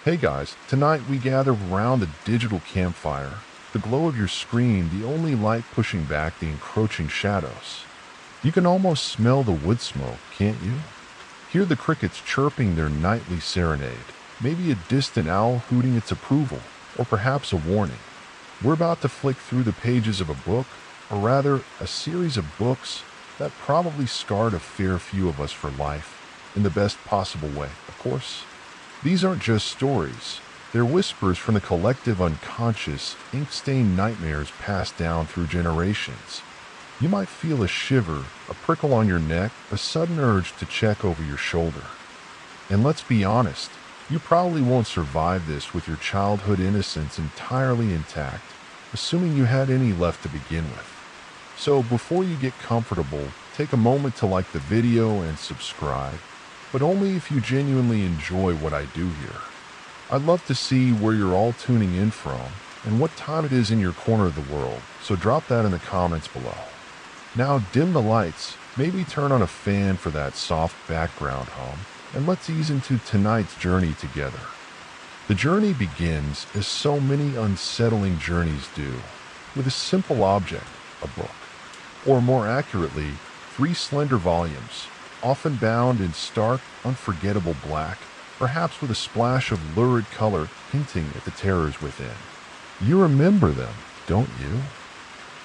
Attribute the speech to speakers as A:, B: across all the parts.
A: Hey guys, tonight we gather around the digital campfire, the glow of your screen, the only light pushing back the encroaching shadows. You can almost smell the wood smoke, can't you? Hear the crickets chirping their nightly serenade, maybe a distant owl hooting its approval, or perhaps a warning. We're about to flick through the pages of a book, or rather, a series of books that probably scarred a fair few of us for life, in the best possible way, of course. These aren't just stories. They're whispers from the collective unconscious, ink-stained nightmares passed down through generations. You might feel a shiver, a prickle on your neck, a sudden urge to check over your shoulder. And let's be honest, you probably won't survive this with your childhood innocence entirely intact, assuming you had any left to begin with. So before you get comfortable, take a moment to like the video and subscribe, but only if you genuinely enjoy what I do here. I'd love to see where you're all tuning in from and what time it is in your corner of the world, so drop that in the comments below. Now dim the lights, maybe turn on a fan for that soft background hum, and let's ease into tonight's journey together. The journey begins, as so many unsettling journeys do, with a simple object, a book. Or more accurately, 3 slender volumes, often bound in stark, unforgettable black, perhaps with a splash of lurid color hinting at the terrors within. You remember them, don't you?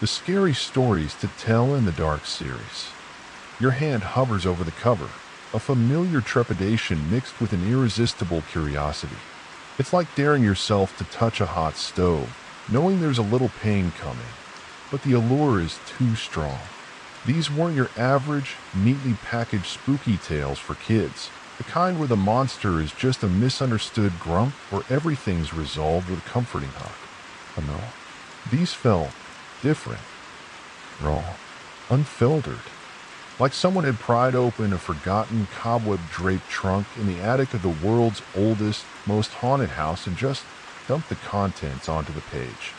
A: The scary stories to tell in the dark series. Your hand hovers over the cover, a familiar trepidation mixed with an irresistible curiosity. It's like daring yourself to touch a hot stove, knowing there's a little pain coming, but the allure is too strong. These weren't your average, neatly packaged spooky tales for kids, the kind where the monster is just a misunderstood grump or everything's resolved with a comforting hug. Oh no, these felt different, raw, unfiltered, like someone had pried open a forgotten cobweb-draped trunk in the attic of the world's oldest, most haunted house and just dumped the contents onto the page.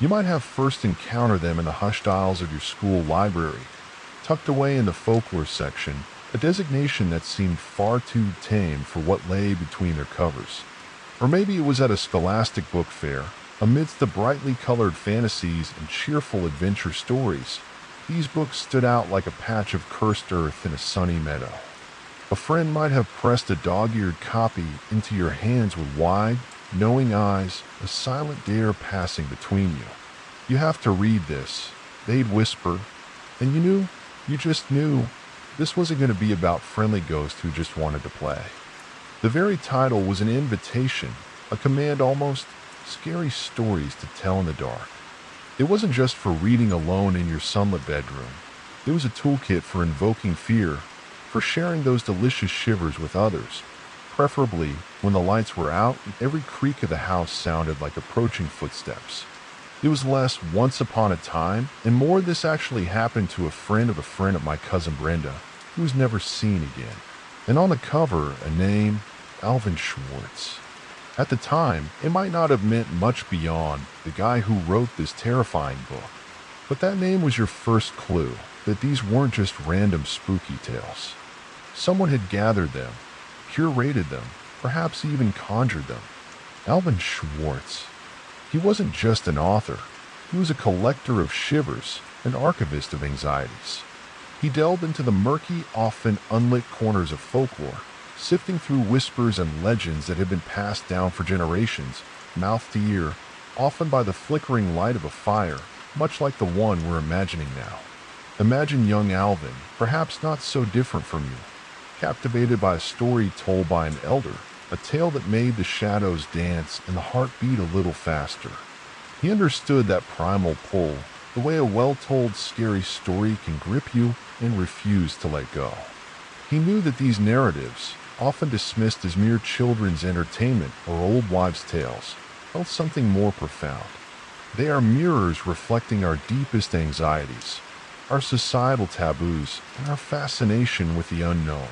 A: You might have first encountered them in the hushed aisles of your school library, tucked away in the folklore section, a designation that seemed far too tame for what lay between their covers. Or maybe it was at a scholastic book fair, amidst the brightly colored fantasies and cheerful adventure stories. These books stood out like a patch of cursed earth in a sunny meadow. A friend might have pressed a dog-eared copy into your hands with wide, knowing eyes, a silent dare passing between you. You have to read this, they'd whisper, and you just knew, this wasn't going to be about friendly ghosts who just wanted to play. The very title was an invitation, a command almost, scary stories to tell in the dark. It wasn't just for reading alone in your sunlit bedroom. It was a toolkit for invoking fear, for sharing those delicious shivers with others, preferably when the lights were out and every creak of the house sounded like approaching footsteps. It was less once upon a time, and more this actually happened to a friend of my cousin Brenda, who was never seen again. And on the cover, a name, Alvin Schwartz. At the time, it might not have meant much beyond the guy who wrote this terrifying book. But that name was your first clue that these weren't just random spooky tales. Someone had gathered them, curated them, perhaps even conjured them. Alvin Schwartz. He wasn't just an author. He was a collector of shivers, an archivist of anxieties. He delved into the murky, often unlit corners of folklore, sifting through whispers and legends that had been passed down for generations, mouth to ear, often by the flickering light of a fire, much like the one we're imagining now. Imagine young Alvin, perhaps not so different from you, captivated by a story told by an elder, a tale that made the shadows dance and the heart beat a little faster. He understood that primal pull, the way a well-told scary story can grip you and refuse to let go. He knew that these narratives, often dismissed as mere children's entertainment or old wives' tales, held something more profound. They are mirrors reflecting our deepest anxieties, our societal taboos, and our fascination with the unknown.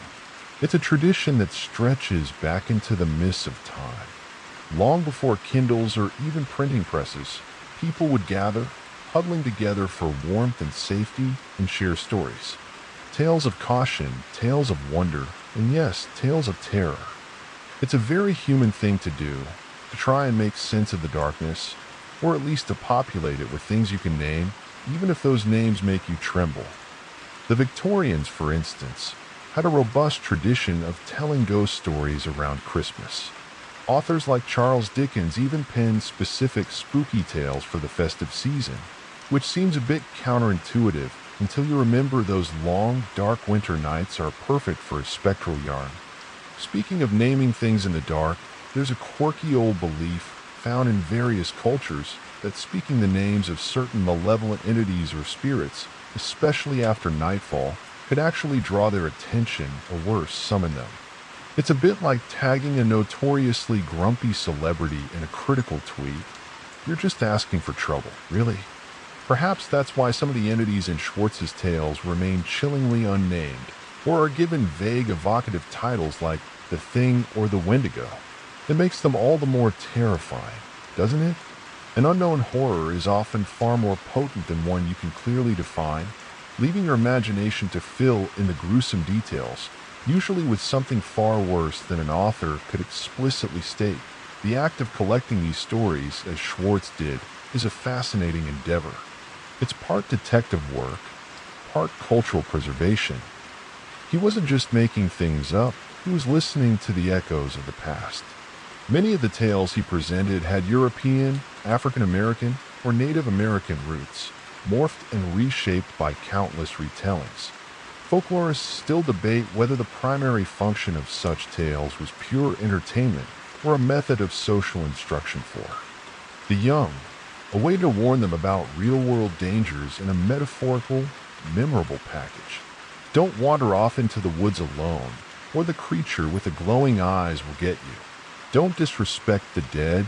A: It's a tradition that stretches back into the mists of time. Long before Kindles or even printing presses, people would gather, huddling together for warmth and safety, and share stories. Tales of caution, tales of wonder, and yes, tales of terror. It's a very human thing to do, to try and make sense of the darkness, or at least to populate it with things you can name, even if those names make you tremble. The Victorians, for instance, had a robust tradition of telling ghost stories around Christmas. Authors like Charles Dickens even penned specific spooky tales for the festive season, which seems a bit counterintuitive until you remember those long, dark winter nights are perfect for a spectral yarn. Speaking of naming things in the dark, there's a quirky old belief found in various cultures that speaking the names of certain malevolent entities or spirits, especially after nightfall, could actually draw their attention or worse, summon them. It's a bit like tagging a notoriously grumpy celebrity in a critical tweet. You're just asking for trouble, really. Perhaps that's why some of the entities in Schwartz's tales remain chillingly unnamed, or are given vague evocative titles like The Thing or The Wendigo. It makes them all the more terrifying, doesn't it? An unknown horror is often far more potent than one you can clearly define, leaving your imagination to fill in the gruesome details, usually with something far worse than an author could explicitly state. The act of collecting these stories, as Schwartz did, is a fascinating endeavor. It's part detective work, part cultural preservation. He wasn't just making things up, he was listening to the echoes of the past. Many of the tales he presented had European, African American, or Native American roots, morphed and reshaped by countless retellings. Folklorists still debate whether the primary function of such tales was pure entertainment or a method of social instruction for the young, a way to warn them about real-world dangers in a metaphorical, memorable package. Don't wander off into the woods alone, or the creature with the glowing eyes will get you. Don't disrespect the dead,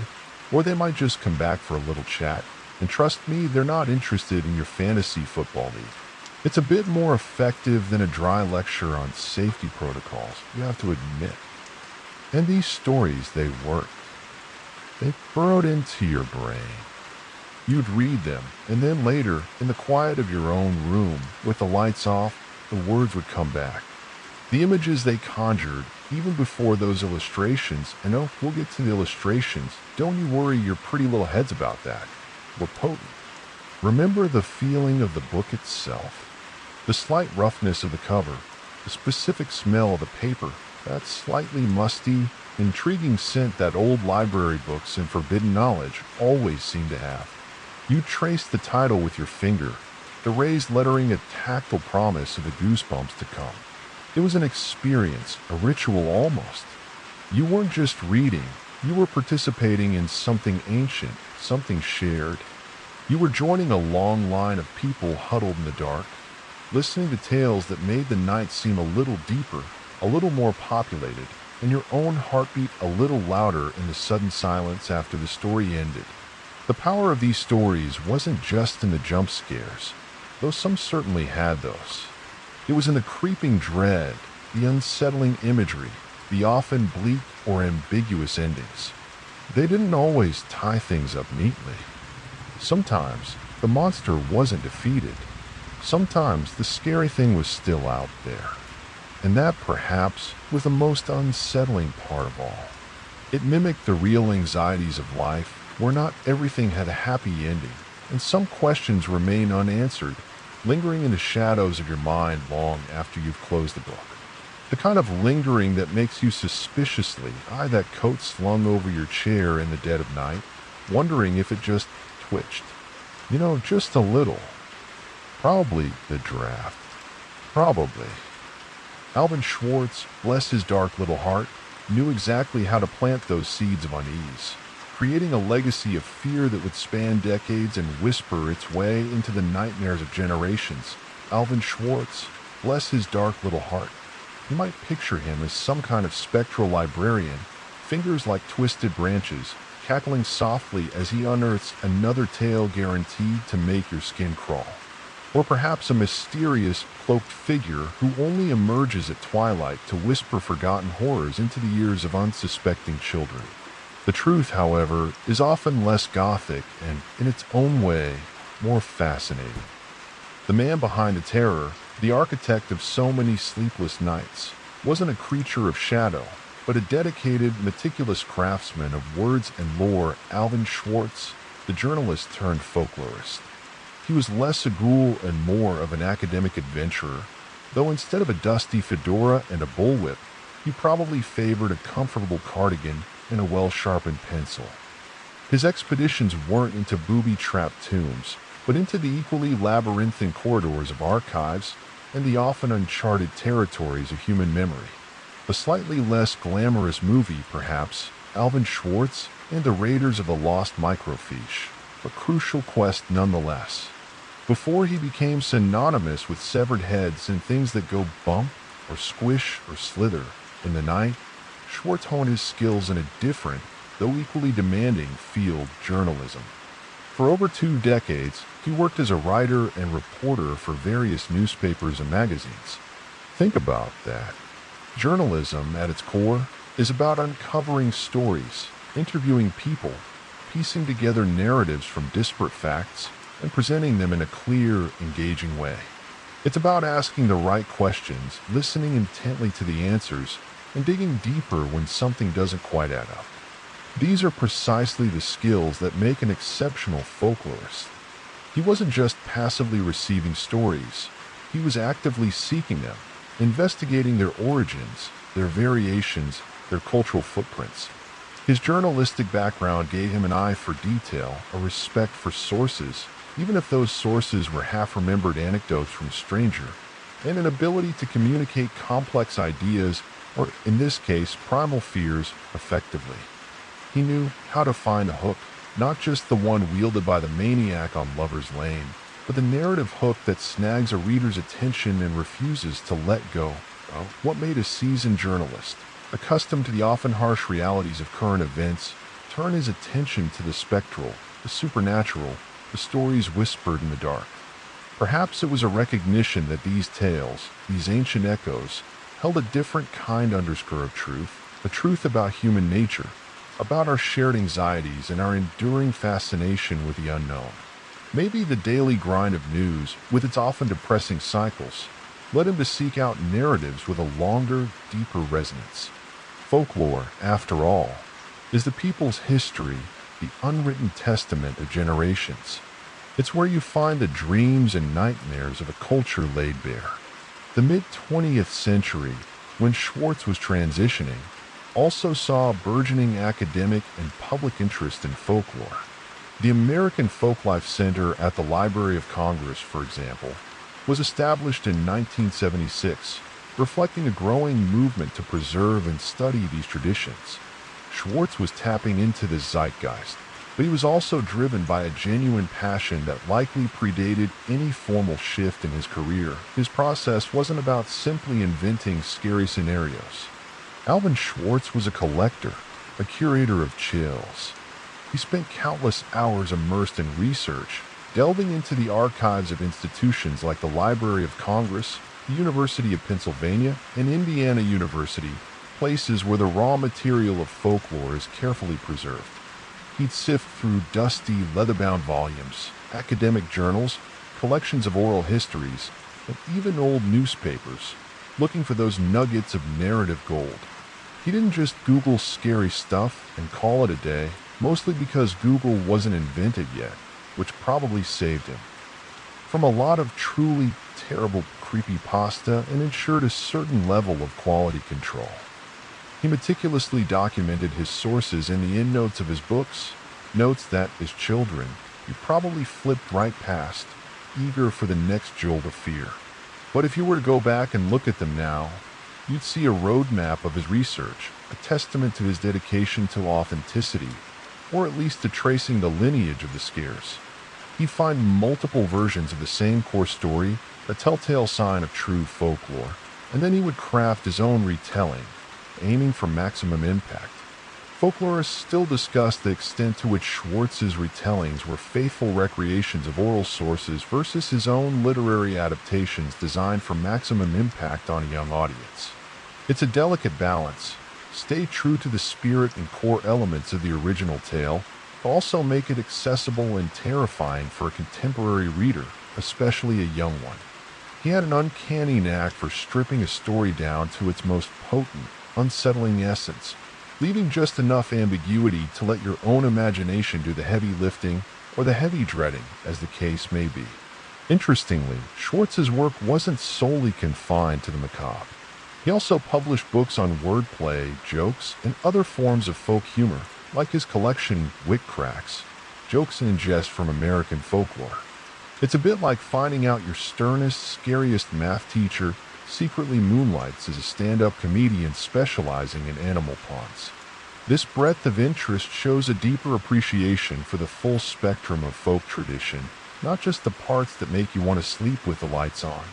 A: or they might just come back for a little chat. And trust me, they're not interested in your fantasy football league. It's a bit more effective than a dry lecture on safety protocols, you have to admit. And these stories, they worked. They burrowed into your brain. You'd read them, and then later, in the quiet of your own room, with the lights off, the words would come back. The images they conjured, even before those illustrations, and oh, we'll get to the illustrations, don't you worry your pretty little heads about that, were potent. Remember the feeling of the book itself. The slight roughness of the cover, the specific smell of the paper, that slightly musty, intriguing scent that old library books and forbidden knowledge always seem to have. You traced the title with your finger, the raised lettering a tactile promise of the goosebumps to come. It was an experience, a ritual almost. You weren't just reading, you were participating in something ancient, something shared. You were joining a long line of people huddled in the dark, listening to tales that made the night seem a little deeper, a little more populated, and your own heartbeat a little louder in the sudden silence after the story ended. The power of these stories wasn't just in the jump scares, though some certainly had those. It was in the creeping dread, the unsettling imagery, the often bleak or ambiguous endings. They didn't always tie things up neatly. Sometimes the monster wasn't defeated. Sometimes the scary thing was still out there. And that, perhaps, was the most unsettling part of all. It mimicked the real anxieties of life, where not everything had a happy ending, and some questions remain unanswered, lingering in the shadows of your mind long after you've closed the book. The kind of lingering that makes you suspiciously eye that coat slung over your chair in the dead of night, wondering if it just twitched. You know, just a little. Probably the draft. Probably. Alvin Schwartz, bless his dark little heart, knew exactly how to plant those seeds of unease, creating a legacy of fear that would span decades and whisper its way into the nightmares of generations. Alvin Schwartz, bless his dark little heart. You might picture him as some kind of spectral librarian, fingers like twisted branches, cackling softly as he unearths another tale guaranteed to make your skin crawl. Or perhaps a mysterious, cloaked figure who only emerges at twilight to whisper forgotten horrors into the ears of unsuspecting children. The truth, however, is often less gothic and, in its own way, more fascinating. The man behind the terror, the architect of so many sleepless nights, wasn't a creature of shadow. but a dedicated, meticulous craftsman of words and lore. Alvin Schwartz, the journalist turned folklorist. He was less a ghoul and more of an academic adventurer, though instead of a dusty fedora and a bullwhip, he probably favored a comfortable cardigan and a well-sharpened pencil. His expeditions weren't into booby-trapped tombs, but into the equally labyrinthine corridors of archives and the often uncharted territories of human memory. A slightly less glamorous movie, perhaps, Alvin Schwartz and the Raiders of the Lost Microfiche, a crucial quest nonetheless. Before he became synonymous with severed heads and things that go bump or squish or slither in the night, Schwartz honed his skills in a different, though equally demanding, field: journalism. For over 2 decades, he worked as a writer and reporter for various newspapers and magazines. Think about that. Journalism, at its core, is about uncovering stories, interviewing people, piecing together narratives from disparate facts, and presenting them in a clear, engaging way. It's about asking the right questions, listening intently to the answers, and digging deeper when something doesn't quite add up. These are precisely the skills that make an exceptional folklorist. He wasn't just passively receiving stories, he was actively seeking them, investigating their origins, their variations, their cultural footprints. His journalistic background gave him an eye for detail, a respect for sources, even if those sources were half-remembered anecdotes from a stranger, and an ability to communicate complex ideas, or in this case, primal fears, effectively. He knew how to find a hook, not just the one wielded by the maniac on Lover's Lane, but the narrative hook that snags a reader's attention and refuses to let go. What made a seasoned journalist, accustomed to the often harsh realities of current events, turn his attention to the spectral, the supernatural, the stories whispered in the dark? Perhaps it was a recognition that these tales, these ancient echoes, held a different kind underscore of truth, a truth about human nature, about our shared anxieties and our enduring fascination with the unknown. Maybe the daily grind of news, with its often depressing cycles, led him to seek out narratives with a longer, deeper resonance. Folklore, after all, is the people's history, the unwritten testament of generations. It's where you find the dreams and nightmares of a culture laid bare. The mid-20th century, when Schwartz was transitioning, also saw a burgeoning academic and public interest in folklore. The American Folklife Center at the Library of Congress, for example, was established in 1976, reflecting a growing movement to preserve and study these traditions. Schwartz was tapping into this zeitgeist, but he was also driven by a genuine passion that likely predated any formal shift in his career. His process wasn't about simply inventing scary scenarios. Alvin Schwartz was a collector, a curator of chills. He spent countless hours immersed in research, delving into the archives of institutions like the Library of Congress, the University of Pennsylvania, and Indiana University, places where the raw material of folklore is carefully preserved. He'd sift through dusty, leather-bound volumes, academic journals, collections of oral histories, and even old newspapers, looking for those nuggets of narrative gold. He didn't just Google scary stuff and call it a day, mostly because Google wasn't invented yet, which probably saved him from a lot of truly terrible creepypasta and ensured a certain level of quality control. He meticulously documented his sources in the endnotes of his books, notes that, as children, you probably flipped right past, eager for the next jolt of fear. But if you were to go back and look at them now, you'd see a roadmap of his research, a testament to his dedication to authenticity, or at least to tracing the lineage of the scares. He'd find multiple versions of the same core story, a telltale sign of true folklore, and then he would craft his own retelling, aiming for maximum impact. Folklorists still discuss the extent to which Schwartz's retellings were faithful recreations of oral sources versus his own literary adaptations designed for maximum impact on a young audience. It's a delicate balance. Stay true to the spirit and core elements of the original tale, but also make it accessible and terrifying for a contemporary reader, especially a young one. He had an uncanny knack for stripping a story down to its most potent, unsettling essence, leaving just enough ambiguity to let your own imagination do the heavy lifting or the heavy dreading, as the case may be. Interestingly, Schwartz's work wasn't solely confined to the macabre. He also published books on wordplay, jokes, and other forms of folk humor, like his collection Wit Cracks, Jokes and Jest from American Folklore. It's a bit like finding out your sternest, scariest math teacher secretly moonlights as a stand-up comedian specializing in animal puns. This breadth of interest shows a deeper appreciation for the full spectrum of folk tradition, not just the parts that make you want to sleep with the lights on.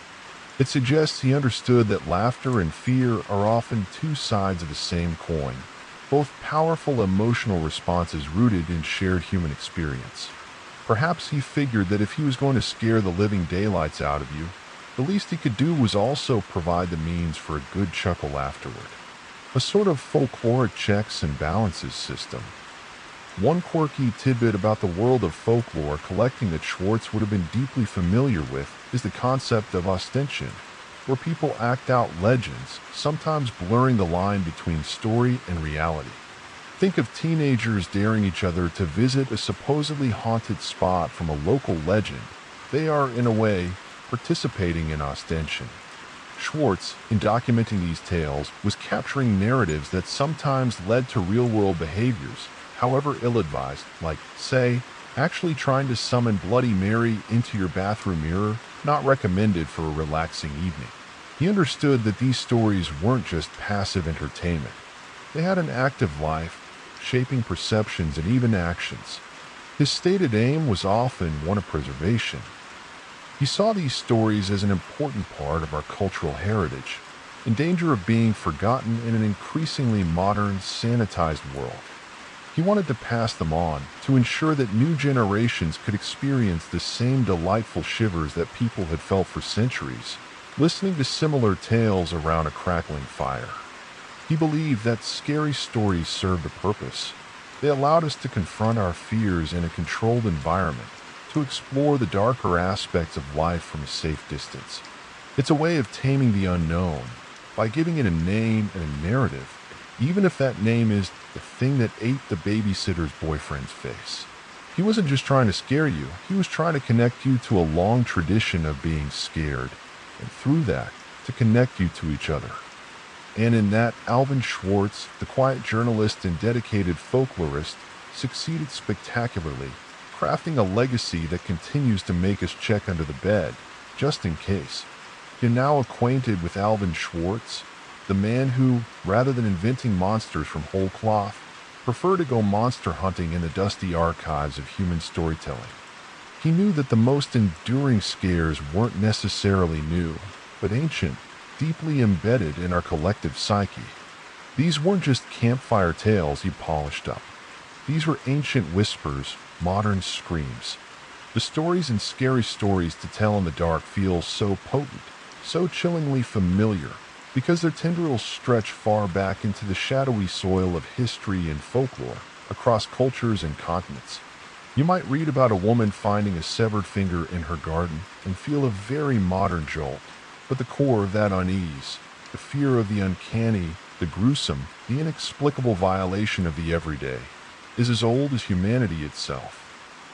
A: It suggests he understood that laughter and fear are often two sides of the same coin, both powerful emotional responses rooted in shared human experience. Perhaps he figured that if he was going to scare the living daylights out of you, the least he could do was also provide the means for a good chuckle afterward. A sort of folkloric checks and balances system. One quirky tidbit about the world of folklore collecting that Schwartz would have been deeply familiar with is the concept of ostension, where people act out legends, sometimes blurring the line between story and reality. Think of teenagers daring each other to visit a supposedly haunted spot from a local legend. They are, in a way, participating in ostension. Schwartz, in documenting these tales, was capturing narratives that sometimes led to real-world behaviors, however ill-advised, like, say, actually trying to summon Bloody Mary into your bathroom mirror, not recommended for a relaxing evening. He understood that these stories weren't just passive entertainment. They had an active life, shaping perceptions and even actions. His stated aim was often one of preservation. He saw these stories as an important part of our cultural heritage, in danger of being forgotten in an increasingly modern, sanitized world. He wanted to pass them on to ensure that new generations could experience the same delightful shivers that people had felt for centuries, listening to similar tales around a crackling fire. He believed that scary stories served a purpose. They allowed us to confront our fears in a controlled environment, to explore the darker aspects of life from a safe distance. It's a way of taming the unknown, by giving it a name and a narrative, even if that name is the thing that ate the babysitter's boyfriend's face. He wasn't just trying to scare you, he was trying to connect you to a long tradition of being scared, and through that, to connect you to each other. And in that, Alvin Schwartz, the quiet journalist and dedicated folklorist, succeeded spectacularly, crafting a legacy that continues to make us check under the bed, just in case. You're now acquainted with Alvin Schwartz, the man who, rather than inventing monsters from whole cloth, preferred to go monster hunting in the dusty archives of human storytelling. He knew that the most enduring scares weren't necessarily new, but ancient, deeply embedded in our collective psyche. These weren't just campfire tales he polished up. These were ancient whispers, modern screams. The stories and scary stories to tell in the dark feel so potent, so chillingly familiar, because their tendrils stretch far back into the shadowy soil of history and folklore across cultures and continents. You might read about a woman finding a severed finger in her garden and feel a very modern jolt, but the core of that unease, the fear of the uncanny, the gruesome, the inexplicable violation of the everyday, is as old as humanity itself.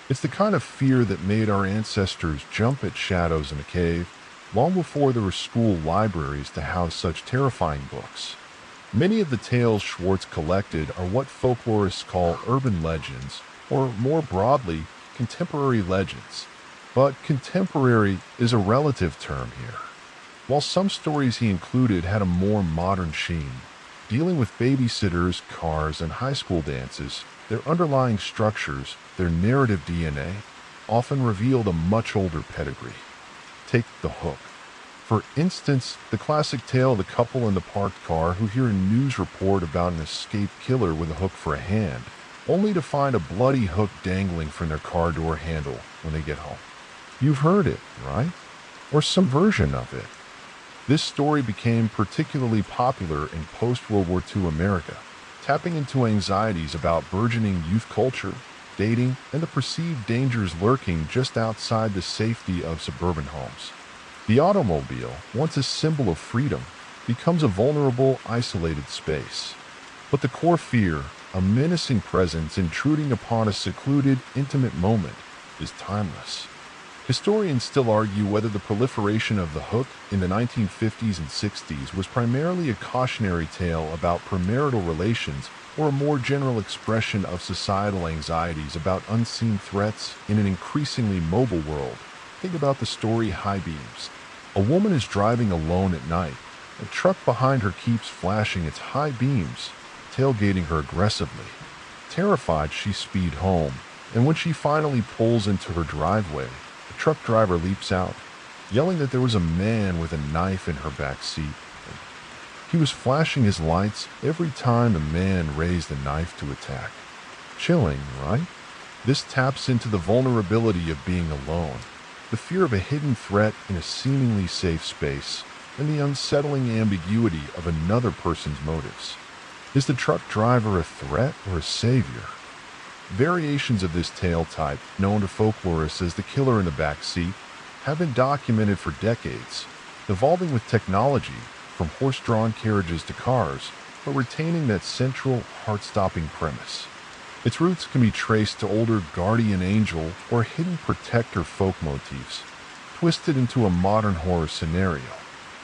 A: It's the kind of fear that made our ancestors jump at shadows in a cave long before there were school libraries to house such terrifying books. Many of the tales Schwartz collected are what folklorists call urban legends, or more broadly, contemporary legends. But contemporary is a relative term here. While some stories he included had a more modern sheen, dealing with babysitters, cars, and high school dances, their underlying structures, their narrative DNA, often revealed a much older pedigree. Take The Hook. For instance, the classic tale of the couple in the parked car who hear a news report about an escaped killer with a hook for a hand, only to find a bloody hook dangling from their car door handle when they get home. You've heard it, right? Or some version of it. This story became particularly popular in post-World War II America, tapping into anxieties about burgeoning youth culture, dating, and the perceived dangers lurking just outside the safety of suburban homes. The automobile, once a symbol of freedom, becomes a vulnerable, isolated space. But the core fear, a menacing presence intruding upon a secluded, intimate moment, is timeless. Historians still argue whether the proliferation of the hook in the 1950s and 60s was primarily a cautionary tale about premarital relations or a more general expression of societal anxieties about unseen threats in an increasingly mobile world. Think about the story High Beams. A woman is driving alone at night. A truck behind her keeps flashing its high beams, tailgating her aggressively. Terrified, she speeds home, and when she finally pulls into her driveway, the truck driver leaps out, yelling that there was a man with a knife in her back seat. He was flashing his lights every time a man raised a knife to attack. Chilling, right? This taps into the vulnerability of being alone, the fear of a hidden threat in a seemingly safe space, and the unsettling ambiguity of another person's motives. Is the truck driver a threat or a savior? Variations of this tale type, known to folklorists as the killer in the back seat, have been documented for decades, evolving with technology from horse-drawn carriages to cars, but retaining that central, heart-stopping premise. Its roots can be traced to older guardian angel or hidden protector folk motifs, twisted into a modern horror scenario.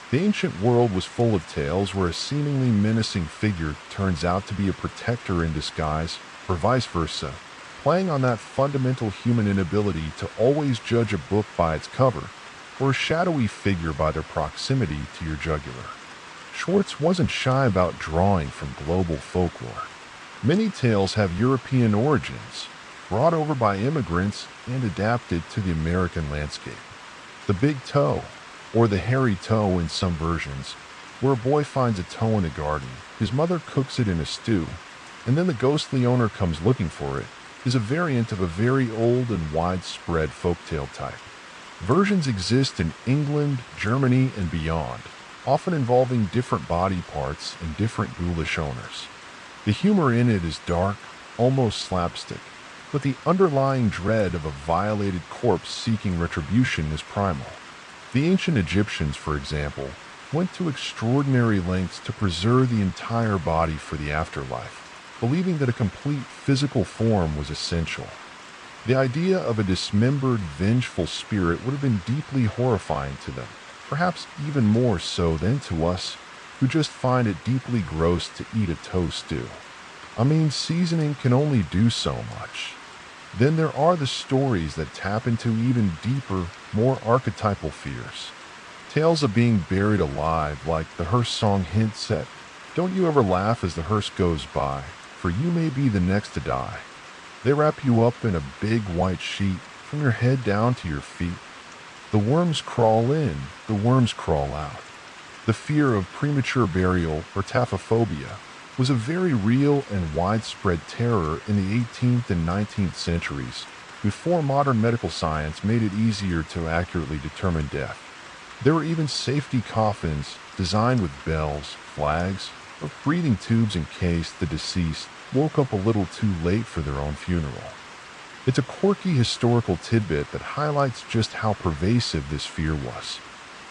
A: The ancient world was full of tales where a seemingly menacing figure turns out to be a protector in disguise, or vice versa, playing on that fundamental human inability to always judge a book by its cover, or a shadowy figure by their proximity to your jugular. Schwartz wasn't shy about drawing from global folklore. Many tales have European origins, brought over by immigrants and adapted to the American landscape. The big toe, or the hairy toe in some versions, where a boy finds a toe in a garden, his mother cooks it in a stew, and then the ghostly owner comes looking for it, is a variant of a very old and widespread folktale type. Versions exist in England, Germany, and beyond, often involving different body parts and different ghoulish owners. The humor in it is dark, almost slapstick, but the underlying dread of a violated corpse seeking retribution is primal. The ancient Egyptians, for example, went to extraordinary lengths to preserve the entire body for the afterlife, believing that a complete physical form was essential. The idea of a dismembered, vengeful spirit would have been deeply horrifying to them, perhaps even more so than to us, who just find it deeply gross to eat a toe stew. I mean, seasoning can only do so much. Then there are the stories that tap into even deeper, more archetypal fears. Tales of being buried alive, like the hearse song hints at, "Don't you ever laugh as the hearse goes by, for you may be the next to die." They wrap you up in a big white sheet from your head down to your feet. The worms crawl in, the worms crawl out. The fear of premature burial, or taphophobia, was a very real and widespread terror in the 18th and 19th centuries, before modern medical science made it easier to accurately determine death. There were even safety coffins designed with bells, flags, or breathing tubes in case the deceased woke up a little too late for their own funeral. It's a quirky historical tidbit that highlights just how pervasive this fear was.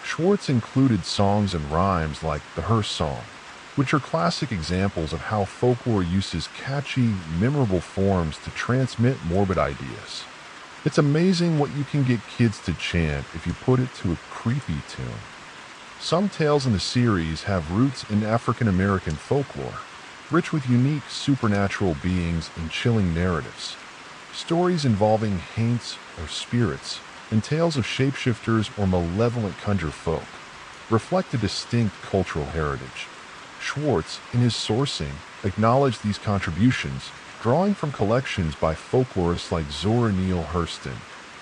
A: Schwartz included songs and rhymes like the hearse song, which are classic examples of how folklore uses catchy, memorable forms to transmit morbid ideas. It's amazing what you can get kids to chant if you put it to a creepy tune. Some tales in the series have roots in African American folklore, rich with unique supernatural beings and chilling narratives. Stories involving haints or spirits, and tales of shapeshifters or malevolent conjure folk reflect a distinct cultural heritage. Schwartz, in his sourcing, acknowledged these contributions, drawing from collections by folklorists like Zora Neale Hurston,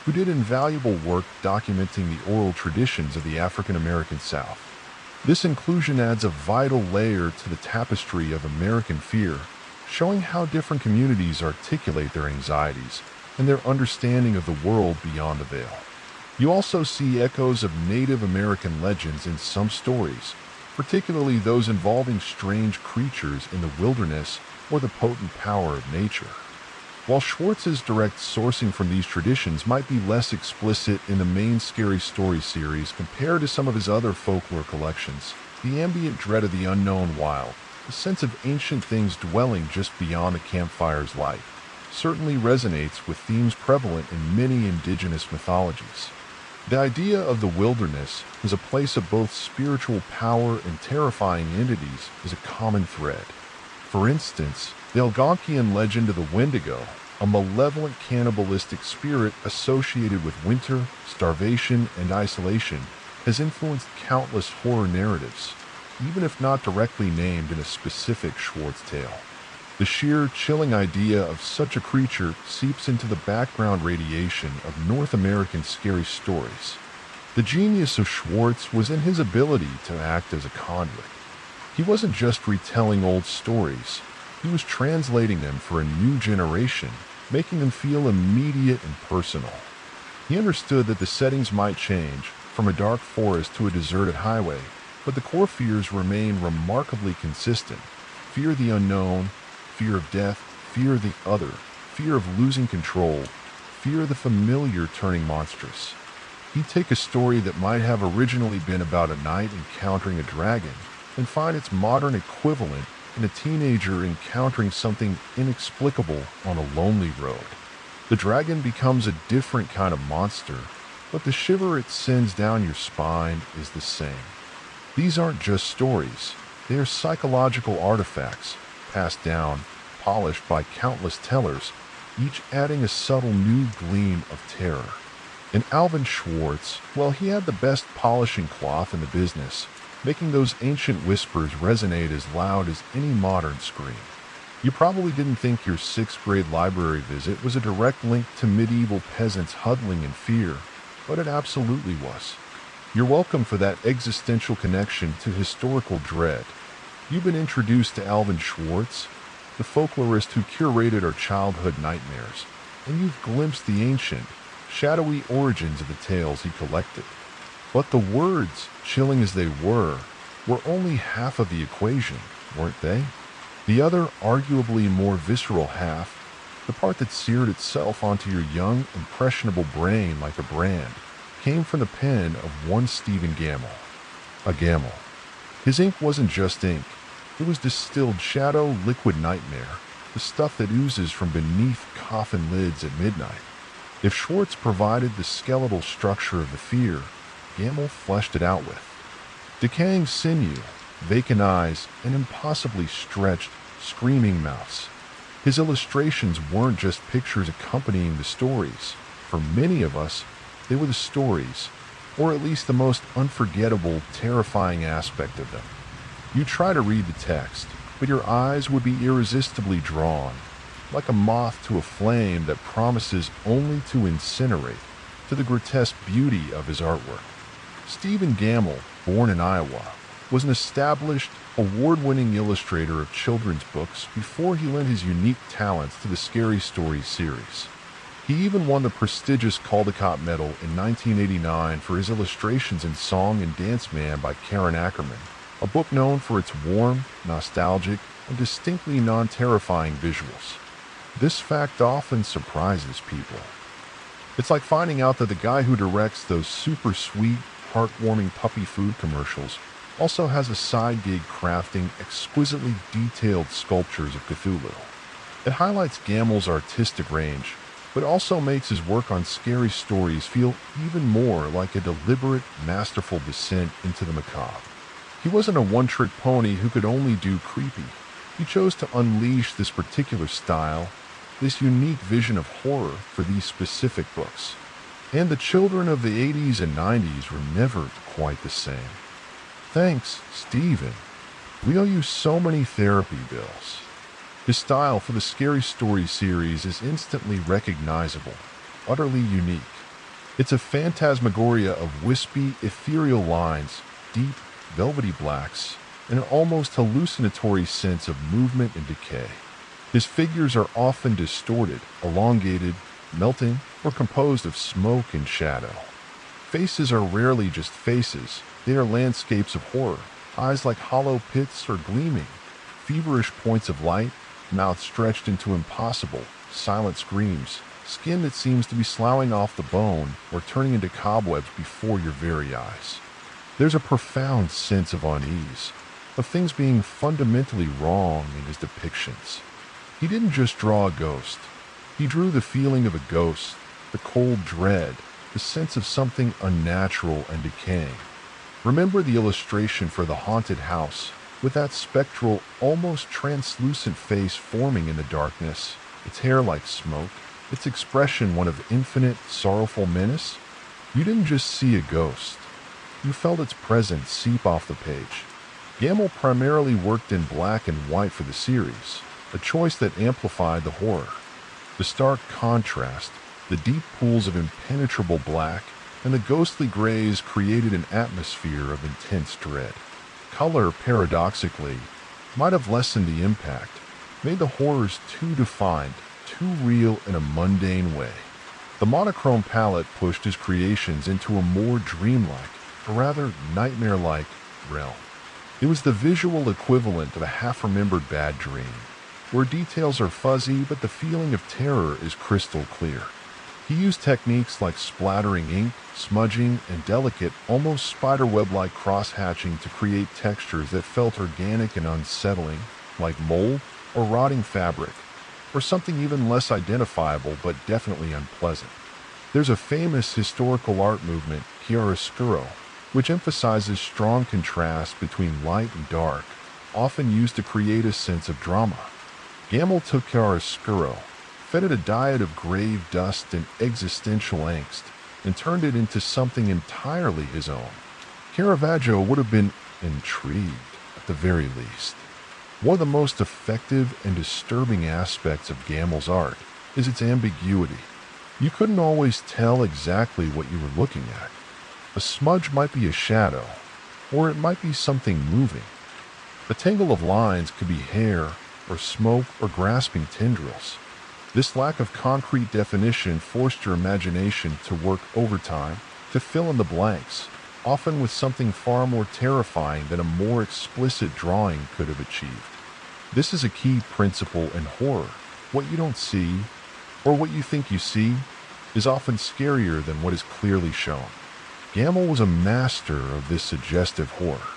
A: who did invaluable work documenting the oral traditions of the African American South. This inclusion adds a vital layer to the tapestry of American fear, showing how different communities articulate their anxieties and their understanding of the world beyond the veil. You also see echoes of Native American legends in some stories, particularly those involving strange creatures in the wilderness or the potent power of nature. While Schwartz's direct sourcing from these traditions might be less explicit in the main Scary Story series compared to some of his other folklore collections, The ambient dread of the unknown wild, the sense of ancient things dwelling just beyond the campfire's light, certainly resonates with themes prevalent in many indigenous mythologies. The idea of the wilderness as a place of both spiritual power and terrifying entities is a common thread. For instance, the Algonquian legend of the Wendigo, a malevolent cannibalistic spirit associated with winter, starvation, and isolation, has influenced countless horror narratives, even if not directly named in a specific Schwartz tale. The sheer, chilling idea of such a creature seeps into the background radiation of North American scary stories. The genius of Schwartz was in his ability to act as a conduit. He wasn't just retelling old stories, he was translating them for a new generation, making them feel immediate and personal. He understood that the settings might change, from a dark forest to a deserted highway, but the core fears remain remarkably consistent. Fear of the unknown, fear of death, fear of the other, fear of losing control, fear of the familiar turning monstrous. He'd take a story that might have originally been about a knight encountering a dragon and find its modern equivalent in a teenager encountering something inexplicable on a lonely road. The dragon becomes a different kind of monster, but the shiver it sends down your spine is the same. These aren't just stories, they are psychological artifacts, passed down, polished by countless tellers, each adding a subtle new gleam of terror. And Alvin Schwartz, well, he had the best polishing cloth in the business, making those ancient whispers resonate as loud as any modern scream. You probably didn't think your 6th grade library visit was a direct link to medieval peasants huddling in fear, but it absolutely was. You're welcome for that existential connection to historical dread. You've been introduced to Alvin Schwartz, the folklorist who curated our childhood nightmares, and you've glimpsed the ancient, shadowy origins of the tales he collected. But the words, chilling as they were only half of the equation, weren't they? The other, arguably more visceral half, the part that seared itself onto your young, impressionable brain like a brand, came from the pen of one Stephen Gamble. A Gamble. His ink wasn't just ink. It was distilled shadow liquid nightmare, the stuff that oozes from beneath coffin lids at midnight. If Schwartz provided the skeletal structure of the fear, Gamble fleshed it out with decaying sinew, vacant eyes, and impossibly stretched, screaming mouths. His illustrations weren't just pictures accompanying the stories. For many of us, they were the stories, or at least the most unforgettable, terrifying aspect of them. You try to read the text, but your eyes would be irresistibly drawn, like a moth to a flame that promises only to incinerate, to the grotesque beauty of his artwork. Stephen Gamble, born in Iowa, was an established, award-winning illustrator of children's books before he lent his unique talents to the Scary Stories series. He even won the prestigious Caldecott Medal in 1989 for his illustrations in Song and Dance Man by Karen Ackerman, a book known for its warm, nostalgic, and distinctly non-terrifying visuals. This fact often surprises people. It's like finding out that the guy who directs those super sweet, heartwarming puppy food commercials also has a side gig crafting exquisitely detailed sculptures of Cthulhu. It highlights Gamble's artistic range, but also makes his work on Scary Stories feel even more like a deliberate, masterful descent into the macabre. He wasn't a one-trick pony who could only do creepy. He chose to unleash this particular style, this unique vision of horror for these specific books. And the children of the 80s and 90s were never quite the same. Thanks, Stephen. We owe you so many therapy bills. His style for the Scary Stories series is instantly recognizable, utterly unique. It's a phantasmagoria of wispy, ethereal lines, deep, velvety blacks, and an almost hallucinatory sense of movement and decay. His figures are often distorted, elongated, melting, or composed of smoke and shadow. Faces are rarely just faces, they are landscapes of horror, eyes like hollow pits or gleaming, feverish points of light, mouth stretched into impossible, silent screams, skin that seems to be sloughing off the bone or turning into cobwebs before your very eyes. There's a profound sense of unease, of things being fundamentally wrong in his depictions. He didn't just draw a ghost. He drew the feeling of a ghost, the cold dread, the sense of something unnatural and decaying. Remember the illustration for the haunted house, with that spectral, almost translucent face forming in the darkness, its hair like smoke, its expression one of infinite, sorrowful menace? You didn't just see a ghost. You felt its presence seep off the page. Gamble primarily worked in black and white for the series, a choice that amplified the horror. The stark contrast, the deep pools of impenetrable black, and the ghostly grays created an atmosphere of intense dread. Color, paradoxically, might have lessened the impact, made the horrors too defined, too real in a mundane way. The monochrome palette pushed his creations into a more dreamlike, or rather nightmare-like, realm. It was the visual equivalent of a half-remembered bad dream, where details are fuzzy but the feeling of terror is crystal clear. He used techniques like splattering ink, smudging, and delicate, almost spiderweb-like cross-hatching to create textures that felt organic and unsettling, like mold or rotting fabric, or something even less identifiable but definitely unpleasant. There's a famous historical art movement, chiaroscuro, which emphasizes strong contrast between light and dark, often used to create a sense of drama. Gamble took chiaroscuro, fed it a diet of grave dust and existential angst, and turned it into something entirely his own. Caravaggio would have been intrigued, at the very least. One of the most effective and disturbing aspects of Gamble's art is its ambiguity. You couldn't always tell exactly what you were looking at. A smudge might be a shadow, or it might be something moving. The tangle of lines could be hair, or smoke, or grasping tendrils. This lack of concrete definition forced your imagination to work overtime to fill in the blanks, often with something far more terrifying than a more explicit drawing could have achieved. This is a key principle in horror. What you don't see, or what you think you see, is often scarier than what is clearly shown. Gamble was a master of this suggestive horror.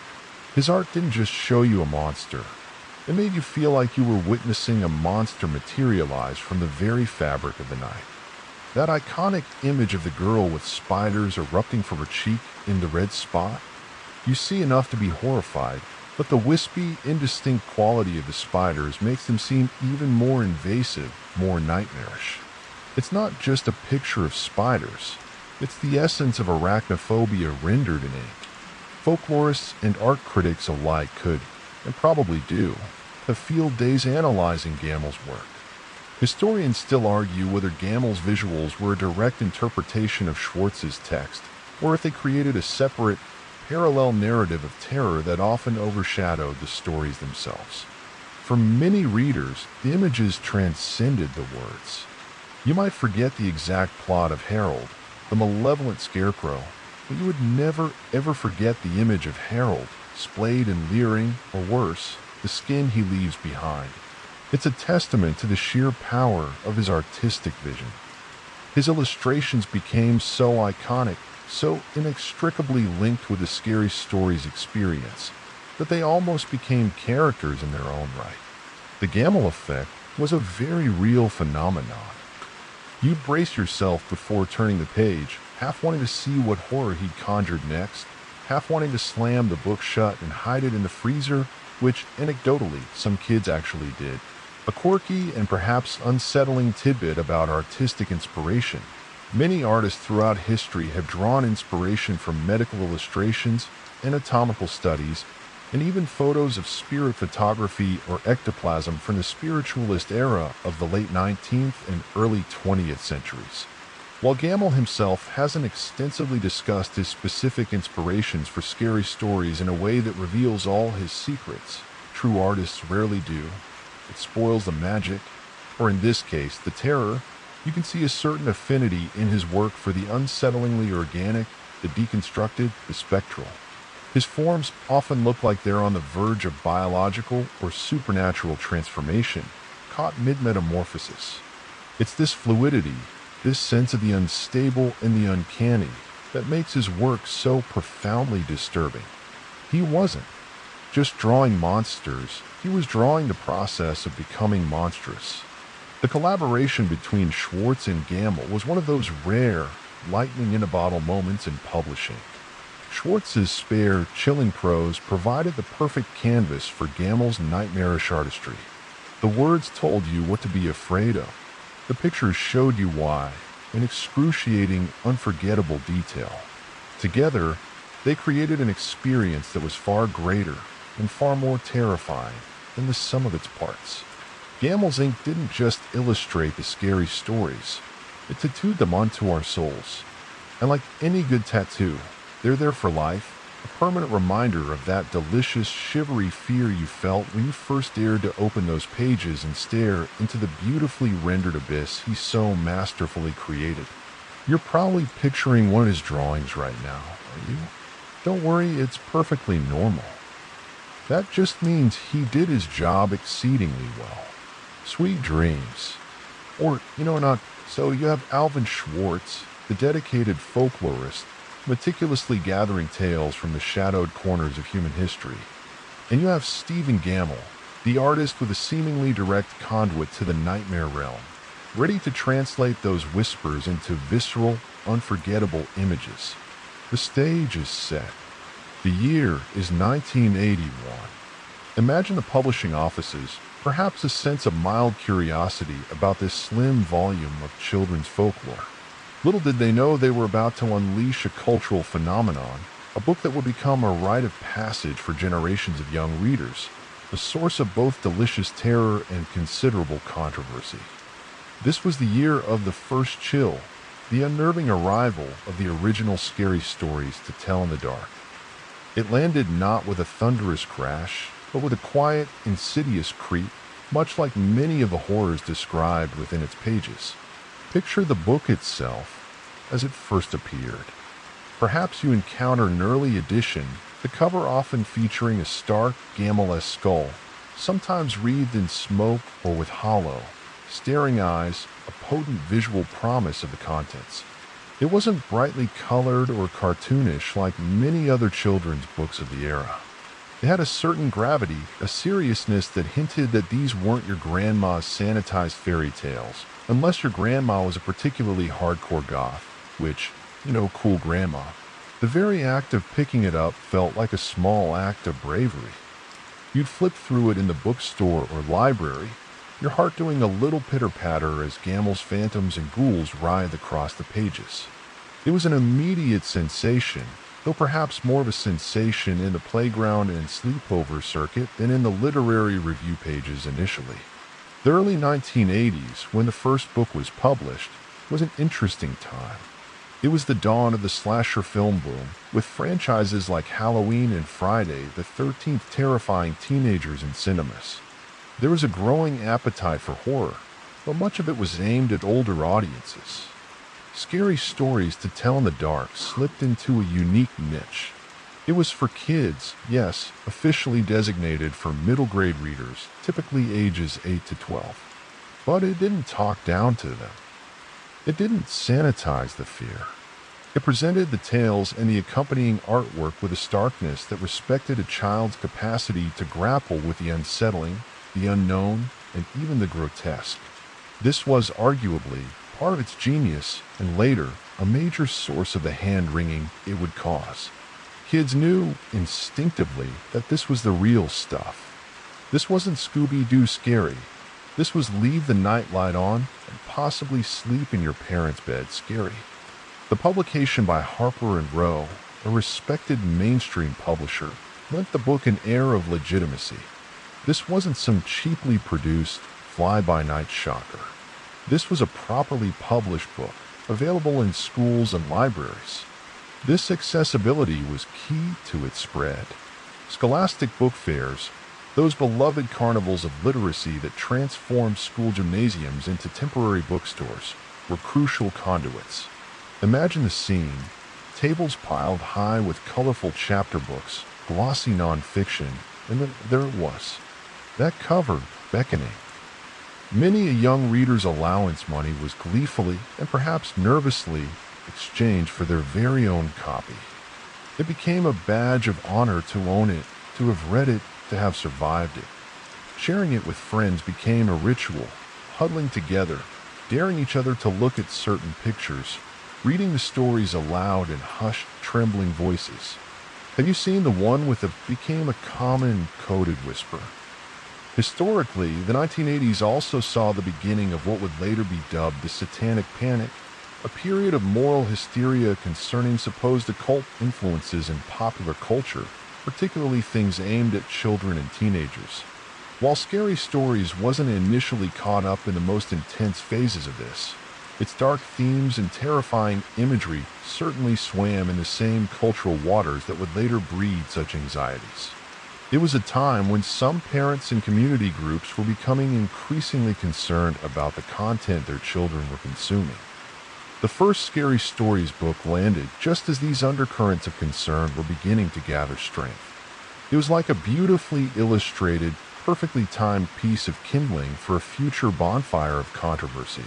A: His art didn't just show you a monster. It made you feel like you were witnessing a monster materialize from the very fabric of the night. That iconic image of the girl with spiders erupting from her cheek in the red spot? You see enough to be horrified, but the wispy, indistinct quality of the spiders makes them seem even more invasive, more nightmarish. It's not just a picture of spiders. It's the essence of arachnophobia rendered in ink. Folklorists and art critics alike could, and probably do, have field days analyzing Gamble's work. Historians still argue whether Gamble's visuals were a direct interpretation of Schwartz's text, or if they created a separate, parallel narrative of terror that often overshadowed the stories themselves. For many readers, the images transcended the words. You might forget the exact plot of Harold, the malevolent scarecrow, but you would never ever forget the image of Harold, splayed and leering, or worse, the skin he leaves behind. It's a testament to the sheer power of his artistic vision. His illustrations became so iconic, so inextricably linked with the scary story's experience, that they almost became characters in their own right. The Gamble effect was a very real phenomenon. You'd brace yourself before turning the page, half wanting to see what horror he'd conjured next, half wanting to slam the book shut and hide it in the freezer, which, anecdotally, some kids actually did. A quirky and perhaps unsettling tidbit about artistic inspiration. Many artists throughout history have drawn inspiration from medical illustrations, anatomical studies, and even photos of spirit photography or ectoplasm from the spiritualist era of the late 19th and early 20th centuries. While Gamble himself hasn't extensively discussed his specific inspirations for scary stories in a way that reveals all his secrets, true artists rarely do. It spoils the magic, or in this case, the terror. You can see a certain affinity in his work for the unsettlingly organic, the deconstructed, the spectral. His forms often look like they're on the verge of biological or supernatural transformation, caught mid-metamorphosis. It's this fluidity, this sense of the unstable and the uncanny, that makes his work so profoundly disturbing. He wasn't just drawing monsters, he was drawing the process of becoming monstrous. The collaboration between Schwartz and Gamble was one of those rare, lightning-in-a-bottle moments in publishing. Schwartz's spare, chilling prose provided the perfect canvas for Gamble's nightmarish artistry. The words told you what to be afraid of. The pictures showed you why, in excruciating, unforgettable detail. Together, they created an experience that was far greater and far more terrifying than the sum of its parts. Gamble's ink didn't just illustrate the scary stories, it tattooed them onto our souls. And like any good tattoo, they're there for life, a permanent reminder of that delicious, shivery fear you felt when you first dared to open those pages and stare into the beautifully rendered abyss he so masterfully created. You're probably picturing one of his drawings right now, are you? Don't worry, it's perfectly normal. That just means he did his job exceedingly well. Sweet dreams. Or, not. So you have Alvin Schwartz, the dedicated folklorist, meticulously gathering tales from the shadowed corners of human history. And you have Stephen Gamble, the artist with a seemingly direct conduit to the nightmare realm, ready to translate those whispers into visceral, unforgettable images. The stage is set. The year is 1981. Imagine the publishing offices, perhaps a sense of mild curiosity about this slim volume of children's folklore. Little did they know they were about to unleash a cultural phenomenon, a book that would become a rite of passage for generations of young readers, a source of both delicious terror and considerable controversy. This was the year of the first chill, the unnerving arrival of the original scary stories to tell in the dark. It landed not with a thunderous crash, but with a quiet, insidious creep, much like many of the horrors described within its pages. Picture the book itself as it first appeared. Perhaps you encounter an early edition, the cover often featuring a stark, Gamble-esque skull, sometimes wreathed in smoke or with hollow, staring eyes, a potent visual promise of the contents. It wasn't brightly colored or cartoonish like many other children's books of the era. It had a certain gravity, a seriousness that hinted that these weren't your grandma's sanitized fairy tales, unless your grandma was a particularly hardcore goth, which, cool grandma. The very act of picking it up felt like a small act of bravery. You'd flip through it in the bookstore or library, your heart doing a little pitter-patter as Gamble's phantoms and ghouls writhed across the pages. It was an immediate sensation, though perhaps more of a sensation in the playground and sleepover circuit than in the literary review pages initially. The early 1980s, when the first book was published, was an interesting time. It was the dawn of the slasher film boom, with franchises like Halloween and Friday the 13th terrifying teenagers in cinemas. There was a growing appetite for horror, but much of it was aimed at older audiences. Scary stories to tell in the dark slipped into a unique niche. It was for kids, yes, officially designated for middle grade readers, typically ages 8 to 12. But it didn't talk down to them. It didn't sanitize the fear. It presented the tales and the accompanying artwork with a starkness that respected a child's capacity to grapple with the unsettling, the unknown, and even the grotesque. This was arguably part of its genius, and later, a major source of the hand-wringing it would cause. Kids knew, instinctively, that this was the real stuff. This wasn't Scooby-Doo scary. This was leave the nightlight on and possibly sleep in your parents' bed scary. The publication by Harper & Row, a respected mainstream publisher, lent the book an air of legitimacy. This wasn't some cheaply produced, fly-by-night shocker. This was a properly published book, available in schools and libraries. This accessibility was key to its spread. Scholastic book fairs, those beloved carnivals of literacy that transformed school gymnasiums into temporary bookstores, were crucial conduits. Imagine the scene, tables piled high with colorful chapter books, glossy nonfiction, and then there it was, that cover beckoning. Many a young reader's allowance money was gleefully and perhaps nervously exchange for their very own copy. It became a badge of honor to own it, to have read it, to have survived it. Sharing it with friends became a ritual, huddling together, daring each other to look at certain pictures, reading the stories aloud in hushed, trembling voices. Have you seen the one with became a common coded whisper? Historically, the 1980s also saw the beginning of what would later be dubbed the Satanic Panic, a period of moral hysteria concerning supposed occult influences in popular culture, particularly things aimed at children and teenagers. While Scary Stories wasn't initially caught up in the most intense phases of this, its dark themes and terrifying imagery certainly swam in the same cultural waters that would later breed such anxieties. It was a time when some parents and community groups were becoming increasingly concerned about the content their children were consuming. The first Scary Stories book landed just as these undercurrents of concern were beginning to gather strength. It was like a beautifully illustrated, perfectly timed piece of kindling for a future bonfire of controversy.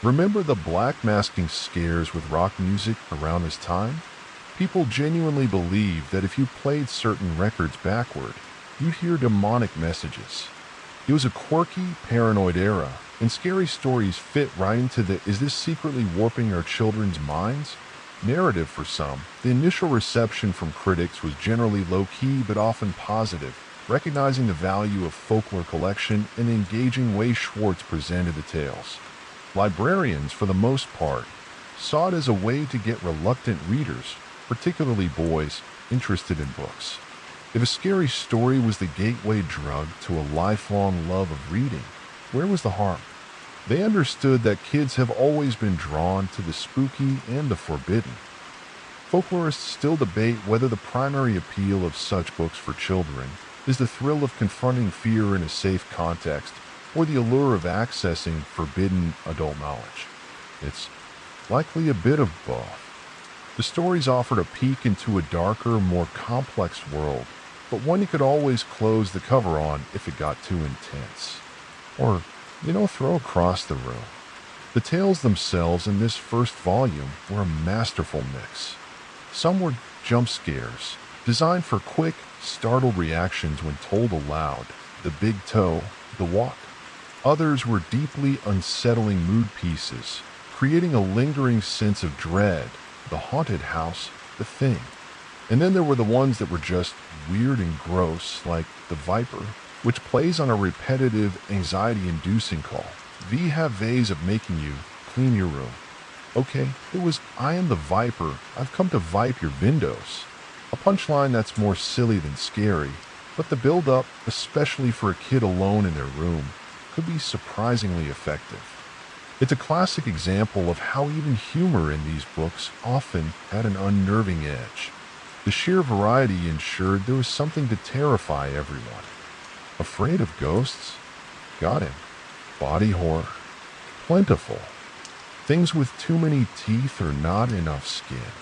A: Remember the black masking scares with rock music around this time? People genuinely believed that if you played certain records backward, you'd hear demonic messages. It was a quirky, paranoid era, and Scary Stories fit right into the "is this secretly warping our children's minds?" narrative for some. The initial reception from critics was generally low-key but often positive, recognizing the value of folklore collection and the engaging way Schwartz presented the tales. Librarians, for the most part, saw it as a way to get reluctant readers, particularly boys, interested in books. If a scary story was the gateway drug to a lifelong love of reading, where was the harm? They understood that kids have always been drawn to the spooky and the forbidden. Folklorists still debate whether the primary appeal of such books for children is the thrill of confronting fear in a safe context or the allure of accessing forbidden adult knowledge. It's likely a bit of both. The stories offered a peek into a darker, more complex world, but one you could always close the cover on if it got too intense. Or, throw across the room. The tales themselves in this first volume were a masterful mix. Some were jump scares, designed for quick, startled reactions when told aloud, the big toe, the walk. Others were deeply unsettling mood pieces, creating a lingering sense of dread, the haunted house, the thing. And then there were the ones that were just weird and gross, like The Viper, which plays on a repetitive, anxiety-inducing call. V have ways of making you clean your room. Okay, it was I am the Viper, I've come to vipe your windows. A punchline that's more silly than scary, but the build-up, especially for a kid alone in their room, could be surprisingly effective. It's a classic example of how even humor in these books often had an unnerving edge. The sheer variety ensured there was something to terrify everyone. Afraid of ghosts? Got him. Body horror? Plentiful. Things with too many teeth or not enough skin?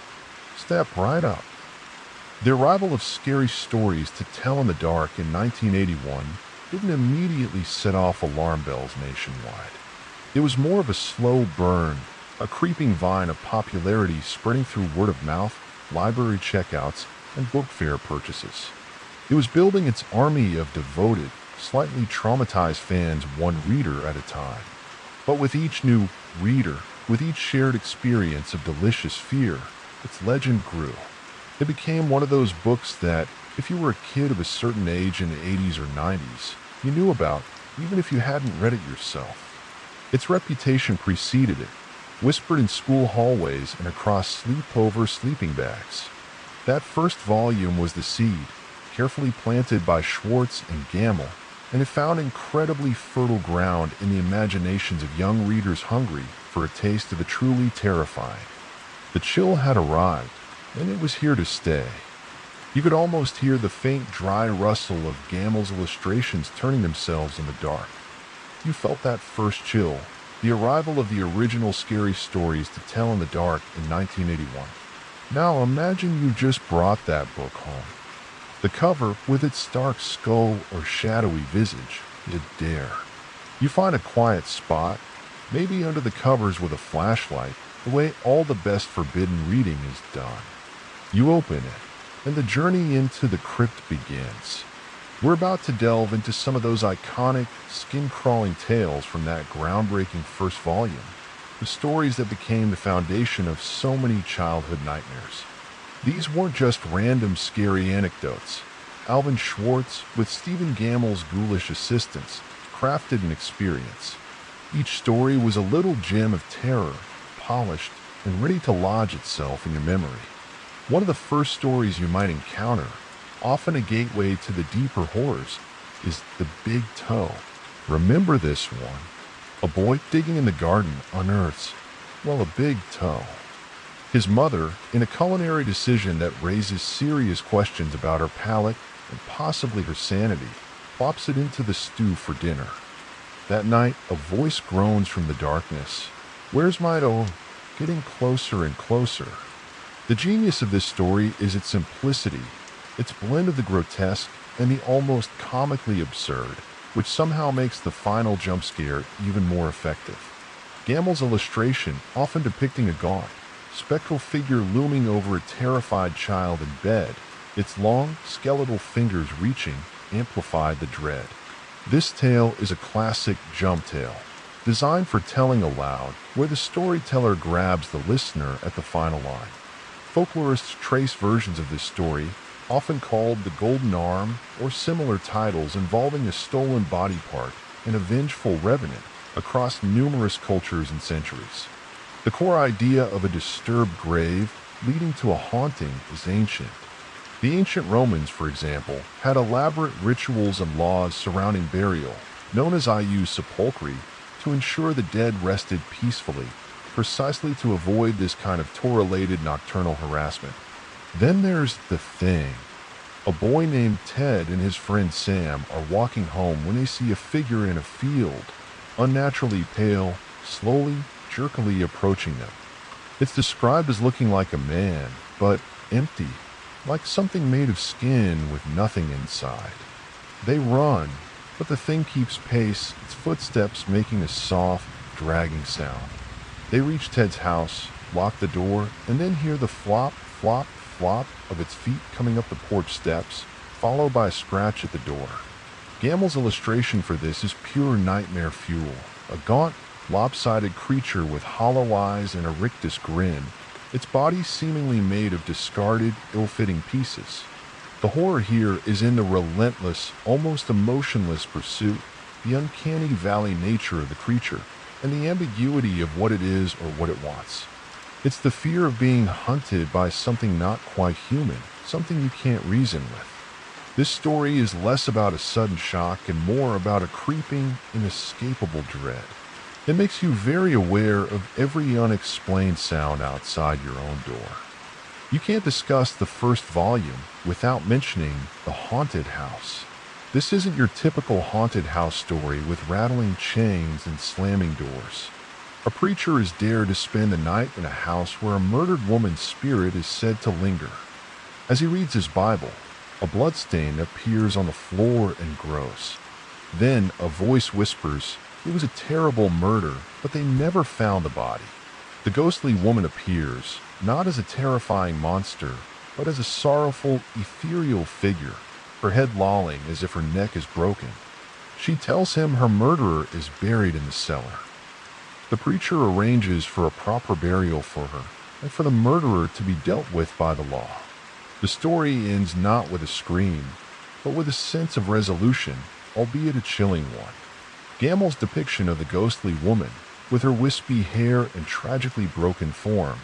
A: Step right up. The arrival of Scary Stories to Tell in the Dark in 1981 didn't immediately set off alarm bells nationwide. It was more of a slow burn, a creeping vine of popularity spreading through word of mouth, library checkouts, and book fair purchases. It was building its army of devoted, slightly traumatized fans one reader at a time. But with each new reader, with each shared experience of delicious fear, its legend grew. It became one of those books that, if you were a kid of a certain age in the 80s or 90s, you knew about, even if you hadn't read it yourself. Its reputation preceded it, whispered in school hallways and across sleepover sleeping bags. That first volume was the seed, carefully planted by Schwartz and Gamble, and it found incredibly fertile ground in the imaginations of young readers hungry for a taste of the truly terrifying. The chill had arrived, and it was here to stay. You could almost hear the faint, dry rustle of Gamble's illustrations turning themselves in the dark. You felt that first chill, the arrival of the original Scary Stories to Tell in the Dark in 1981. Now imagine you just brought that book home. The cover, with its stark skull or shadowy visage, is a dare. You find a quiet spot, maybe under the covers with a flashlight, the way all the best forbidden reading is done. You open it, and the journey into the crypt begins. We're about to delve into some of those iconic, skin-crawling tales from that groundbreaking first volume, the stories that became the foundation of so many childhood nightmares. These weren't just random scary anecdotes. Alvin Schwartz, with Stephen Gammell's ghoulish assistance, crafted an experience. Each story was a little gem of terror, polished and ready to lodge itself in your memory. One of the first stories you might encounter, often a gateway to the deeper horrors, is The Big Toe. Remember this one? A boy digging in the garden unearths, well, a big toe. His mother, in a culinary decision that raises serious questions about her palate and possibly her sanity, plops it into the stew for dinner. That night, a voice groans from the darkness. "Where's my toe?" Getting closer and closer. The genius of this story is its simplicity, its blend of the grotesque and the almost comically absurd, which somehow makes the final jump scare even more effective. Gammell's illustration, often depicting a gaunt, spectral figure looming over a terrified child in bed, its long, skeletal fingers reaching, amplified the dread. This tale is a classic jump tale, designed for telling aloud, where the storyteller grabs the listener at the final line. Folklorists trace versions of this story, often called the Golden Arm or similar titles, involving a stolen body part and a vengeful revenant across numerous cultures and centuries. The core idea of a disturbed grave leading to a haunting is ancient. The ancient Romans, for example, had elaborate rituals and laws surrounding burial, known as ius sepulchri, to ensure the dead rested peacefully, precisely to avoid this kind of tour-related nocturnal harassment. Then there's The Thing. A boy named Ted and his friend Sam are walking home when they see a figure in a field, unnaturally pale, slowly, jerkily approaching them. It's described as looking like a man, but empty, like something made of skin with nothing inside. They run, but the thing keeps pace, its footsteps making a soft, dragging sound. They reach Ted's house, lock the door, and then hear the flop, flop, flop of its feet coming up the porch steps, followed by a scratch at the door. Gammell's illustration for this is pure nightmare fuel. A gaunt, lopsided creature with hollow eyes and a rictus grin, its body seemingly made of discarded, ill-fitting pieces. The horror here is in the relentless, almost emotionless pursuit, the uncanny valley nature of the creature, and the ambiguity of what it is or what it wants. It's the fear of being hunted by something not quite human, something you can't reason with. This story is less about a sudden shock and more about a creeping, inescapable dread. It makes you very aware of every unexplained sound outside your own door. You can't discuss the first volume without mentioning The Haunted House. This isn't your typical haunted house story with rattling chains and slamming doors. A preacher is dared to spend the night in a house where a murdered woman's spirit is said to linger. As he reads his Bible, a bloodstain appears on the floor and grows. Then a voice whispers, "It was a terrible murder, but they never found the body." The ghostly woman appears, not as a terrifying monster, but as a sorrowful, ethereal figure, her head lolling as if her neck is broken. She tells him her murderer is buried in the cellar. The preacher arranges for a proper burial for her, and for the murderer to be dealt with by the law. The story ends not with a scream, but with a sense of resolution, albeit a chilling one. Gammell's depiction of the ghostly woman, with her wispy hair and tragically broken form,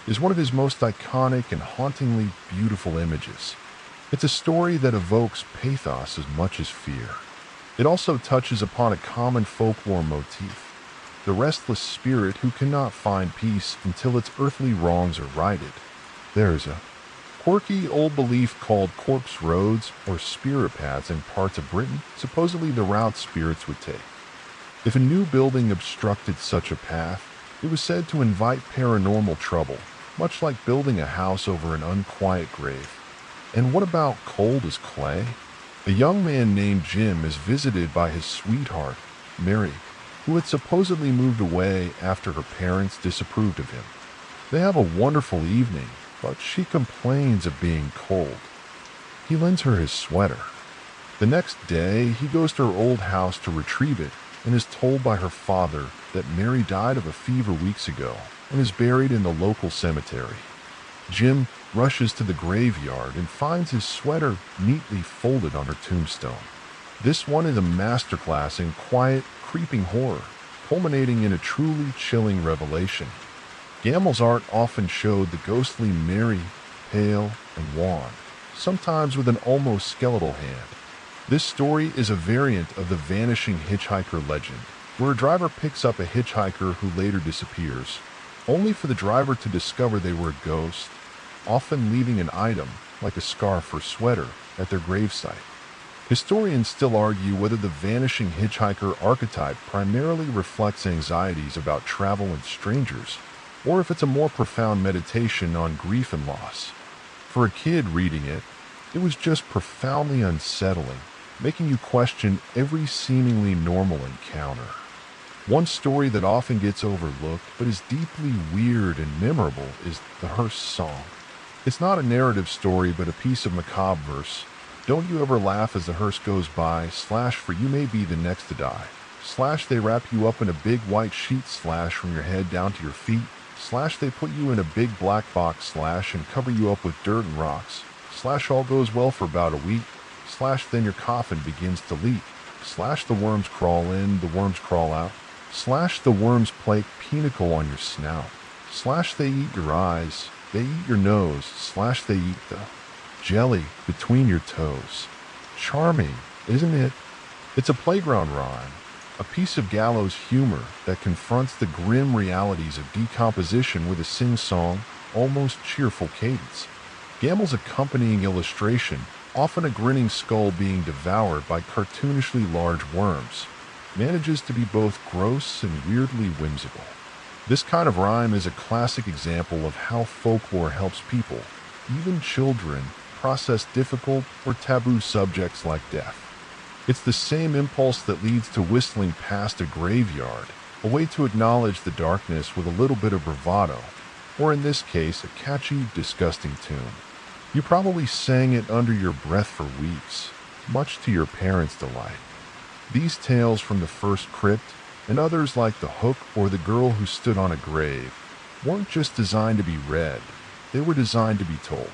A: is one of his most iconic and hauntingly beautiful images. It's a story that evokes pathos as much as fear. It also touches upon a common folklore motif, the restless spirit who cannot find peace until its earthly wrongs are righted. There's a quirky old belief called corpse roads or spirit paths in parts of Britain, supposedly the route spirits would take. If a new building obstructed such a path, it was said to invite paranormal trouble, much like building a house over an unquiet grave. And what about cold as clay? A young man named Jim is visited by his sweetheart, Mary, who had supposedly moved away after her parents disapproved of him. They have a wonderful evening, but she complains of being cold. He lends her his sweater. The next day, he goes to her old house to retrieve it and is told by her father that Mary died of a fever weeks ago and is buried in the local cemetery. Jim rushes to the graveyard and finds his sweater neatly folded on her tombstone. This one is a masterclass in quiet, creeping horror, culminating in a truly chilling revelation. Gamel's art often showed the ghostly Mary, pale and wan, sometimes with an almost skeletal hand. This story is a variant of the vanishing hitchhiker legend, where a driver picks up a hitchhiker who later disappears, only for the driver to discover they were a ghost, often leaving an item, like a scarf or sweater, at their gravesite. Historians still argue whether the vanishing hitchhiker archetype primarily reflects anxieties about travel and strangers, or if it's a more profound meditation on grief and loss. For a kid reading it, it was just profoundly unsettling, making you question every seemingly normal encounter. One story that often gets overlooked but is deeply weird and memorable is the Hearse song. It's not a narrative story but a piece of macabre verse. Don't you ever laugh as the hearse goes by, slash for you may be the next to die. Slash they wrap you up in a big white sheet, slash from your head down to your feet. Slash they put you in a big black box, slash and cover you up with dirt and rocks. Slash all goes well for about a week. Slash then your coffin begins to leak. Slash the worms crawl in, the worms crawl out. Slash the worms play pinnacle on your snout. Slash they eat your eyes, they eat your nose. Slash they eat the jelly between your toes. Charming, isn't it? It's a playground rhyme, a piece of gallows humor that confronts the grim realities of decomposition with a sing-song, almost cheerful cadence. Gamel's accompanying illustration, often a grinning skull being devoured by cartoonishly large worms, manages to be both gross and weirdly whimsical. This kind of rhyme is a classic example of how folklore helps people, even children, process difficult or taboo subjects like death. It's the same impulse that leads to whistling past a graveyard, a way to acknowledge the darkness with a little bit of bravado, or in this case, a catchy, disgusting tune. You probably sang it under your breath for weeks, much to your parents' delight. These tales from the first crypt, and others like The Hook or The Girl Who Stood on a Grave, weren't just designed to be read, they were designed to be told.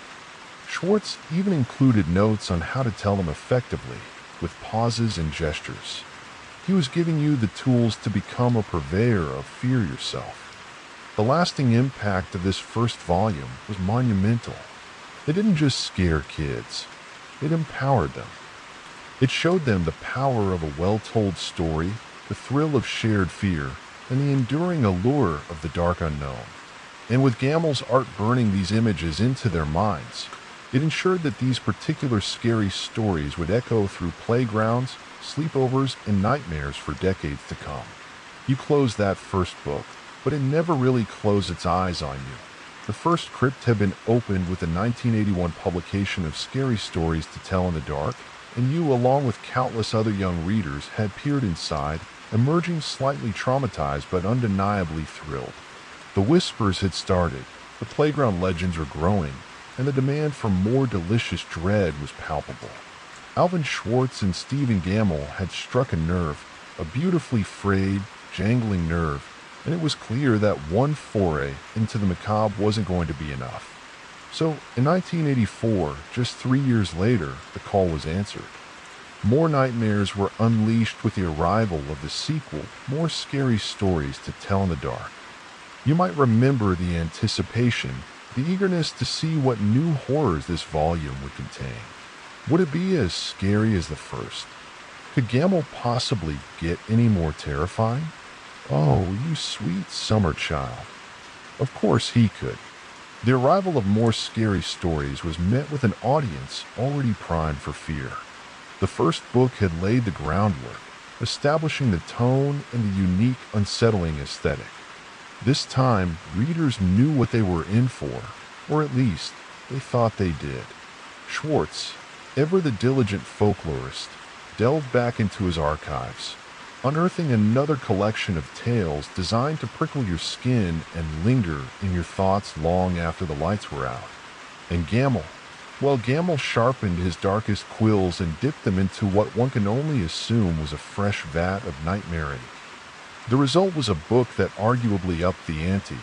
A: Schwartz even included notes on how to tell them effectively, with pauses and gestures. He was giving you the tools to become a purveyor of fear yourself. The lasting impact of this first volume was monumental. It didn't just scare kids, it empowered them. It showed them the power of a well-told story, the thrill of shared fear, and the enduring allure of the dark unknown. And with Gamel's art burning these images into their minds, it ensured that these particular scary stories would echo through playgrounds, sleepovers, and nightmares for decades to come. You closed that first book, but it never really closed its eyes on you. The first crypt had been opened with the 1981 publication of Scary Stories to Tell in the Dark, and you, along with countless other young readers, had peered inside, emerging slightly traumatized but undeniably thrilled. The whispers had started, the playground legends were growing, and the demand for more delicious dread was palpable. Alvin Schwartz and Stephen Gamel had struck a nerve, a beautifully frayed, jangling nerve, and it was clear that one foray into the macabre wasn't going to be enough. So, in 1984, just 3 years later, the call was answered. More nightmares were unleashed with the arrival of the sequel, More Scary Stories to Tell in the Dark. You might remember the anticipation, the eagerness to see what new horrors this volume would contain. Would it be as scary as the first? Could Gamel possibly get any more terrifying? Oh, you sweet summer child. Of course he could. The arrival of More Scary Stories was met with an audience already primed for fear. The first book had laid the groundwork, establishing the tone and the unique, unsettling aesthetic. This time, readers knew what they were in for, or at least, they thought they did. Schwartz, ever the diligent folklorist, delved back into his archives, unearthing another collection of tales designed to prickle your skin and linger in your thoughts long after the lights were out. And Gamble. Well, Gamble sharpened his darkest quills and dipped them into what one can only assume was a fresh vat of nightmare ink. The result was a book that arguably upped the ante,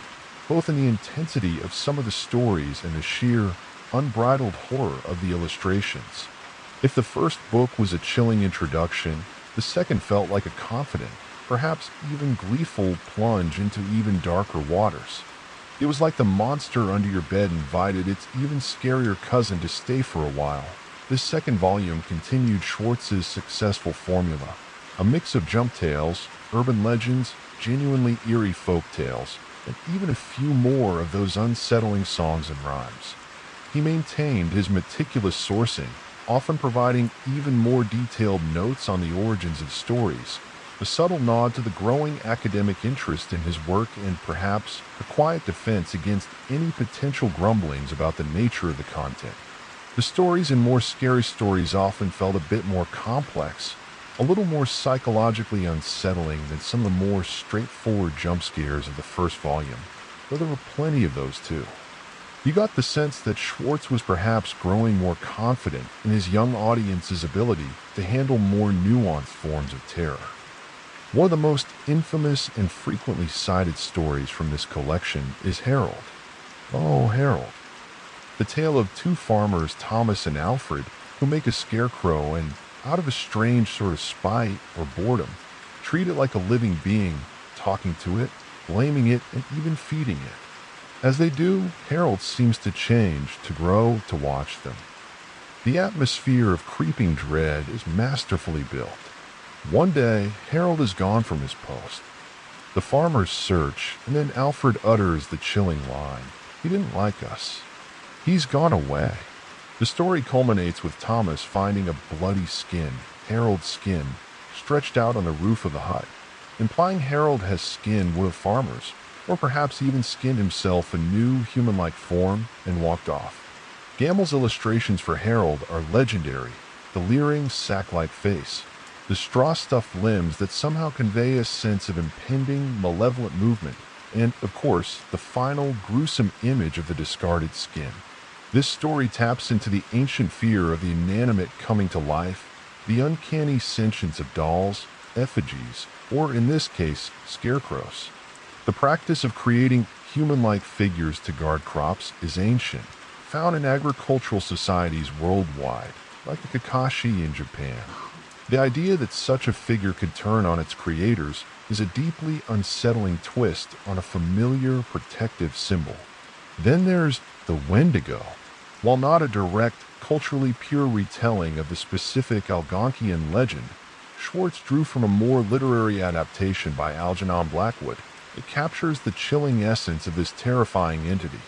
A: both in the intensity of some of the stories and the sheer, unbridled horror of the illustrations. If the first book was a chilling introduction, the second felt like a confident, perhaps even gleeful plunge into even darker waters. It was like the monster under your bed invited its even scarier cousin to stay for a while. This second volume continued Schwartz's successful formula, a mix of jump tales, urban legends, genuinely eerie folk tales, and even a few more of those unsettling songs and rhymes. He maintained his meticulous sourcing, often providing even more detailed notes on the origins of stories, a subtle nod to the growing academic interest in his work and perhaps a quiet defense against any potential grumblings about the nature of the content. The stories in More Scary Stories often felt a bit more complex, a little more psychologically unsettling than some of the more straightforward jump scares of the first volume, though there were plenty of those too. You got the sense that Schwartz was perhaps growing more confident in his young audience's ability to handle more nuanced forms of terror. One of the most infamous and frequently cited stories from this collection is Harold. Oh, Harold. The tale of two farmers, Thomas and Alfred, who make a scarecrow and, out of a strange sort of spite or boredom, treat it like a living being, talking to it, blaming it, and even feeding it. As they do, Harold seems to change, to grow, to watch them. The atmosphere of creeping dread is masterfully built. One day, Harold is gone from his post. The farmers search, and then Alfred utters the chilling line, "He didn't like us. He's gone away." The story culminates with Thomas finding a bloody skin, Harold's skin, stretched out on the roof of the hut, implying Harold has skinned one of the farmers, or perhaps even skinned himself a new human-like form and walked off. Gamble's illustrations for Harold are legendary: the leering, sack-like face, the straw-stuffed limbs that somehow convey a sense of impending, malevolent movement, and, of course, the final, gruesome image of the discarded skin. This story taps into the ancient fear of the inanimate coming to life, the uncanny sentience of dolls, effigies, or in this case, scarecrows. The practice of creating human-like figures to guard crops is ancient, found in agricultural societies worldwide, like the Kakashi in Japan. The idea that such a figure could turn on its creators is a deeply unsettling twist on a familiar protective symbol. Then there's the Wendigo. While not a direct, culturally pure retelling of the specific Algonquian legend, Schwartz drew from a more literary adaptation by Algernon Blackwood. It captures the chilling essence of this terrifying entity.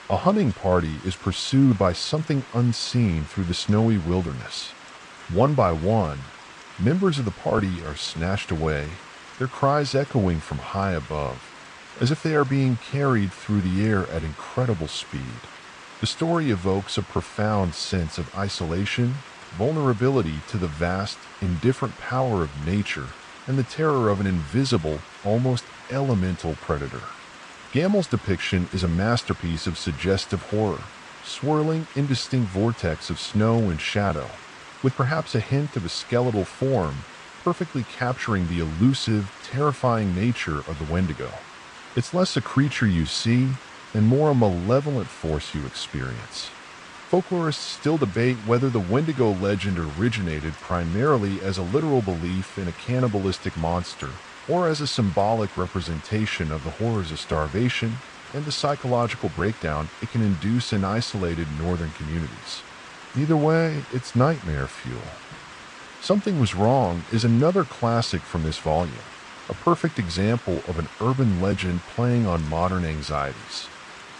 A: A hunting party is pursued by something unseen through the snowy wilderness. One by one, members of the party are snatched away, their cries echoing from high above, as if they are being carried through the air at incredible speed. The story evokes a profound sense of isolation, vulnerability to the vast, indifferent power of nature, and the terror of an invisible, almost elemental predator. Gamble's depiction is a masterpiece of suggestive horror, swirling indistinct vortex of snow and shadow, with perhaps a hint of a skeletal form, perfectly capturing the elusive, terrifying nature of the Wendigo. It's less a creature you see, and more a malevolent force you experience. Folklorists still debate whether the Wendigo legend originated primarily as a literal belief in a cannibalistic monster, or as a symbolic representation of the horrors of starvation and the psychological breakdown it can induce in isolated northern communities. Either way, it's nightmare fuel. Something Was Wrong is another classic from this volume, a perfect example of an urban legend playing on modern anxieties.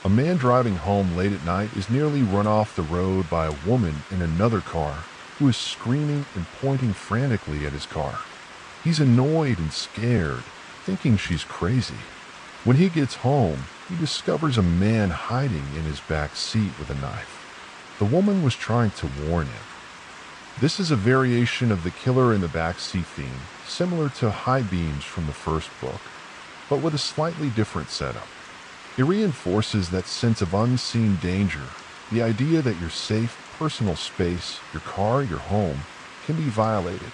A: A man driving home late at night is nearly run off the road by a woman in another car who is screaming and pointing frantically at his car. He's annoyed and scared, thinking she's crazy. When he gets home, he discovers a man hiding in his back seat with a knife. The woman was trying to warn him. This is a variation of the killer in the backseat theme, similar to High Beams from the first book, but with a slightly different setup. It reinforces that sense of unseen danger, the idea that your safe, personal space, your car, your home, can be violated.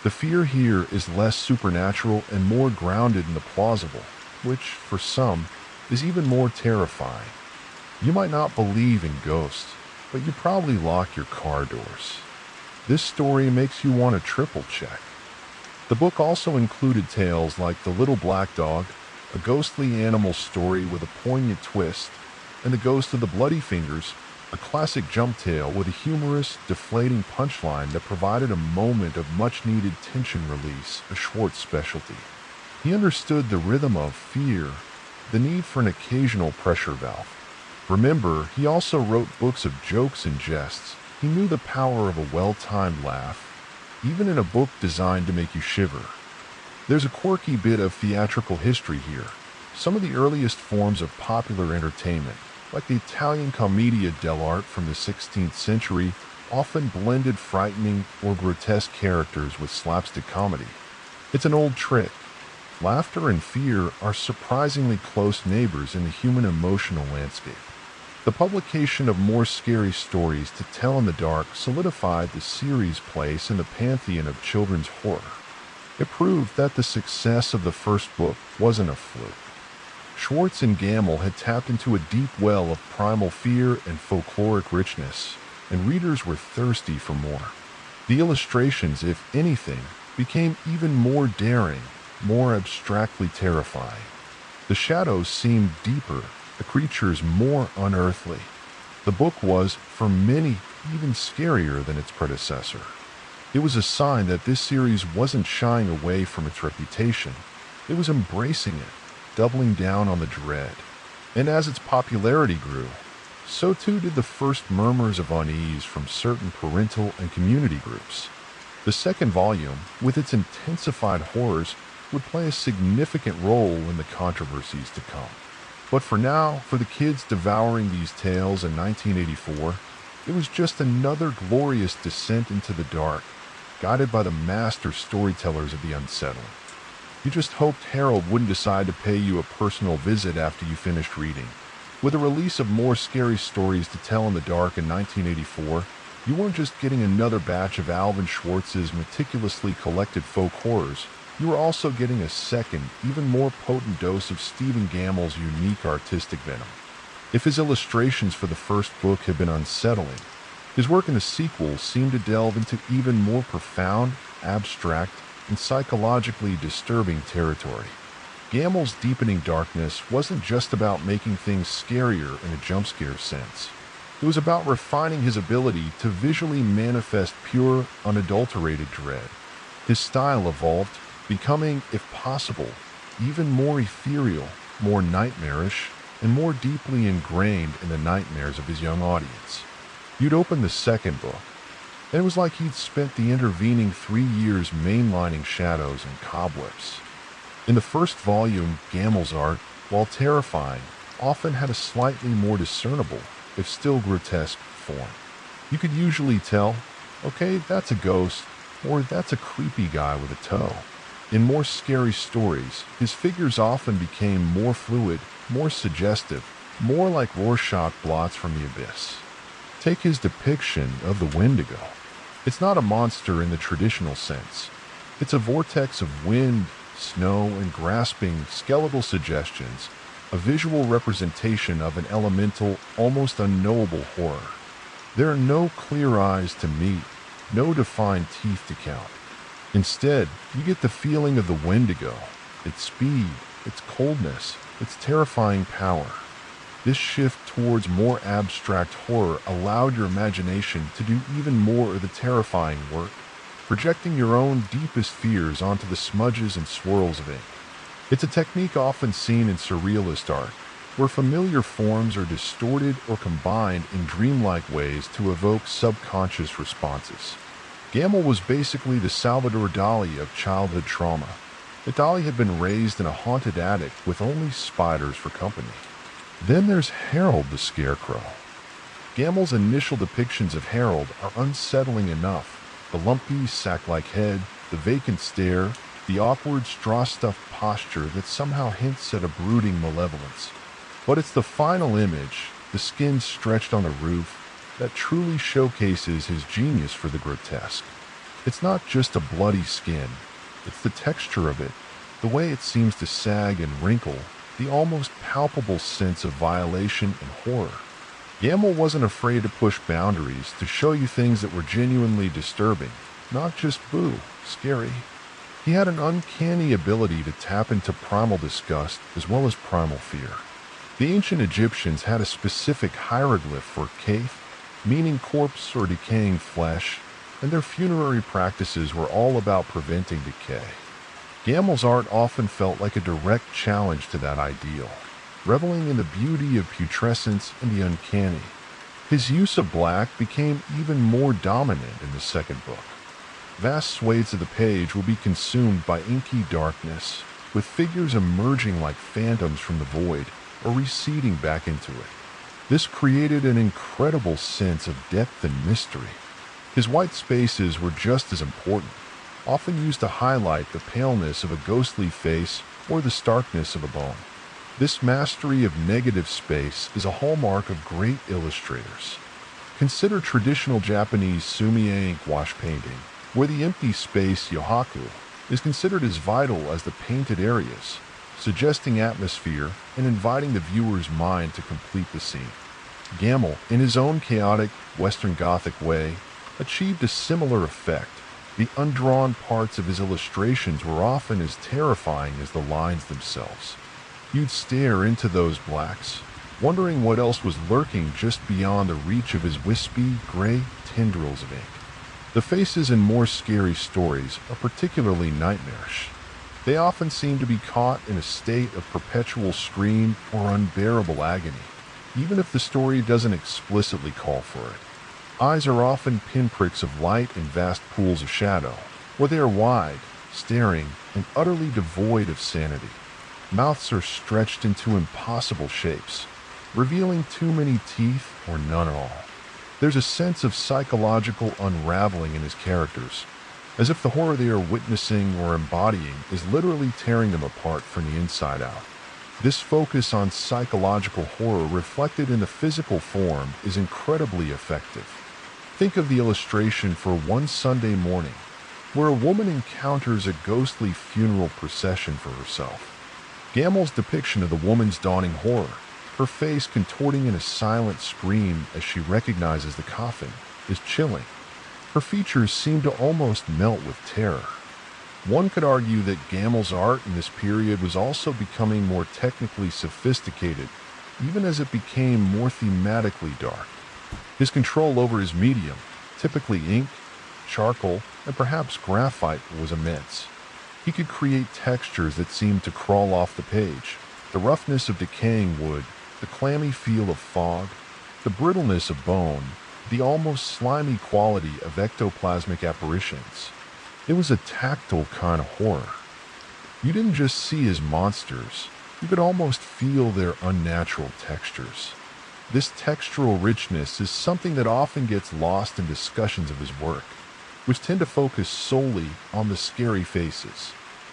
A: The fear here is less supernatural and more grounded in the plausible, which, for some, is even more terrifying. You might not believe in ghosts, but you probably lock your car doors. This story makes you want to triple check. The book also included tales like The Little Black Dog, a ghostly animal story with a poignant twist, and The Ghost of the Bloody Fingers, a classic jump tale with a humorous, deflating punchline that provided a moment of much-needed tension release, a Schwartz specialty. He understood the rhythm of fear, the need for an occasional pressure valve. Remember, he also wrote books of jokes and jests. He knew the power of a well-timed laugh, even in a book designed to make you shiver. There's a quirky bit of theatrical history here. Some of the earliest forms of popular entertainment, like the Italian commedia dell'arte from the 16th century, often blended frightening or grotesque characters with slapstick comedy. It's an old trick. Laughter and fear are surprisingly close neighbors in the human emotional landscape. The publication of more scary stories to tell in the dark solidified the series' place in the pantheon of children's horror. It proved that the success of the first book wasn't a fluke. Schwartz and Gamble had tapped into a deep well of primal fear and folkloric richness, and readers were thirsty for more. The illustrations, if anything, became even more daring, more abstractly terrifying. The shadows seemed deeper, the creatures more unearthly. The book was, for many, even scarier than its predecessor. It was a sign that this series wasn't shying away from its reputation. It was embracing it, doubling down on the dread. And as its popularity grew, so too did the first murmurs of unease from certain parental and community groups. The second volume, with its intensified horrors, would play a significant role in the controversies to come. But for now, for the kids devouring these tales in 1984, it was just another glorious descent into the dark, guided by the master storytellers of the unsettling. You just hoped Harold wouldn't decide to pay you a personal visit after you finished reading. With the release of more scary stories to tell in the dark in 1984, you weren't just getting another batch of Alvin Schwartz's meticulously collected folk horrors, you were also getting a second, even more potent dose of Stephen Gamble's unique artistic venom. If his illustrations for the first book had been unsettling, his work in the sequel seemed to delve into even more profound, abstract, and psychologically disturbing territory. Gamble's deepening darkness wasn't just about making things scarier in a jump scare sense. It was about refining his ability to visually manifest pure, unadulterated dread. His style evolved, becoming, if possible, even more ethereal, more nightmarish, and more deeply ingrained in the nightmares of his young audience. You'd open the second book, and it was like he'd spent the intervening 3 years mainlining shadows and cobwebs. In the first volume, Gamble's art, while terrifying, often had a slightly more discernible, if still grotesque, form. You could usually tell, okay, that's a ghost, or that's a creepy guy with a toe. In more scary stories, his figures often became more fluid, more suggestive, more like Rorschach blots from the abyss. Take his depiction of the Wendigo. It's not a monster in the traditional sense. It's a vortex of wind, snow, and grasping skeletal suggestions, a visual representation of an elemental, almost unknowable horror. There are no clear eyes to meet, no defined teeth to count. Instead, you get the feeling of the Wendigo, its speed, its coldness, its terrifying power. This shift towards more abstract horror allowed your imagination to do even more of the terrifying work, projecting your own deepest fears onto the smudges and swirls of ink. It's a technique often seen in surrealist art, where familiar forms are distorted or combined in dreamlike ways to evoke subconscious responses. Gamble was basically the Salvador Dali of childhood trauma. The Dali had been raised in a haunted attic with only spiders for company. Then there's Harold the Scarecrow. Gamble's initial depictions of Harold are unsettling enough, The lumpy, sack-like head, the vacant stare, the awkward, straw-stuffed posture that somehow hints at a brooding malevolence. But it's the final image, the skin stretched on the roof, that truly showcases his genius for the grotesque. It's not just a bloody skin, it's the texture of it, the way it seems to sag and wrinkle, the almost palpable sense of violation and horror. Gamble wasn't afraid to push boundaries to show you things that were genuinely disturbing, not just boo, scary. He had an uncanny ability to tap into primal disgust as well as primal fear. The ancient Egyptians had a specific hieroglyph for kaith, meaning corpse or decaying flesh, and their funerary practices were all about preventing decay. Gamble's art often felt like a direct challenge to that ideal, reveling in the beauty of putrescence and the uncanny. His use of black became even more dominant in the second book. Vast swathes of the page will be consumed by inky darkness, with figures emerging like phantoms from the void or receding back into it. This created an incredible sense of depth and mystery. His white spaces were just as important, often used to highlight the paleness of a ghostly face or the starkness of a bone. This mastery of negative space is a hallmark of great illustrators. Consider traditional Japanese sumi-e ink wash painting, where the empty space yohaku is considered as vital as the painted areas, suggesting atmosphere and inviting the viewer's mind to complete the scene. Gamble, in his own chaotic Western Gothic way, achieved a similar effect. The undrawn parts of his illustrations were often as terrifying as the lines themselves. You'd stare into those blacks, wondering what else was lurking just beyond the reach of his wispy, gray tendrils of ink. The faces in more scary stories are particularly nightmarish. They often seem to be caught in a state of perpetual scream or unbearable agony, even if the story doesn't explicitly call for it. Eyes are often pinpricks of light in vast pools of shadow, or they are wide, staring, and utterly devoid of sanity. Mouths are stretched into impossible shapes, revealing too many teeth or none at all. There's a sense of psychological unraveling in his characters, as if the horror they are witnessing or embodying is literally tearing them apart from the inside out. This focus on psychological horror reflected in the physical form is incredibly effective. Think of the illustration for One Sunday Morning, where a woman encounters a ghostly funeral procession for herself. Gamble's depiction of the woman's dawning horror, her face contorting in a silent scream as she recognizes the coffin, is chilling. Her features seem to almost melt with terror. One could argue that Gamble's art in this period was also becoming more technically sophisticated, even as it became more thematically dark. His control over his medium, typically ink, charcoal, and perhaps graphite, was immense. He could create textures that seemed to crawl off the page, the roughness of decaying wood, the clammy feel of fog, the brittleness of bone, the almost slimy quality of ectoplasmic apparitions. It was a tactile kind of horror. You didn't just see his monsters, you could almost feel their unnatural textures. This textural richness is something that often gets lost in discussions of his work, which tend to focus solely on the scary faces.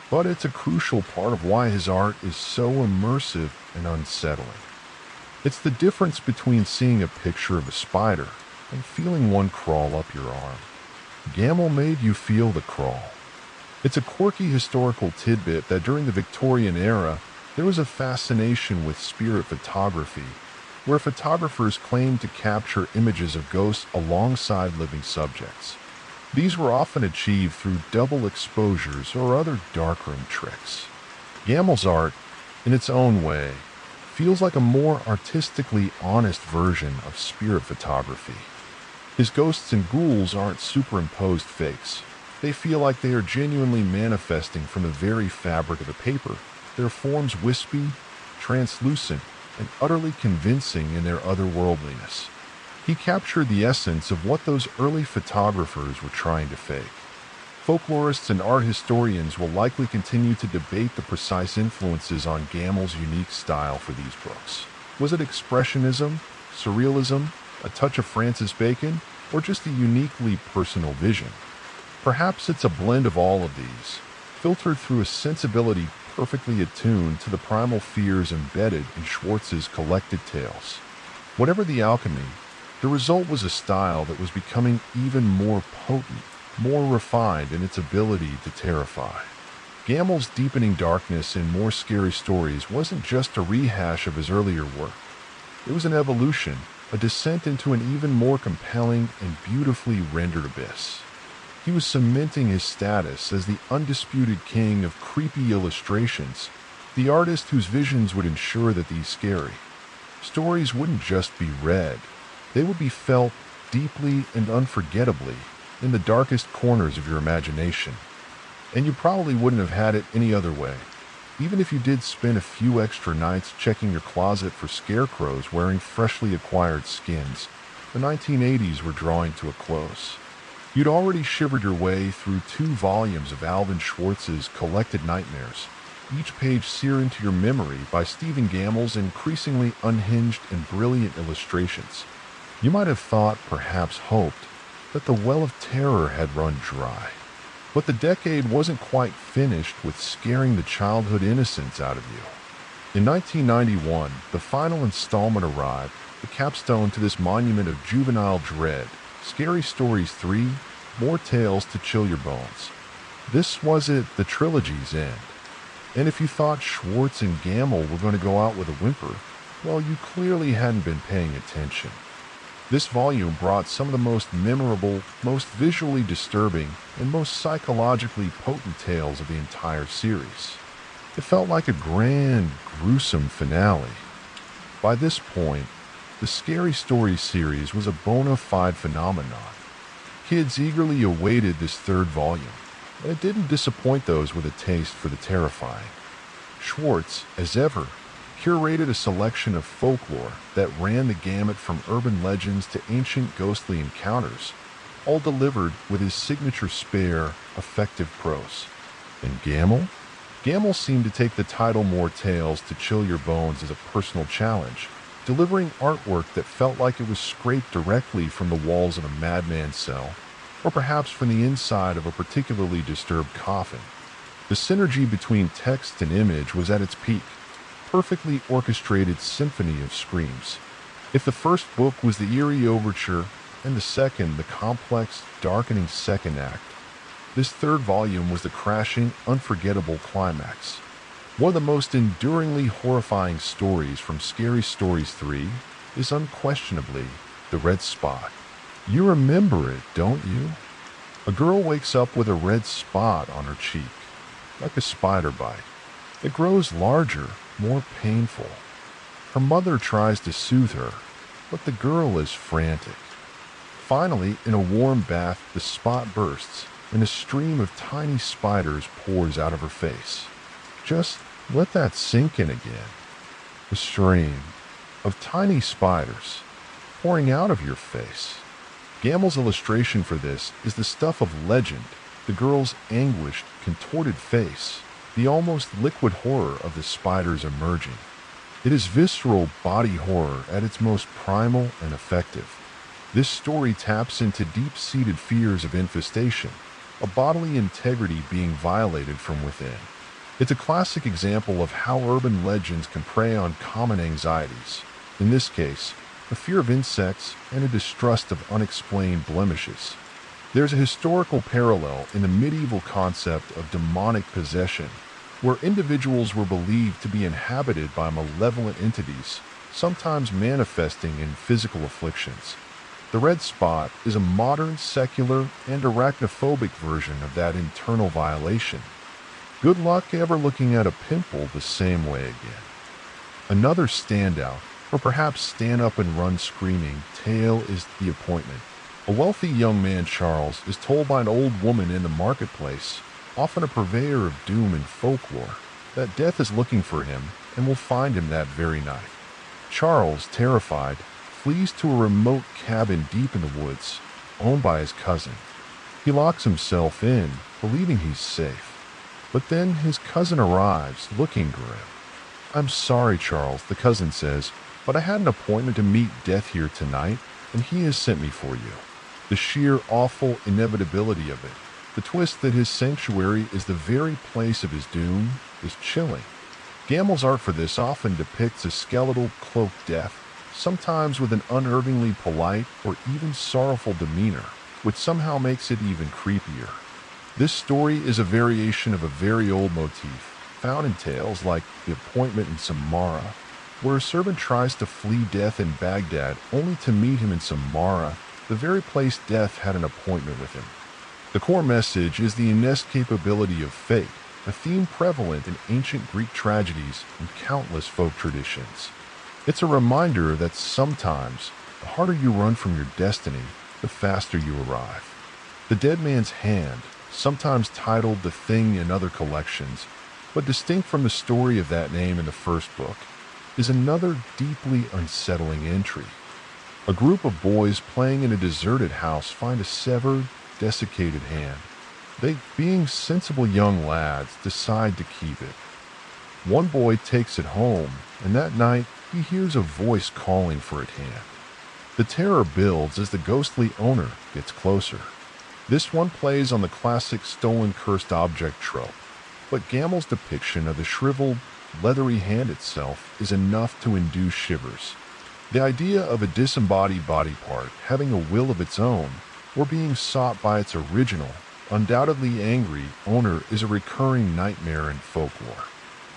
A: But it's a crucial part of why his art is so immersive and unsettling. It's the difference between seeing a picture of a spider and feeling one crawl up your arm. Gamble made you feel the crawl. It's a quirky historical tidbit that during the Victorian era, there was a fascination with spirit photography, where photographers claimed to capture images of ghosts alongside living subjects. These were often achieved through double exposures or other darkroom tricks. Gamble's art, in its own way, feels like a more artistically honest version of spirit photography. His ghosts and ghouls aren't superimposed fakes. They feel like they are genuinely manifesting from the very fabric of the paper, their forms wispy, translucent, and utterly convincing in their otherworldliness. He captured the essence of what those early photographers were trying to fake. Folklorists and art historians will likely continue to debate the precise influences on Gamble's unique style for these books. Was it expressionism, surrealism, a touch of Francis Bacon, or just a uniquely personal vision? Perhaps it's a blend of all of these, filtered through a sensibility perfectly attuned to the primal fears embedded in Schwartz's collected tales. Whatever the alchemy, the result was a style that was becoming even more potent, more refined in its ability to terrify. Gamel's deepening darkness in more scary stories wasn't just a rehash of his earlier work. It was an evolution, a descent into an even more compelling and beautifully rendered abyss. He was cementing his status as the undisputed king of creepy illustrations, the artist whose visions would ensure that these scary stories wouldn't just be read, they would be felt deeply and unforgettably in the darkest corners of your imagination. And you probably wouldn't have had it any other way, even if you did spend a few extra nights checking your closet for scarecrows wearing freshly acquired skins. The 1980s were drawing to a close. You'd already shivered your way through 2 volumes of Alvin Schwartz's Collected Nightmares, each page seared into your memory by Stephen Gamel's increasingly unhinged and brilliant illustrations. You might have thought, perhaps hoped, that the well of terror had run dry. But the decade wasn't quite finished with scaring the childhood innocence out of you. In 1991, the final installment arrived, the capstone to this monument of juvenile dread, Scary Stories 3, More Tales to Chill Your Bones. This was the trilogy's end. And if you thought Schwartz and Gamel were going to go out with a whimper, well, you clearly hadn't been paying attention. This volume brought some of the most memorable, most visually disturbing, and most psychologically potent tales of the entire series. It felt like a grand, gruesome finale. By this point, the Scary Stories series was a bona fide phenomenon. Kids eagerly awaited this 3rd volume, and it didn't disappoint those with a taste for the terrifying. Schwartz, as ever, curated a selection of folklore that ran the gamut from urban legends to ancient ghostly encounters, all delivered with his signature spare, effective prose. And Gamel? Gamel seemed to take the title More Tales to Chill Your Bones as a personal challenge, delivering artwork that felt like it was scraped directly from the walls of a madman's cell, or perhaps from the inside of a particularly disturbed coffin. The synergy between text and image was at its peak, perfectly orchestrated symphony of screams. If the first book was the eerie overture, and the second the complex, darkening second act, this 3rd volume was the crashing, unforgettable climax. One of the most enduringly horrifying stories from Scary Stories 3 is unquestionably The Red Spot. You remember it, don't you? A girl wakes up with a red spot on her cheek, like a spider bite. It grows larger, more painful. Her mother tries to soothe her, but the girl is frantic. Finally, in a warm bath, the spot bursts, and a stream of tiny spiders pours out of her face. Just let that sink in again. A stream of tiny spiders pouring out of your face. Gamel's illustration for this is the stuff of legend, the girl's anguished, contorted face, the almost liquid horror of the spiders emerging. It is visceral body horror at its most primal and effective. This story taps into deep-seated fears of infestation, a bodily integrity being violated from within. It's a classic example of how urban legends can prey on common anxieties. In this case, a fear of insects and a distrust of unexplained blemishes. There's a historical parallel in the medieval concept of demonic possession, where individuals were believed to be inhabited by malevolent entities, sometimes manifesting in physical afflictions. The Red Spot is a modern, secular, and arachnophobic version of that internal violation. Good luck ever looking at a pimple the same way again. Another standout, or perhaps stand up and run screaming, tale is The Appointment. A wealthy young man, Charles, is told by an old woman in the marketplace, often a purveyor of doom and folklore, that death is looking for him and will find him that very night. Charles, terrified, flees to a remote cabin deep in the woods, owned by his cousin. He locks himself in, believing he's safe. But then his cousin arrives, looking grim. "I'm sorry, Charles," the cousin says, "but I had an appointment to meet death here tonight, and he has sent me for you." The sheer awful inevitability of it, The twist that his sanctuary is the very place of his doom is chilling. Gamel's art for this often depicts a skeletal, cloaked death, sometimes with an unnervingly polite or even sorrowful demeanor, which somehow makes it even creepier. This story is a variation of a very old motif, found in tales like The Appointment in Samara, where a servant tries to flee death in Baghdad only to meet him in Samara, the very place death had an appointment with him. The core message is the inescapability of fate, a theme prevalent in ancient Greek tragedies and countless folk traditions. It's a reminder that sometimes, the harder you run from your destiny, the faster you arrive. The Dead Man's Hand, sometimes titled The Thing in other collections, but distinct from the story of that name in the first book, is another deeply unsettling entry. A group of boys playing in a deserted house find a severed, desiccated hand. They, being sensible young lads, decide to keep it. One boy takes it home, and that night he hears a voice calling for its hand. The terror builds as the ghostly owner gets closer. This one plays on the classic stolen cursed object trope, but Gamel's depiction of the shriveled, leathery hand itself is enough to induce shivers. The idea of a disembodied body part having a will of its own, or being sought by its original, undoubtedly angry owner is a recurring nightmare in folklore.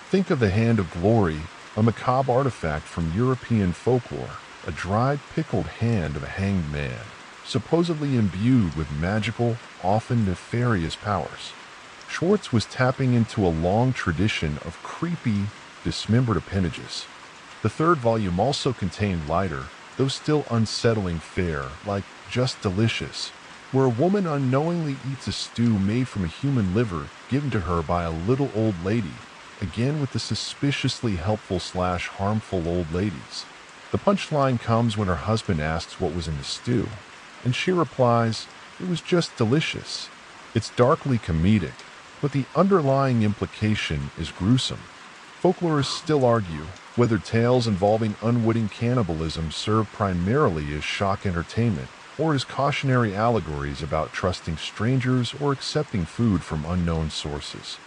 A: Think of the Hand of Glory, a macabre artifact from European folklore, a dried, pickled hand of a hanged man, supposedly imbued with magical, often nefarious powers. Schwartz was tapping into a long tradition of creepy, dismembered appendages. The third volume also contained lighter, though still unsettling fare, like Just Delicious, where a woman unknowingly eats a stew made from a human liver given to her by a little old lady, again with the suspiciously helpful/harmful old ladies. The punchline comes when her husband asks what was in the stew, and she replies, "It was just delicious." It's darkly comedic, but the underlying implication is gruesome. Folklorists still argue whether tales involving unwitting cannibalism serve primarily as shock entertainment or as cautionary allegories about trusting strangers or accepting food from unknown sources.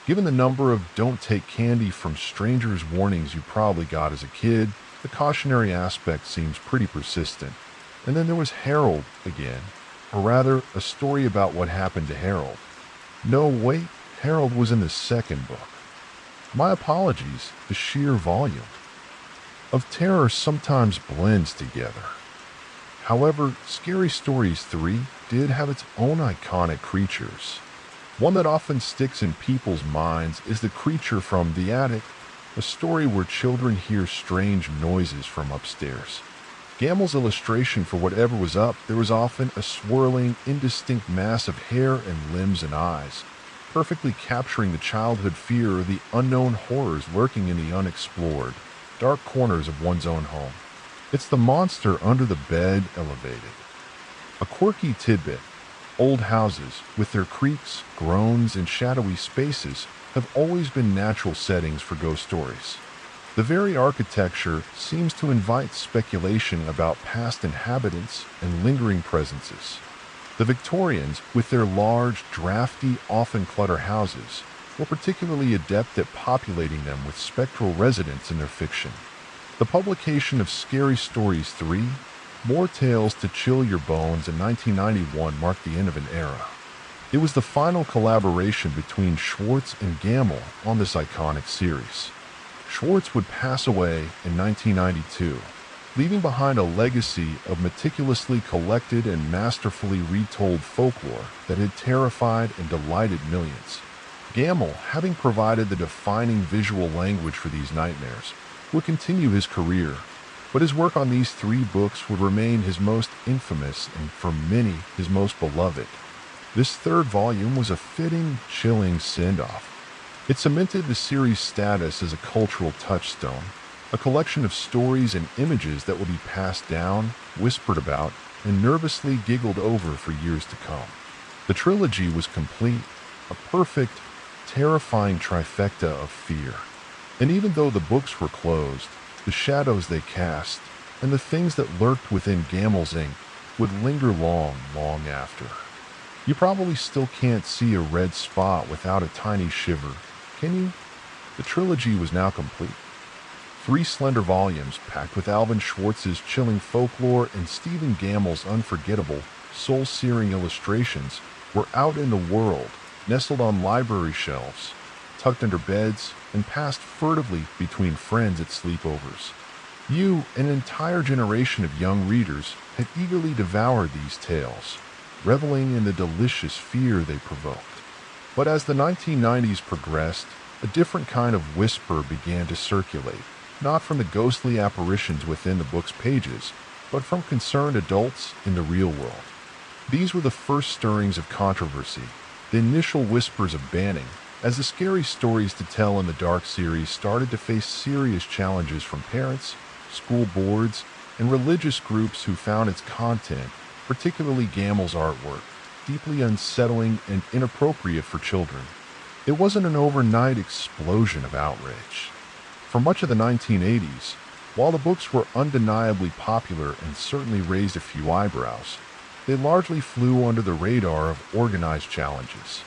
A: Given the number of "don't take candy from strangers" warnings you probably got as a kid, the cautionary aspect seems pretty persistent. And then there was Harold again, or rather, a story about what happened to Harold. No, wait, Harold was in the second book. My apologies, the sheer volume of terror sometimes blends together. However, Scary Stories 3 did have its own iconic creatures. One that often sticks in people's minds is the creature from The Attic, a story where children hear strange noises from upstairs. Gamel's illustration for whatever was up, there was often a swirling, indistinct mass of hair and limbs and eyes, perfectly capturing the childhood fear of the unknown horrors lurking in the unexplored, dark corners of one's own home. It's the monster under the bed elevated. A quirky tidbit: old houses, with their creaks, groans, and shadowy spaces, have always been natural settings for ghost stories. The very architecture seems to invite speculation about past inhabitants and lingering presences. The Victorians, with their large, drafty, often cluttered houses, were particularly adept at populating them with spectral residents in their fiction. The publication of Scary Stories 3, More Tales to Chill Your Bones in 1991 marked the end of an era. It was the final collaboration between Schwartz and Gamel on this iconic series. Schwartz would pass away in 1992, leaving behind a legacy of meticulously collected and masterfully retold folklore that had terrified and delighted millions. Gamel, having provided the defining visual language for these nightmares, would continue his career, but his work on these 3 books would remain his most infamous and, for many, his most beloved. This third volume was a fitting, chilling send-off. It cemented the series' status as a cultural touchstone, a collection of stories and images that will be passed down, whispered about, and nervously giggled over for years to come. The trilogy was complete, a perfect, terrifying trifecta of fear. And even though the books were closed, the shadows they cast, and the things that lurked within Gamel's ink would linger long, long after. You probably still can't see a red spot without a tiny shiver, can you? The trilogy was now complete. 3 slender volumes packed with Alvin Schwartz's chilling folklore and Stephen Gammell's unforgettable, soul-searing illustrations were out in the world, nestled on library shelves, tucked under beds, and passed furtively between friends at sleepovers. You, an entire generation of young readers, had eagerly devoured these tales, reveling in the delicious fear they provoked. But as the 1990s progressed, a different kind of whisper began to circulate, not from the ghostly apparitions within the book's pages, but from concerned adults in the real world. These were the first stirrings of controversy, the initial whispers of banning, as the Scary Stories to Tell in the Dark series started to face serious challenges from parents, school boards, and religious groups who found its content, particularly Gammell's artwork, deeply unsettling and inappropriate for children. It wasn't an overnight explosion of outrage. For much of the 1980s, while the books were undeniably popular and certainly raised a few eyebrows, they largely flew under the radar of organized challenges.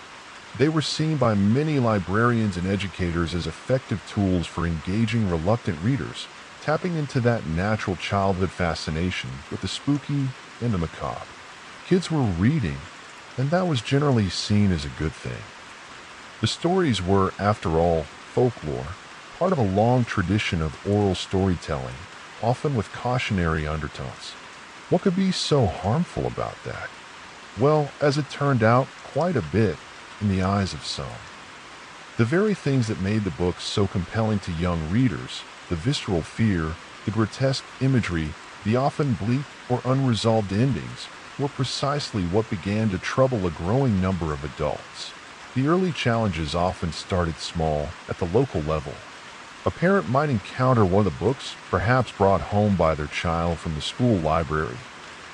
A: They were seen by many librarians and educators as effective tools for engaging reluctant readers, tapping into that natural childhood fascination with the spooky and the macabre. Kids were reading, and that was generally seen as a good thing. The stories were, after all, folklore, part of a long tradition of oral storytelling, often with cautionary undertones. What could be so harmful about that? Well, as it turned out, quite a bit in the eyes of some. The very things that made the books so compelling to young readers, the visceral fear, the grotesque imagery, the often bleak or unresolved endings, were precisely what began to trouble a growing number of adults. The early challenges often started small, at the local level. A parent might encounter one of the books, perhaps brought home by their child from the school library,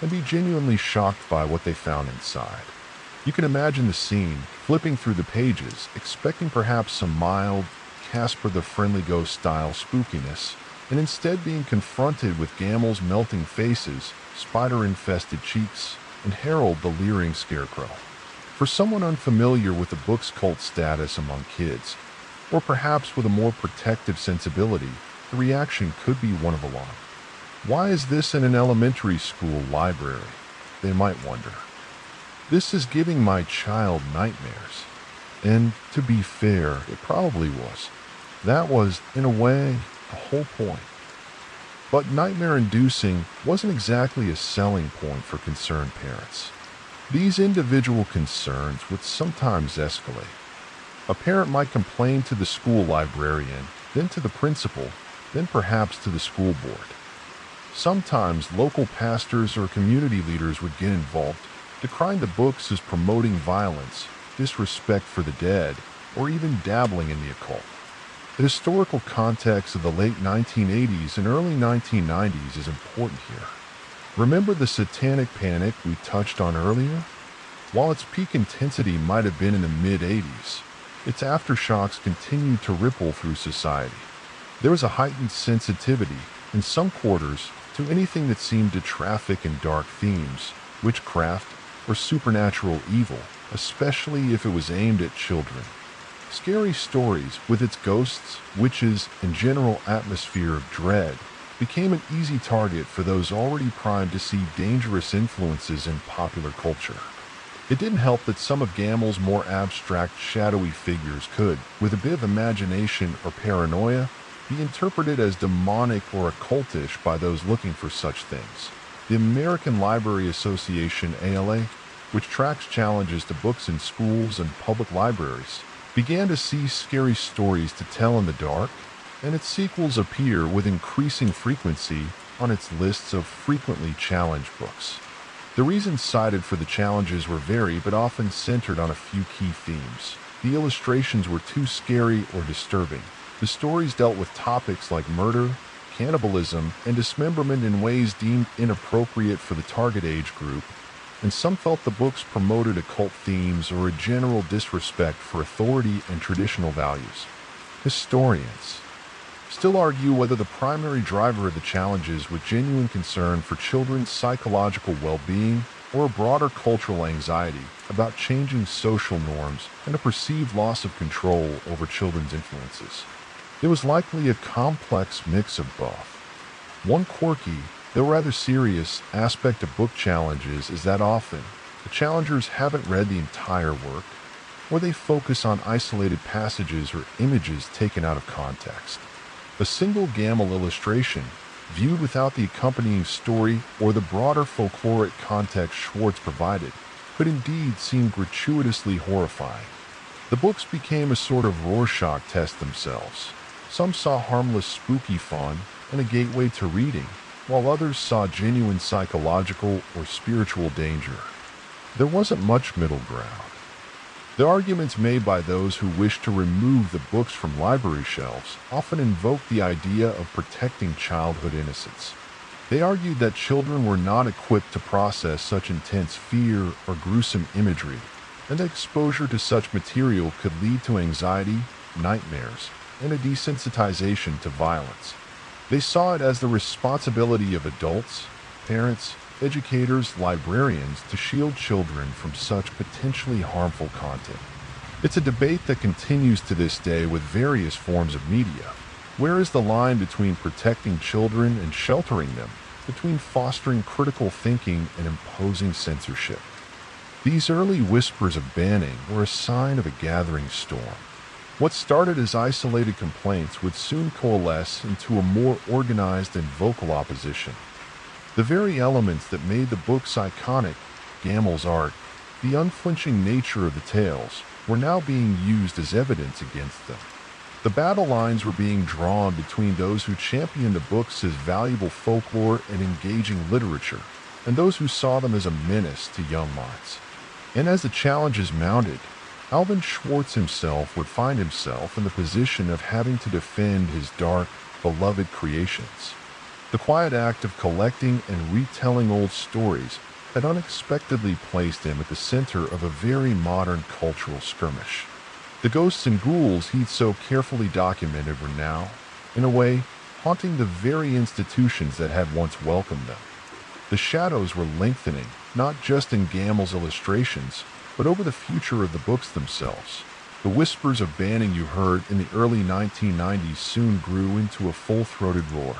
A: and be genuinely shocked by what they found inside. You can imagine the scene, flipping through the pages, expecting perhaps some mild, Casper the Friendly Ghost style spookiness, and instead being confronted with Gammell's melting faces, spider-infested cheeks, and Harold the leering scarecrow. For someone unfamiliar with the book's cult status among kids, or perhaps with a more protective sensibility, the reaction could be one of alarm. Why is this in an elementary school library? They might wonder. This is giving my child nightmares. And to be fair, it probably was. That was, in a way, the whole point. But nightmare-inducing wasn't exactly a selling point for concerned parents. These individual concerns would sometimes escalate. A parent might complain to the school librarian, then to the principal, then perhaps to the school board. Sometimes local pastors or community leaders would get involved, decrying the books as promoting violence, disrespect for the dead, or even dabbling in the occult. The historical context of the late 1980s and early 1990s is important here. Remember the satanic panic we touched on earlier? While its peak intensity might have been in the mid-80s, its aftershocks continued to ripple through society. There was a heightened sensitivity, in some quarters, to anything that seemed to traffic in dark themes, witchcraft, or supernatural evil, especially if it was aimed at children. Scary Stories, with its ghosts, witches, and general atmosphere of dread, became an easy target for those already primed to see dangerous influences in popular culture. It didn't help that some of Gammell's more abstract, shadowy figures could, with a bit of imagination or paranoia, be interpreted as demonic or occultish by those looking for such things. The American Library Association, ALA, which tracks challenges to books in schools and public libraries, began to see Scary Stories to Tell in the Dark, and its sequels appear with increasing frequency on its lists of frequently challenged books. The reasons cited for the challenges were varied but often centered on a few key themes. The illustrations were too scary or disturbing. The stories dealt with topics like murder, cannibalism, and dismemberment in ways deemed inappropriate for the target age group, and some felt the books promoted occult themes or a general disrespect for authority and traditional values. Historians still argue whether the primary driver of the challenges was genuine concern for children's psychological well-being or a broader cultural anxiety about changing social norms and a perceived loss of control over children's influences. It was likely a complex mix of both. One quirky, though rather serious, aspect of book challenges is that often the challengers haven't read the entire work, or they focus on isolated passages or images taken out of context. A single Gamel illustration, viewed without the accompanying story or the broader folkloric context Schwartz provided, could indeed seem gratuitously horrifying. The books became a sort of Rorschach test themselves. Some saw harmless spooky fun and a gateway to reading, while others saw genuine psychological or spiritual danger. There wasn't much middle ground. The arguments made by those who wished to remove the books from library shelves often invoked the idea of protecting childhood innocence. They argued that children were not equipped to process such intense fear or gruesome imagery, and that exposure to such material could lead to anxiety, nightmares, and a desensitization to violence. They saw it as the responsibility of adults, parents, educators, librarians to shield children from such potentially harmful content. It's a debate that continues to this day with various forms of media. Where is the line between protecting children and sheltering them, between fostering critical thinking and imposing censorship? These early whispers of banning were a sign of a gathering storm. What started as isolated complaints would soon coalesce into a more organized and vocal opposition. The very elements that made the books iconic, Gamel's art, the unflinching nature of the tales, were now being used as evidence against them. The battle lines were being drawn between those who championed the books as valuable folklore and engaging literature, and those who saw them as a menace to young minds. And as the challenges mounted, Alvin Schwartz himself would find himself in the position of having to defend his dark, beloved creations. The quiet act of collecting and retelling old stories had unexpectedly placed him at the center of a very modern cultural skirmish. The ghosts and ghouls he'd so carefully documented were now, in a way, haunting the very institutions that had once welcomed them. The shadows were lengthening, not just in Gamel's illustrations, but over the future of the books themselves. The whispers of banning you heard in the early 1990s soon grew into a full-throated roar.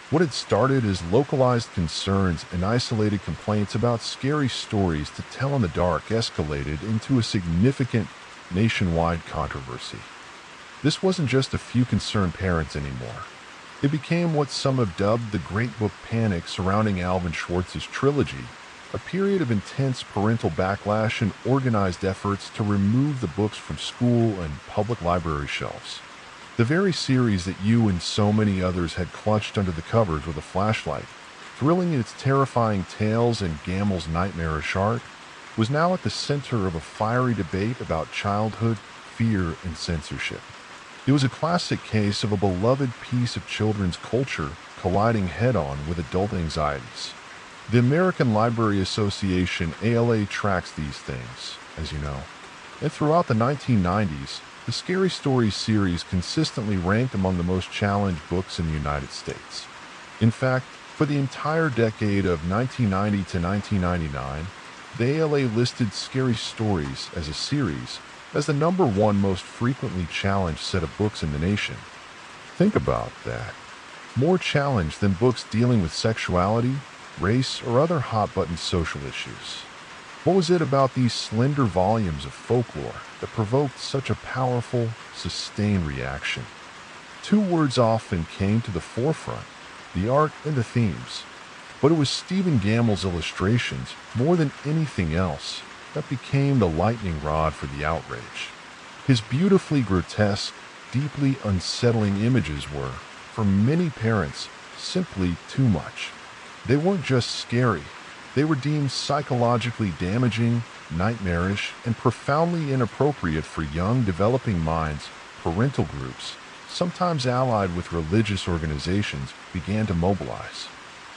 A: What had started as localized concerns and isolated complaints about scary stories to tell in the dark escalated into a significant nationwide controversy. This wasn't just a few concerned parents anymore. It became what some have dubbed the Great Book Panic surrounding Alvin Schwartz's trilogy, a period of intense parental backlash and organized efforts to remove the books from school and public library shelves. The very series that you and so many others had clutched under the covers with a flashlight, thrilling in its terrifying tales and Gamel's nightmarish art, was now at the center of a fiery debate about childhood, fear, and censorship. It was a classic case of a beloved piece of children's culture colliding head-on with adult anxieties. The American Library Association (ALA) tracks these things, as you know, and throughout the 1990s, the Scary Stories series consistently ranked among the most challenged books in the United States. In fact, for the entire decade of 1990 to 1999, the ALA listed Scary Stories as a series as the #1 most frequently challenged set of books in the nation. Think about that. More challenged than books dealing with sexuality, race, or other hot-button social issues. What was it about these slender volumes of folklore that provoked such a powerful, sustained reaction? Two words often came to the forefront: the art and the themes. But it was Stephen Gamel's illustrations, more than anything else, that became the lightning rod for the outrage. His beautifully grotesque, deeply unsettling images were, for many parents, simply too much. They weren't just scary. They were deemed psychologically damaging, nightmarish, and profoundly inappropriate for young, developing minds. Parental groups, sometimes allied with religious organizations, began to mobilize.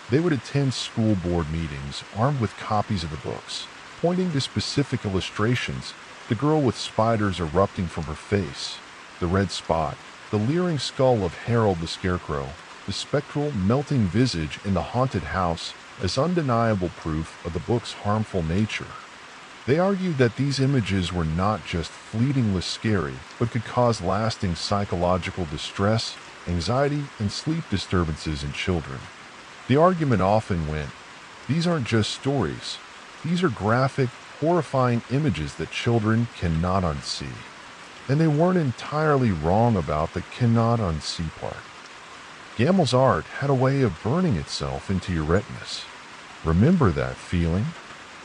A: They would attend school board meetings armed with copies of the books, pointing to specific illustrations: the girl with spiders erupting from her face, the red spot, the leering skull of Harold the Scarecrow, the spectral, melting visage in the haunted house, as undeniable proof of the book's harmful nature. They argued that these images were not just fleetingly scary, but could cause lasting psychological distress, anxiety, and sleep disturbances in children. The argument often went, these aren't just stories. These are graphic, horrifying images that children cannot unsee. And they weren't entirely wrong about the cannot unsee part. Gamel's art had a way of burning itself into your retinas. Remember that feeling?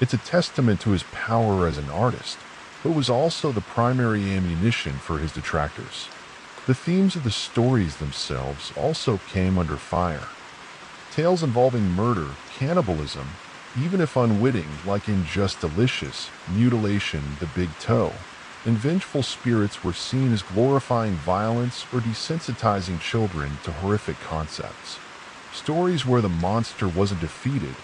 A: It's a testament to his power as an artist, but was also the primary ammunition for his detractors. The themes of the stories themselves also came under fire. Tales involving murder, cannibalism, even if unwitting, like in Just Delicious, mutilation, the big toe, and vengeful spirits were seen as glorifying violence or desensitizing children to horrific concepts. Stories where the monster wasn't defeated,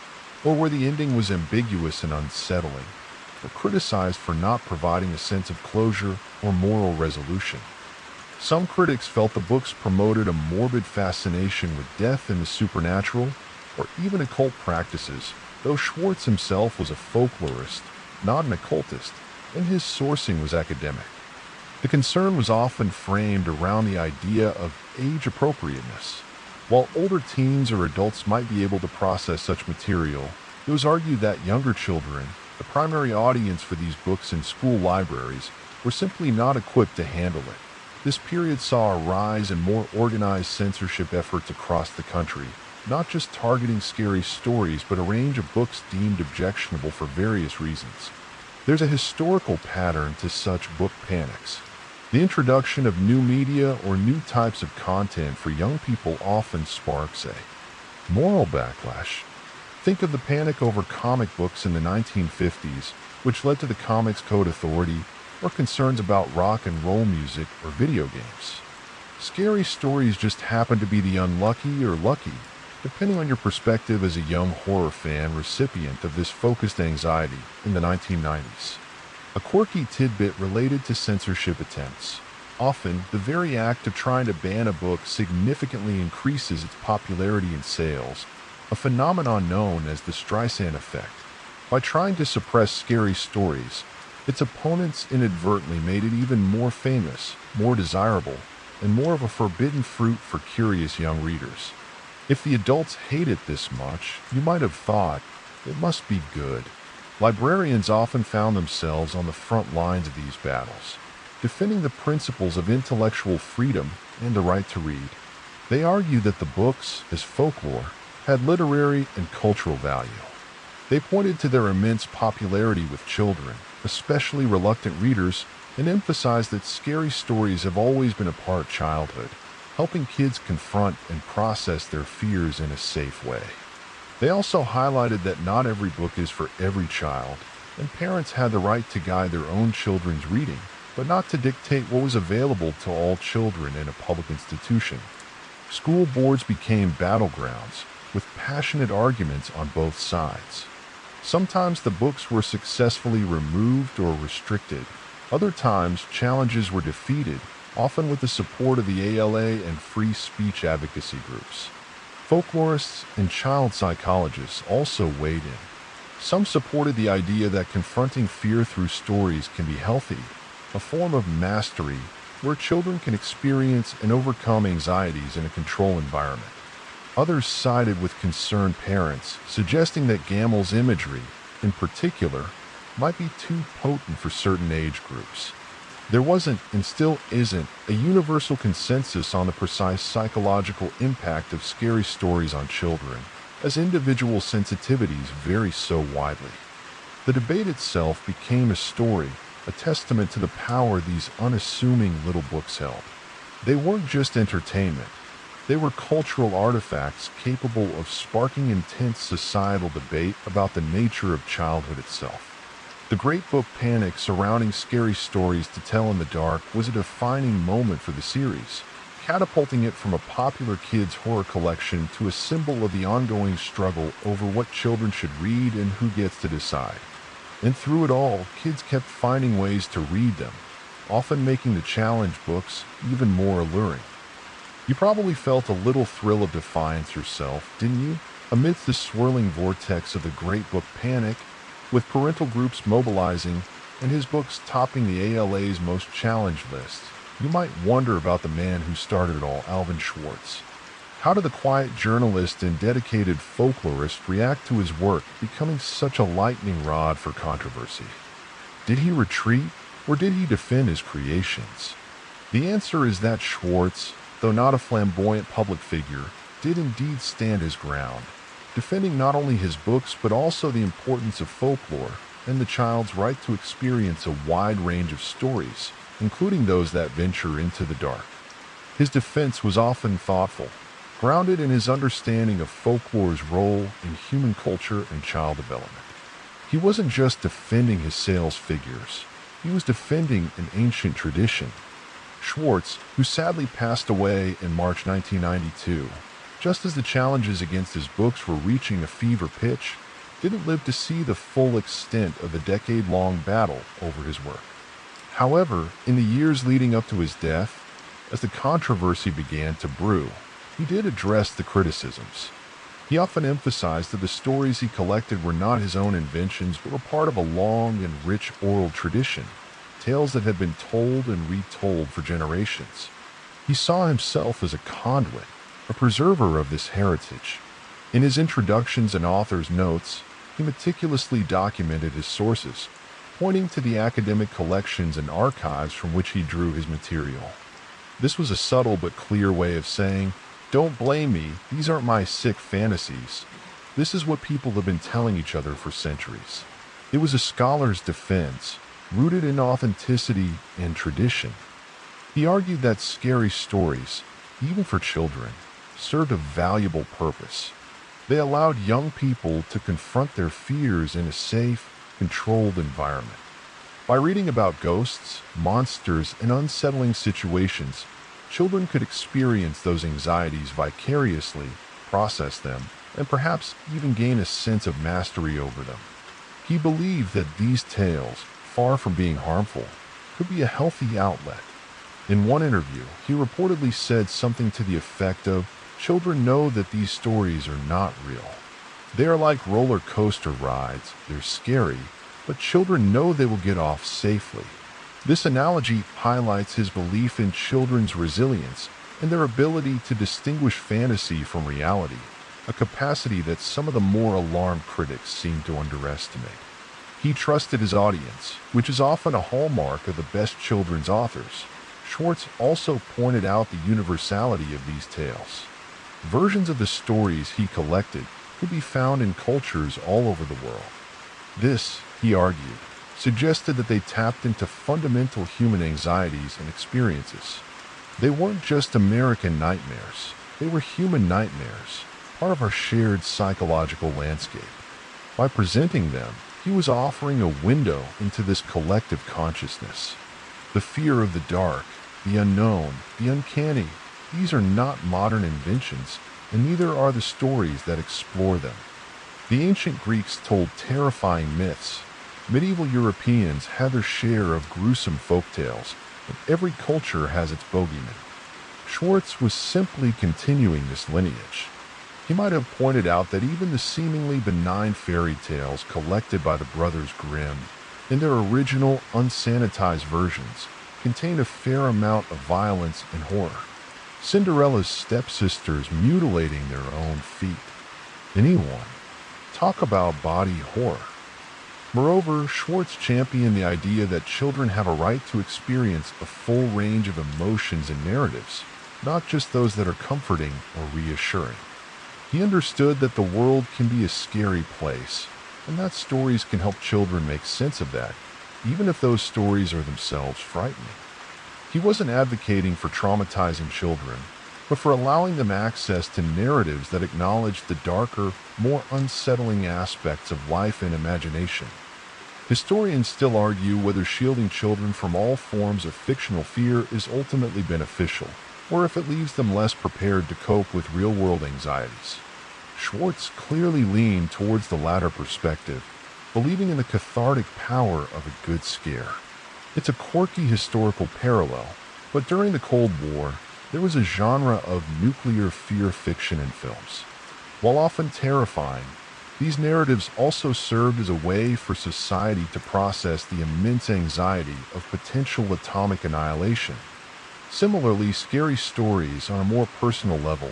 A: or where the ending was ambiguous and unsettling, were criticized for not providing a sense of closure or moral resolution. Some critics felt the books promoted a morbid fascination with death and the supernatural, or even occult practices, though Schwartz himself was a folklorist, not an occultist, and his sourcing was academic. The concern was often framed around the idea of age appropriateness. While older teens or adults might be able to process such material, it was argued that younger children, the primary audience for these books in school libraries, were simply not equipped to handle it. This period saw a rise in more organized censorship efforts across the country, not just targeting scary stories, but a range of books deemed objectionable for various reasons. There's a historical pattern to such book panics. The introduction of new media or new types of content for young people often sparks a moral backlash. Think of the panic over comic books in the 1950s, which led to the Comics Code Authority, or concerns about rock and roll music or video games. Scary stories just happen to be the unlucky or lucky, depending on your perspective as a young horror fan recipient of this focused anxiety in the 1990s. A quirky tidbit related to censorship attempts. Often, the very act of trying to ban a book significantly increases its popularity and sales, a phenomenon known as the Streisand effect. By trying to suppress scary stories, its opponents inadvertently made it even more famous, more desirable, and more of a forbidden fruit for curious young readers. If the adults hate it this much, you might have thought, it must be good. Librarians often found themselves on the front lines of these battles, defending the principles of intellectual freedom and the right to read. They argued that the books, as folklore, had literary and cultural value. They pointed to their immense popularity with children, especially reluctant readers, and emphasized that scary stories have always been a part of childhood, helping kids confront and process their fears in a safe way. They also highlighted that not every book is for every child, and parents had the right to guide their own children's reading, but not to dictate what was available to all children in a public institution. School boards became battlegrounds, with passionate arguments on both sides. Sometimes the books were successfully removed or restricted. Other times, challenges were defeated, often with the support of the ALA and free speech advocacy groups. Folklorists and child psychologists also weighed in. Some supported the idea that confronting fear through stories can be healthy, a form of mastery where children can experience and overcome anxieties in a controlled environment. Others sided with concerned parents, suggesting that Gamel's imagery, in particular, might be too potent for certain age groups. There wasn't, and still isn't, a universal consensus on the precise psychological impact of scary stories on children, as individual sensitivities vary so widely. The debate itself became a story, a testament to the power these unassuming little books held. They weren't just entertainment. They were cultural artifacts capable of sparking intense societal debate about the nature of childhood itself. The Great Book panic surrounding scary stories to tell in the dark was a defining moment for the series, catapulting it from a popular kids' horror collection to a symbol of the ongoing struggle over what children should read and who gets to decide. And through it all, kids kept finding ways to read them, often making the challenge books even more alluring. You probably felt a little thrill of defiance yourself, didn't you? Amidst the swirling vortex of the Great Book panic, with parental groups mobilizing and his books topping the ALA's most challenged list, you might wonder about the man who started it all, Alvin Schwartz. How did the quiet journalist and dedicated folklorist react to his work becoming such a lightning rod for controversy? Did he retreat, or did he defend his creations? The answer is that Schwartz, though not a flamboyant public figure, did indeed stand his ground, defending not only his books but also the importance of folklore and the child's right to experience a wide range of stories, including those that venture into the dark. His defense was often thoughtful, grounded in his understanding of folklore's role in human culture and child development. He wasn't just defending his sales figures, he was defending an ancient tradition. Schwartz, who sadly passed away in March 1992, just as the challenges against his books were reaching a fever pitch, didn't live to see the full extent of the decade-long battle over his work. However, in the years leading up to his death, as the controversy began to brew, he did address the criticisms. He often emphasized that the stories he collected were not his own inventions but were part of a long and rich oral tradition, tales that had been told and retold for generations. He saw himself as a conduit, a preserver of this heritage. In his introductions and author's notes, he meticulously documented his sources, pointing to the academic collections and archives from which he drew his material. This was a subtle but clear way of saying, "Don't blame me, these aren't my sick fantasies. This is what people have been telling each other for centuries." It was a scholar's defense, rooted in authenticity and tradition. He argued that scary stories, even for children, served a valuable purpose. They allowed young people to confront their fears in a safe, controlled environment. By reading about ghosts, monsters, and unsettling situations, children could experience those anxieties vicariously, process them, and perhaps even gain a sense of mastery over them. He believed that these tales, far from being harmful, could be a healthy outlet. In one interview, he reportedly said something to the effect of, "Children know that these stories are not real. They are like roller coaster rides, they're scary, but children know they will get off safely." This analogy highlights his belief in children's resilience and their ability to distinguish fantasy from reality, a capacity that some of the more alarmed critics seem to underestimate. He trusted his audience, which is often a hallmark of the best children's authors. Schwartz also pointed out the universality of these tales. Versions of the stories he collected could be found in cultures all over the world. This, he argued, suggested that they tapped into fundamental human anxieties and experiences. They weren't just American nightmares, they were human nightmares, part of our shared psychological landscape. By presenting them, he was offering a window into this collective consciousness. The fear of the dark, the unknown, the uncanny, these are not modern inventions, and neither are the stories that explore them. The ancient Greeks told terrifying myths. Medieval Europeans had their share of gruesome folktales, but every culture has its bogeyman. Schwartz was simply continuing this lineage. He might have pointed out that even the seemingly benign fairy tales collected by the Brothers Grimm, in their original, unsanitized versions, contained a fair amount of violence and horror. Cinderella's stepsisters mutilating their own feet. Anyone. Talk about body horror. Moreover, Schwartz championed the idea that children have a right to experience a full range of emotions and narratives, not just those that are comforting or reassuring. He understood that the world can be a scary place, and that stories can help children make sense of that, even if those stories are themselves frightening. He wasn't advocating for traumatizing children, but for allowing them access to narratives that acknowledge the darker, more unsettling aspects of life and imagination. Historians still argue whether shielding children from all forms of fictional fear is ultimately beneficial, or if it leaves them less prepared to cope with real-world anxieties. Schwartz clearly leaned towards the latter perspective, believing in the cathartic power of a good scare. It's a quirky historical parallel, but during the Cold War, there was a genre of nuclear fear fiction in films. While often terrifying, these narratives also served as a way for society to process the immense anxiety of potential atomic annihilation. Similarly, scary stories on a more personal level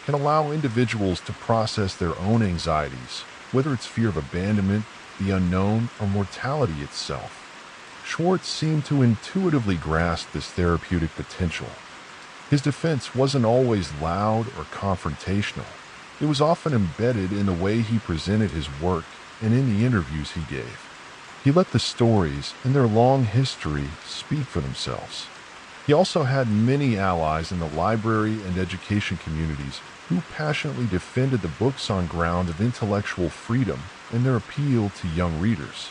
A: can allow individuals to process their own anxieties, whether it's fear of abandonment, the unknown, or mortality itself. Schwartz seemed to intuitively grasp this therapeutic potential. His defense wasn't always loud or confrontational. It was often embedded in the way he presented his work and in the interviews he gave. He let the stories and their long history speak for themselves. He also had many allies in the library and education communities who passionately defended the books on ground of intellectual freedom and their appeal to young readers.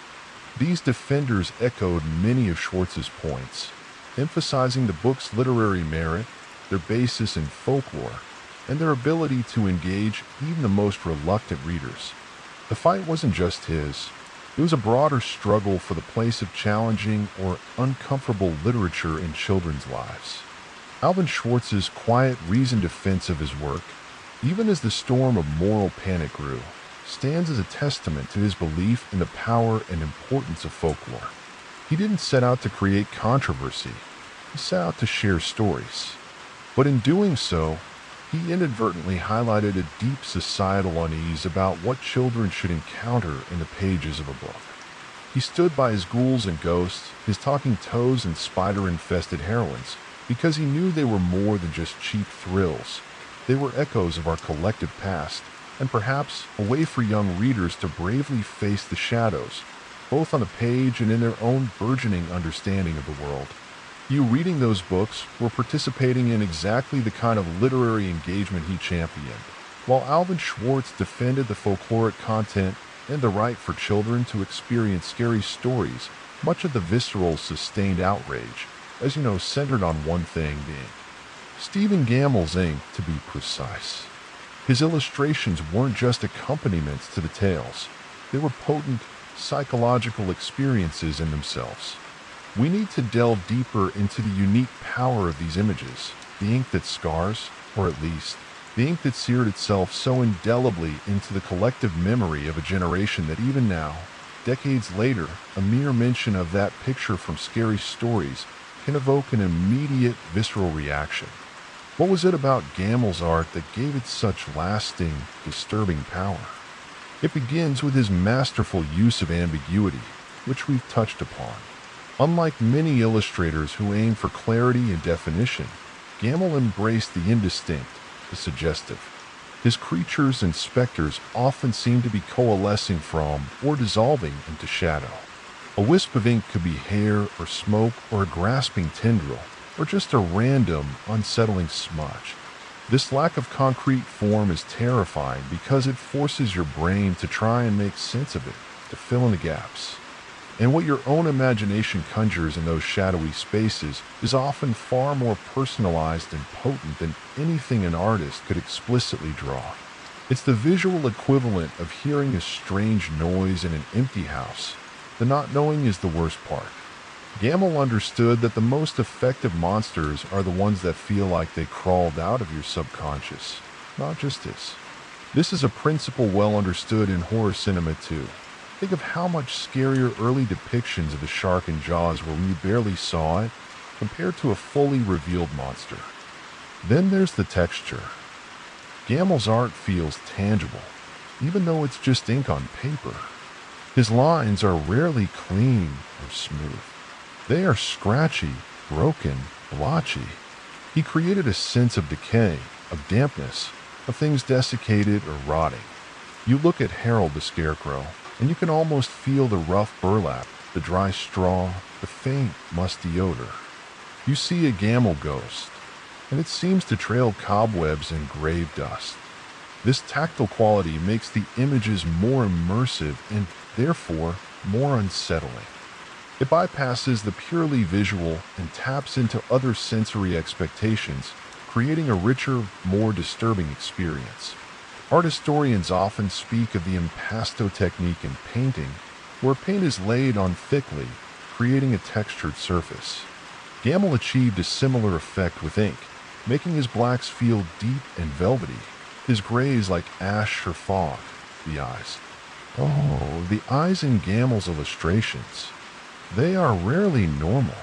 A: These defenders echoed many of Schwartz's points, emphasizing the book's literary merit, their basis in folklore, and their ability to engage even the most reluctant readers. The fight wasn't just his. It was a broader struggle for the place of challenging or uncomfortable literature in children's lives. Alvin Schwartz's quiet, reasoned defense of his work, even as the storm of moral panic grew, stands as a testament to his belief in the power and importance of folklore. He didn't set out to create controversy. He set out to share stories. But in doing so, he inadvertently highlighted a deep societal unease about what children should encounter in the pages of a book. He stood by his ghouls and ghosts, his talking toads and spider-infested heroines, because he knew they were more than just cheap thrills. They were echoes of our collective past, and perhaps a way for young readers to bravely face the shadows, both on the page and in their own burgeoning understanding of the world. You reading those books were participating in exactly the kind of literary engagement he championed. While Alvin Schwartz defended the folkloric content and the right for children to experience scary stories, much of the visceral, sustained outrage, centered on one thing: the ink. Stephen Gammell's ink, to be precise. His illustrations weren't just accompaniments to the tales. They were potent, psychological experiences in themselves. We need to delve deeper into the unique power of these images, the ink that scars, or at least, the ink that seared itself so indelibly into the collective memory of a generation that even now, decades later, a mere mention of that picture from Scary Stories can evoke an immediate visceral reaction. What was it about Gammell's art that gave it such lasting, disturbing power? It begins with his masterful use of ambiguity, which we've touched upon. Unlike many illustrators who aim for clarity and definition, Gammell embraced the indistinct, the suggestive. His creatures and specters often seem to be coalescing from or dissolving into shadow. A wisp of ink could be hair or smoke or a grasping tendril, or just a random, unsettling smudge. This lack of concrete form is terrifying because it forces your brain to try and make sense of it, to fill in the gaps. And what your own imagination conjures in those shadowy spaces is often far more personalized and potent than anything an artist could explicitly draw. It's the visual equivalent of hearing a strange noise in an empty house. The not knowing is the worst part. Gammell understood that the most effective monsters are the ones that feel like they crawled out of your subconscious, not just his. This is a principle well understood in horror cinema too. Think of how much scarier early depictions of the shark in Jaws were when you barely saw it, compared to a fully revealed monster. Then there's the texture. Gammell's art feels tangible, even though it's just ink on paper. His lines are rarely clean or smooth. They are scratchy, broken, blotchy. He created a sense of decay, of dampness, of things desiccated or rotting. You look at Harold the Scarecrow, and you can almost feel the rough burlap, the dry straw, the faint, musty odor. You see a Gammell ghost, and it seems to trail cobwebs and grave dust. This tactile quality makes the images more immersive and, therefore, more unsettling. It bypasses the purely visual and taps into other sensory expectations, creating a richer, more disturbing experience. Art historians often speak of the impasto technique in painting, where paint is laid on thickly, creating a textured surface. Gammell achieved a similar effect with ink, making his blacks feel deep and velvety. his grays like ash or fog, the eyes. Oh, the eyes in Gamel's illustrations. They are rarely normal.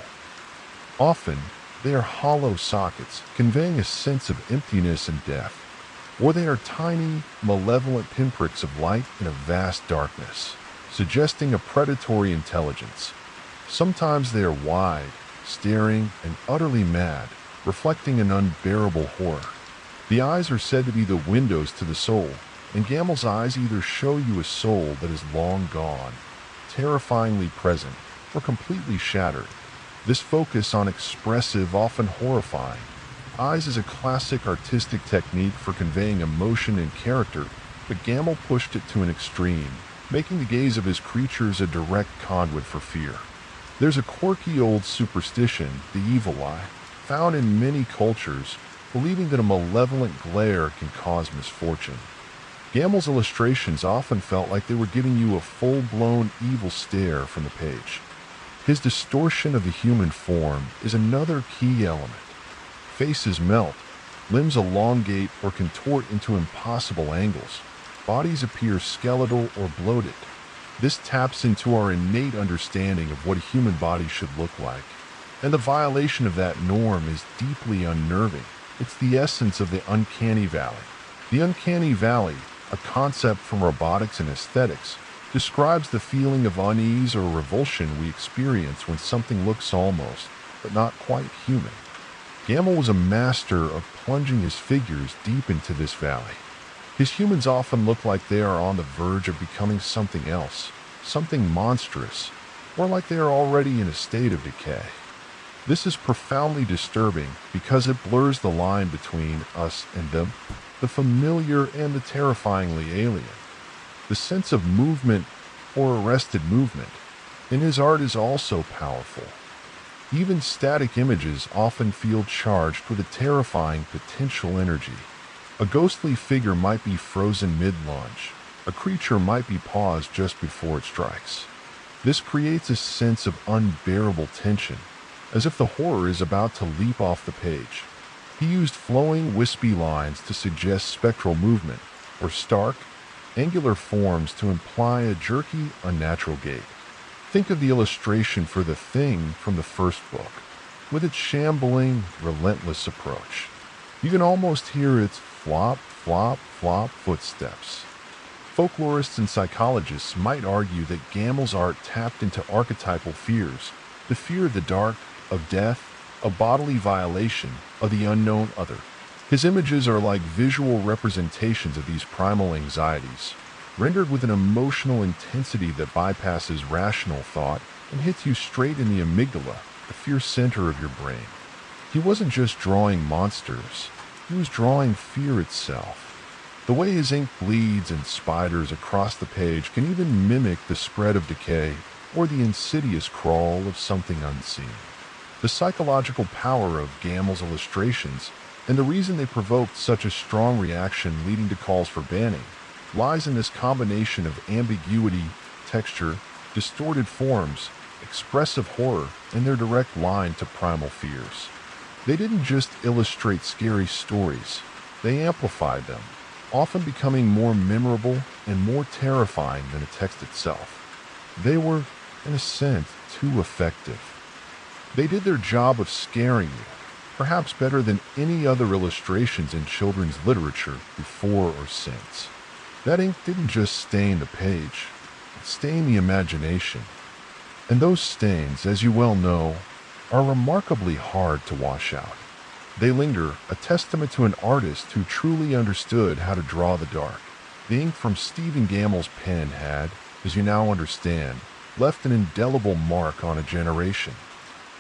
A: Often, they are hollow sockets, conveying a sense of emptiness and death, or they are tiny, malevolent pinpricks of light in a vast darkness, suggesting a predatory intelligence. Sometimes they are wide, staring, and utterly mad, reflecting an unbearable horror. The eyes are said to be the windows to the soul, and Gamel's eyes either show you a soul that is long gone, terrifyingly present, or completely shattered. This focus on expressive, often horrifying, eyes is a classic artistic technique for conveying emotion and character, but Gamel pushed it to an extreme, making the gaze of his creatures a direct conduit for fear. There's a quirky old superstition, the evil eye, found in many cultures, believing that a malevolent glare can cause misfortune. Gamel's illustrations often felt like they were giving you a full-blown evil stare from the page. His distortion of the human form is another key element. Faces melt, limbs elongate or contort into impossible angles, bodies appear skeletal or bloated. This taps into our innate understanding of what a human body should look like, and the violation of that norm is deeply unnerving. It's the essence of the uncanny valley. The uncanny valley, a concept from robotics and aesthetics, describes the feeling of unease or revulsion we experience when something looks almost, but not quite human. Gamel was a master of plunging his figures deep into this valley. His humans often look like they are on the verge of becoming something else, something monstrous, or like they are already in a state of decay. This is profoundly disturbing because it blurs the line between us and them, the familiar and the terrifyingly alien. The sense of movement or arrested movement in his art is also powerful. Even static images often feel charged with a terrifying potential energy. A ghostly figure might be frozen mid-lunge. A creature might be paused just before it strikes. This creates a sense of unbearable tension, as if the horror is about to leap off the page. He used flowing, wispy lines to suggest spectral movement, or stark, angular forms to imply a jerky, unnatural gait. Think of the illustration for The Thing from the first book, with its shambling, relentless approach. You can almost hear its flop, flop, flop footsteps. Folklorists and psychologists might argue that Gamel's art tapped into archetypal fears, the fear of the dark, of death, of bodily violation, of the unknown other. His images are like visual representations of these primal anxieties, rendered with an emotional intensity that bypasses rational thought and hits you straight in the amygdala, the fear center of your brain. He wasn't just drawing monsters, he was drawing fear itself. The way his ink bleeds and spiders across the page can even mimic the spread of decay or the insidious crawl of something unseen. The psychological power of Gamel's illustrations, and the reason they provoked such a strong reaction leading to calls for banning, lies in this combination of ambiguity, texture, distorted forms, expressive horror, and their direct line to primal fears. They didn't just illustrate scary stories, they amplified them, often becoming more memorable and more terrifying than the text itself. They were, in a sense, too effective. They did their job of scaring you, perhaps better than any other illustrations in children's literature before or since. That ink didn't just stain the page, it stained the imagination. And those stains, as you well know, are remarkably hard to wash out. They linger, a testament to an artist who truly understood how to draw the dark. The ink from Stephen Gamel's pen had, as you now understand, left an indelible mark on a generation.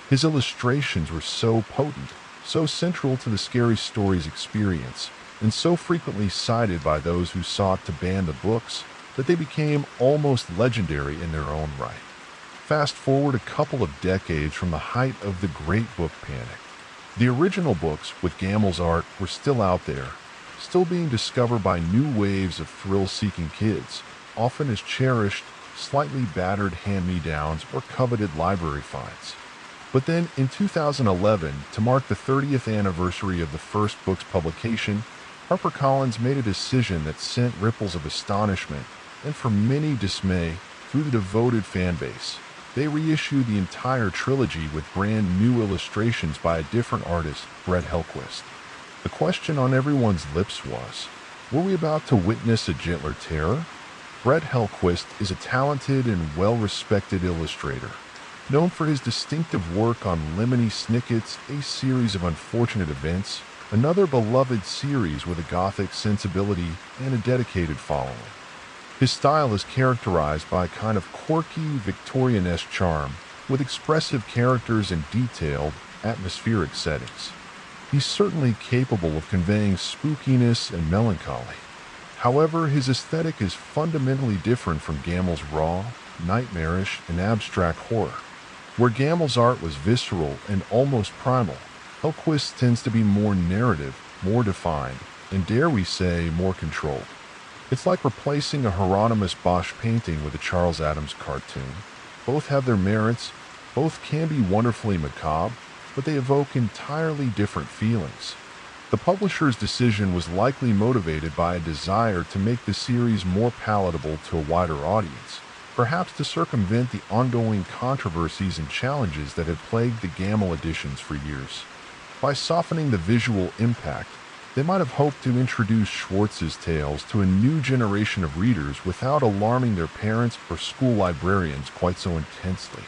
A: His illustrations were so potent, so central to the scary stories experience, and so frequently cited by those who sought to ban the books that they became almost legendary in their own right. Fast forward a couple of decades from the height of the Great Book Panic. The original books with Gamel's art were still out there, still being discovered by new waves of thrill-seeking kids, often as cherished, slightly battered hand-me-downs or coveted library finds. But then, in 2011, to mark the 30th anniversary of the first book's publication, HarperCollins made a decision that sent ripples of astonishment and for many dismay through the devoted fan base. They reissued the entire trilogy with brand new illustrations by a different artist, Brett Helquist. The question on everyone's lips was, were we about to witness a gentler terror? Brett Helquist is a talented and well-respected illustrator, known for his distinctive work on Lemony Snicket's A Series of Unfortunate Events, another beloved series with a gothic sensibility and a dedicated following. His style is characterized by a kind of quirky, Victorian-esque charm, with expressive characters and detailed, atmospheric settings. He's certainly capable of conveying spookiness and melancholy. However, his aesthetic is fundamentally different from Gamel's raw, nightmarish, and abstract horror. Where Gamel's art was visceral and almost primal, Helquist tends to be more narrative, more defined, and dare we say, more controlled. It's like replacing a Hieronymus Bosch painting with a Charles Addams cartoon. Both have their merits, both can be wonderfully macabre, but they evoke entirely different feelings. The publisher's decision was likely motivated by a desire to make the series more palatable to a wider audience, perhaps to circumvent the ongoing controversies and challenges that had plagued the Gamel editions for years. By softening the visual impact, they might have hoped to introduce Schwartz's tales to a new generation of readers without alarming their parents or school librarians quite so intensely.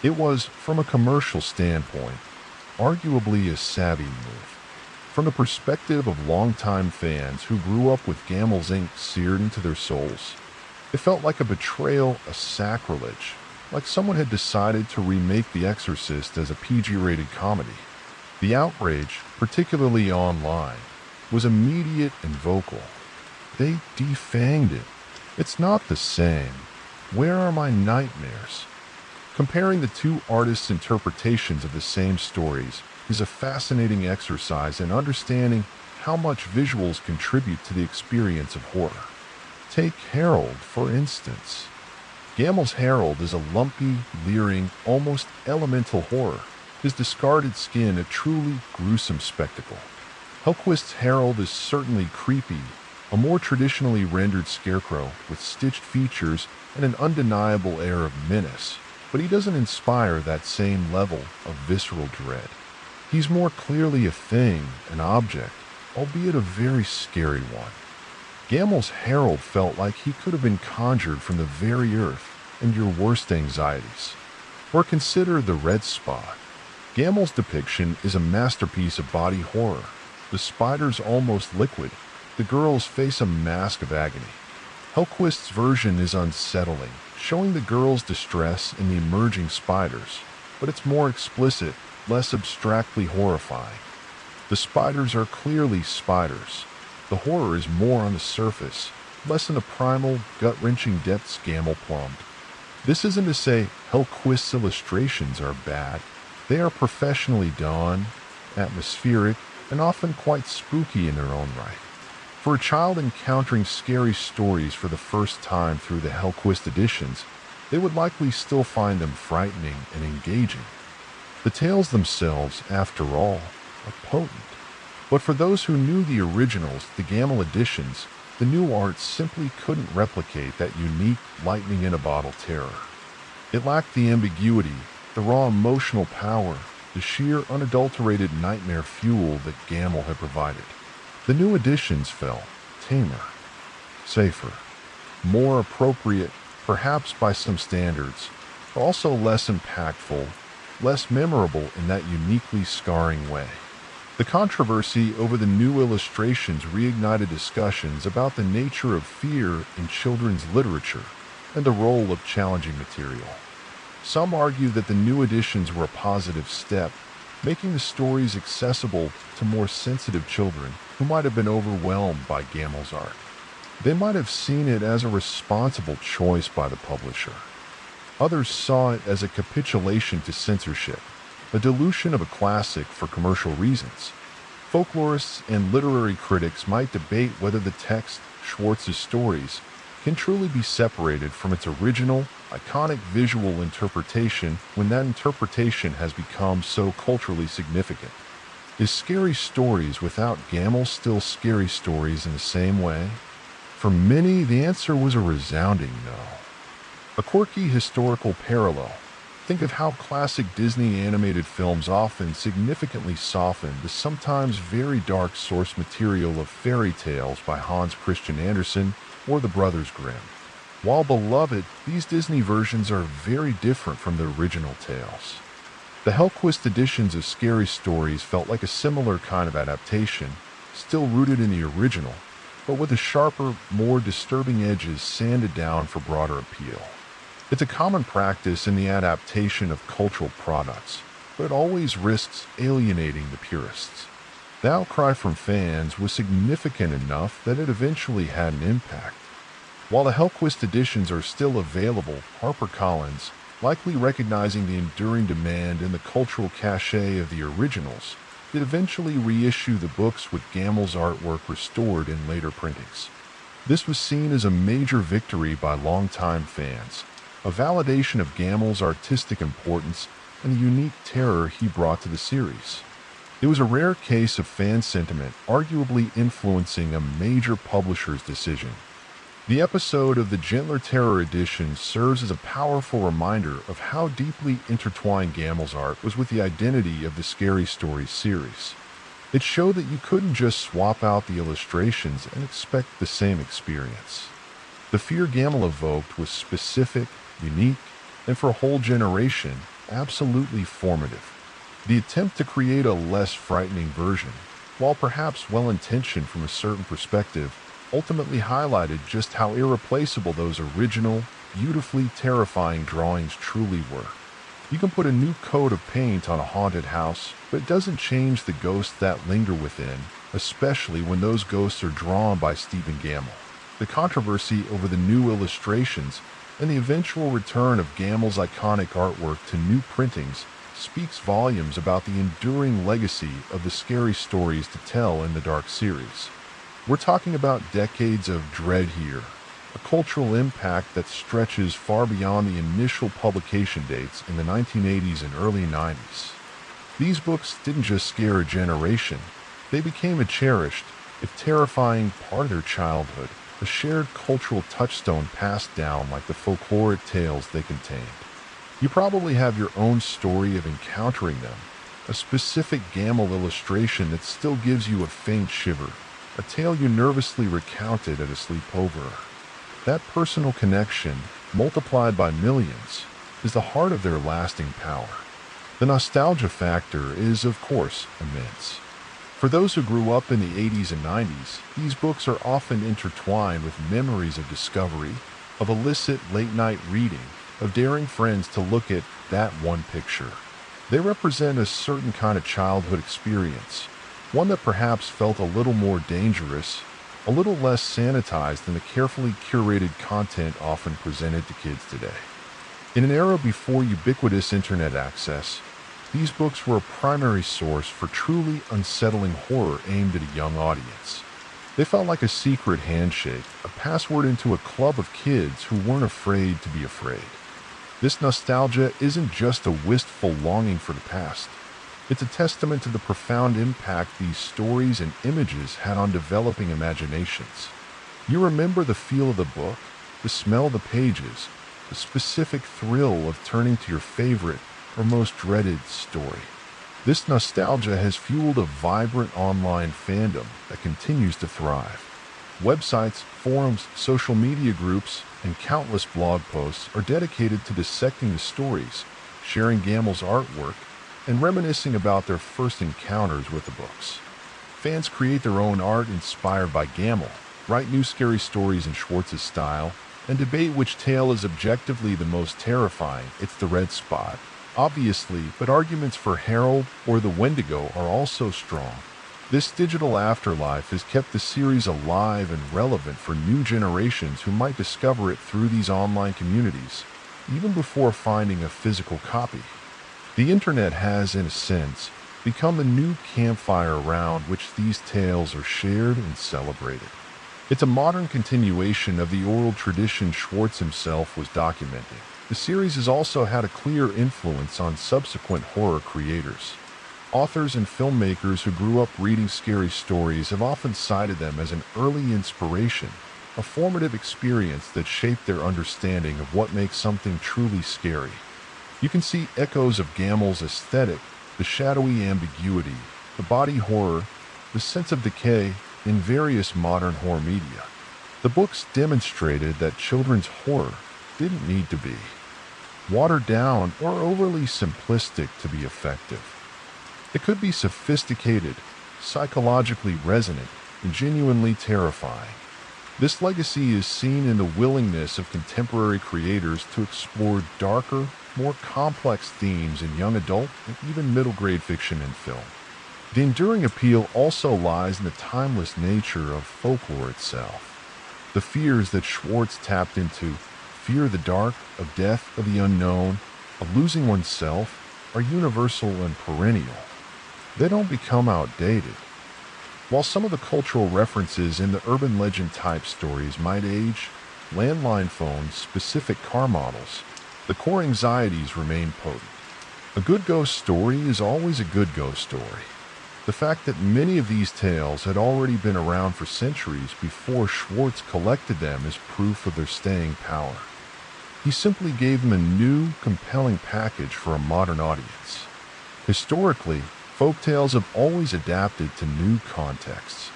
A: It was, from a commercial standpoint, arguably a savvy move. From the perspective of longtime fans who grew up with Gamel's ink seared into their souls, it felt like a betrayal, a sacrilege, like someone had decided to remake The Exorcist as a PG-rated comedy. The outrage, particularly online, was immediate and vocal. They defanged it. It's not the same. Where are my nightmares? Comparing the two artists' interpretations of the same stories is a fascinating exercise in understanding how much visuals contribute to the experience of horror. Take Harold, for instance. Gamel's Harold is a lumpy, leering, almost elemental horror, his discarded skin a truly gruesome spectacle. Helquist's Harold is certainly creepy, a more traditionally rendered scarecrow with stitched features and an undeniable air of menace, but he doesn't inspire that same level of visceral dread. He's more clearly a thing, an object, albeit a very scary one. Gamel's Harold felt like he could have been conjured from the very earth and your worst anxieties. Or consider The Red Spot. Gamel's depiction is a masterpiece of body horror. The spider's almost liquid. The girls face a mask of agony. Helquist's version is unsettling, showing the girl's distress in the emerging spiders, but it's more explicit, less abstractly horrifying. The spiders are clearly spiders. The horror is more on the surface, less in the primal, gut-wrenching depths Gamel plumbed. This isn't to say Helquist's illustrations are bad. They are professionally done, atmospheric, and often quite spooky in their own right. For a child encountering scary stories for the first time through the Helquist editions, they would likely still find them frightening and engaging. The tales themselves, after all, are potent. But for those who knew the originals, the Gamel editions, the new art simply couldn't replicate that unique lightning-in-a-bottle terror. It lacked the ambiguity, the raw emotional power, the sheer unadulterated nightmare fuel that Gamel had provided. The new editions felt tamer, safer, more appropriate, perhaps by some standards, but also less impactful, less memorable in that uniquely scarring way. The controversy over the new illustrations reignited discussions about the nature of fear in children's literature and the role of challenging material. Some argue that the new editions were a positive step, making the stories accessible to more sensitive children who might have been overwhelmed by Gamel's art. They might have seen it as a responsible choice by the publisher. Others saw it as a capitulation to censorship, a dilution of a classic for commercial reasons. Folklorists and literary critics might debate whether the text, Schwartz's stories, can truly be separated from its original, iconic visual interpretation when that interpretation has become so culturally significant. Is scary stories without Gamel still scary stories in the same way? For many, the answer was a resounding no. A quirky historical parallel. Think of how classic Disney animated films often significantly soften the sometimes very dark source material of fairy tales by Hans Christian Andersen or the Brothers Grimm. While beloved, these Disney versions are very different from the original tales. The Hellquist editions of scary stories felt like a similar kind of adaptation, still rooted in the original, but with the sharper, more disturbing edges sanded down for broader appeal. It's a common practice in the adaptation of cultural products, but it always risks alienating the purists. The outcry from fans was significant enough that it eventually had an impact. While the Hellquist editions are still available, HarperCollins, likely recognizing the enduring demand and the cultural cachet of the originals, did eventually reissue the books with Gamel's artwork restored in later printings. This was seen as a major victory by longtime fans, a validation of Gamel's artistic importance and the unique terror he brought to the series. It was a rare case of fan sentiment arguably influencing a major publisher's decision. The episode of the Gentler Terror edition serves as a powerful reminder of how deeply intertwined Gamel's art was with the identity of the Scary Stories series. It showed that you couldn't just swap out the illustrations and expect the same experience. The fear Gamel evoked was specific, unique, and for a whole generation, absolutely formative. The attempt to create a less frightening version, while perhaps well-intentioned from a certain perspective, ultimately highlighted just how irreplaceable those original, beautifully terrifying drawings truly were. You can put a new coat of paint on a haunted house, but it doesn't change the ghosts that linger within, especially when those ghosts are drawn by Stephen Gamel. The controversy over the new illustrations and the eventual return of Gamel's iconic artwork to new printings speaks volumes about the enduring legacy of the Scary Stories to Tell in the Dark series. We're talking about decades of dread here, a cultural impact that stretches far beyond the initial publication dates in the 1980s and early 90s. These books didn't just scare a generation, they became a cherished, if terrifying, part of their childhood, a shared cultural touchstone passed down like the folkloric tales they contained. You probably have your own story of encountering them, a specific Gamel illustration that still gives you a faint shiver, a tale you nervously recounted at a sleepover. That personal connection, multiplied by millions, is the heart of their lasting power. The nostalgia factor is, of course, immense. For those who grew up in the 80s and 90s, these books are often intertwined with memories of discovery, of illicit late-night reading, of daring friends to look at that one picture. They represent a certain kind of childhood experience, one that perhaps felt a little more dangerous, a little less sanitized than the carefully curated content often presented to kids today. In an era before ubiquitous internet access, these books were a primary source for truly unsettling horror aimed at a young audience. They felt like a secret handshake, a password into a club of kids who weren't afraid to be afraid. This nostalgia isn't just a wistful longing for the past. It's a testament to the profound impact these stories and images had on developing imaginations. You remember the feel of the book, the smell of the pages, the specific thrill of turning to your favorite or most dreaded story. This nostalgia has fueled a vibrant online fandom that continues to thrive. Websites, forums, social media groups, and countless blog posts are dedicated to dissecting the stories, sharing Gamel's artwork, and reminiscing about their first encounters with the books. Fans create their own art inspired by Gamel, write new scary stories in Schwartz's style, and debate which tale is objectively the most terrifying. It's the Red Spot, obviously, but arguments for Harold or the Wendigo are also strong. This digital afterlife has kept the series alive and relevant for new generations who might discover it through these online communities, even before finding a physical copy. The internet has, in a sense, become a new campfire around which these tales are shared and celebrated. It's a modern continuation of the oral tradition Schwartz himself was documenting. The series has also had a clear influence on subsequent horror creators. Authors and filmmakers who grew up reading scary stories have often cited them as an early inspiration, a formative experience that shaped their understanding of what makes something truly scary. You can see echoes of Gammel's aesthetic, the shadowy ambiguity, the body horror, the sense of decay in various modern horror media. The books demonstrated that children's horror didn't need to be watered down or overly simplistic to be effective. It could be sophisticated, psychologically resonant, and genuinely terrifying. This legacy is seen in the willingness of contemporary creators to explore darker, more complex themes in young adult and even middle-grade fiction and film. The enduring appeal also lies in the timeless nature of folklore itself. The fears that Schwartz tapped into, fear of the dark, of death, of the unknown, of losing oneself, are universal and perennial. They don't become outdated. While some of the cultural references in the urban legend type stories might age, landline phones, specific car models, the core anxieties remain potent. A good ghost story is always a good ghost story. The fact that many of these tales had already been around for centuries before Schwartz collected them is proof of their staying power. He simply gave them a new, compelling package for a modern audience. Historically, folktales have always adapted to new contexts.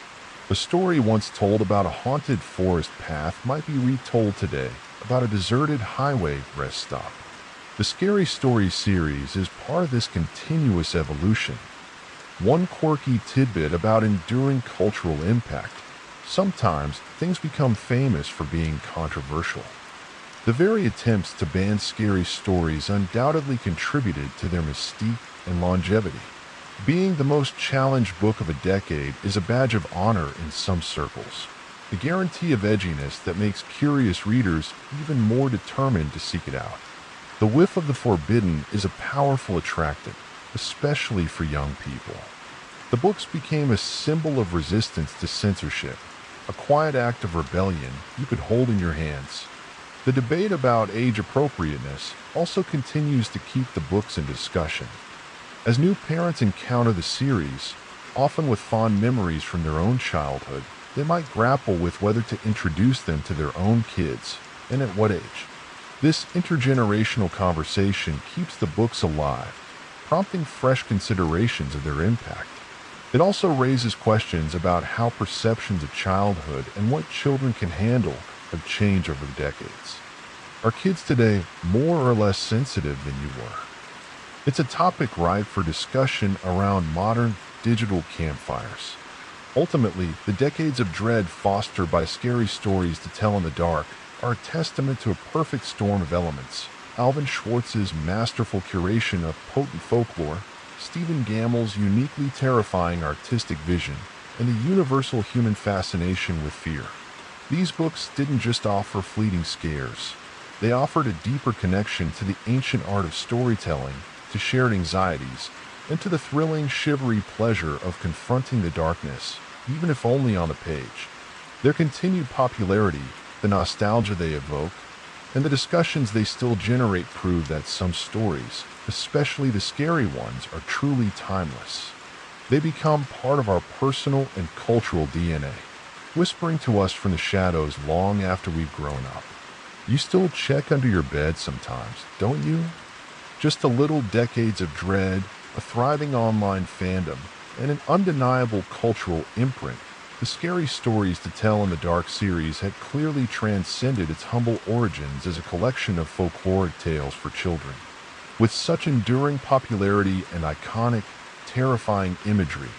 A: A story once told about a haunted forest path might be retold today about a deserted highway rest stop. The Scary Stories series is part of this continuous evolution. One quirky tidbit about enduring cultural impact. Sometimes things become famous for being controversial. The very attempts to ban scary stories undoubtedly contributed to their mystique and longevity. Being the most challenged book of a decade is a badge of honor in some circles, a guarantee of edginess that makes curious readers even more determined to seek it out. The whiff of the forbidden is a powerful attractant, especially for young people. The books became a symbol of resistance to censorship, a quiet act of rebellion you could hold in your hands. The debate about age appropriateness also continues to keep the books in discussion. As new parents encounter the series, often with fond memories from their own childhood, they might grapple with whether to introduce them to their own kids, and at what age. This intergenerational conversation keeps the books alive, prompting fresh considerations of their impact. It also raises questions about how perceptions of childhood and what children can handle have changed over the decades. Are kids today more or less sensitive than you were? It's a topic ripe for discussion around modern digital campfires. Ultimately, the decades of dread fostered by scary stories to tell in the dark are a testament to a perfect storm of elements. Alvin Schwartz's masterful curation of potent folklore, Stephen Gammel's uniquely terrifying artistic vision, and the universal human fascination with fear. These books didn't just offer fleeting scares. They offered a deeper connection to the ancient art of storytelling, to shared anxieties, and to the thrilling, shivery pleasure of confronting the darkness, even if only on the page. Their continued popularity, the nostalgia they evoke, and the discussions they still generate prove that some stories, especially the scary ones, are truly timeless. They become part of our personal and cultural DNA, whispering to us from the shadows long after we've grown up. You still check under your bed sometimes, don't you? Just a little decades of dread, a thriving online fandom, and an undeniable cultural imprint. The Scary Stories to Tell in the Dark series had clearly transcended its humble origins as a collection of folkloric tales for children. With such enduring popularity and iconic, terrifying imagery,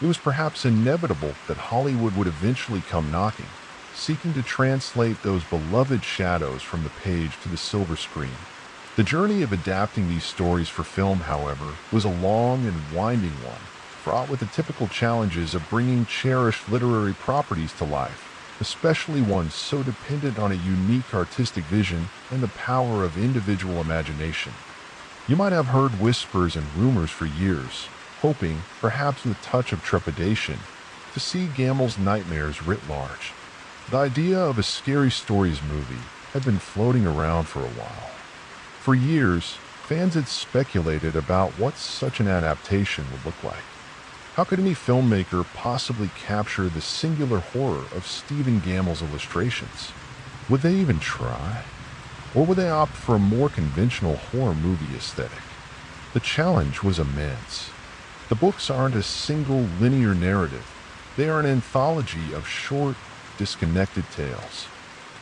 A: it was perhaps inevitable that Hollywood would eventually come knocking, seeking to translate those beloved shadows from the page to the silver screen. The journey of adapting these stories for film, however, was a long and winding one, fraught with the typical challenges of bringing cherished literary properties to life, especially ones so dependent on a unique artistic vision and the power of individual imagination. You might have heard whispers and rumors for years, hoping, perhaps with a touch of trepidation, to see Gammel's nightmares writ large. The idea of a Scary Stories movie had been floating around for a while. For years, Fans had speculated about what such an adaptation would look like. How could any filmmaker possibly capture the singular horror of Stephen Gammell's illustrations? Would they even try? Or would they opt for a more conventional horror movie aesthetic? The challenge was immense. The books aren't a single linear narrative. They are an anthology of short, disconnected tales.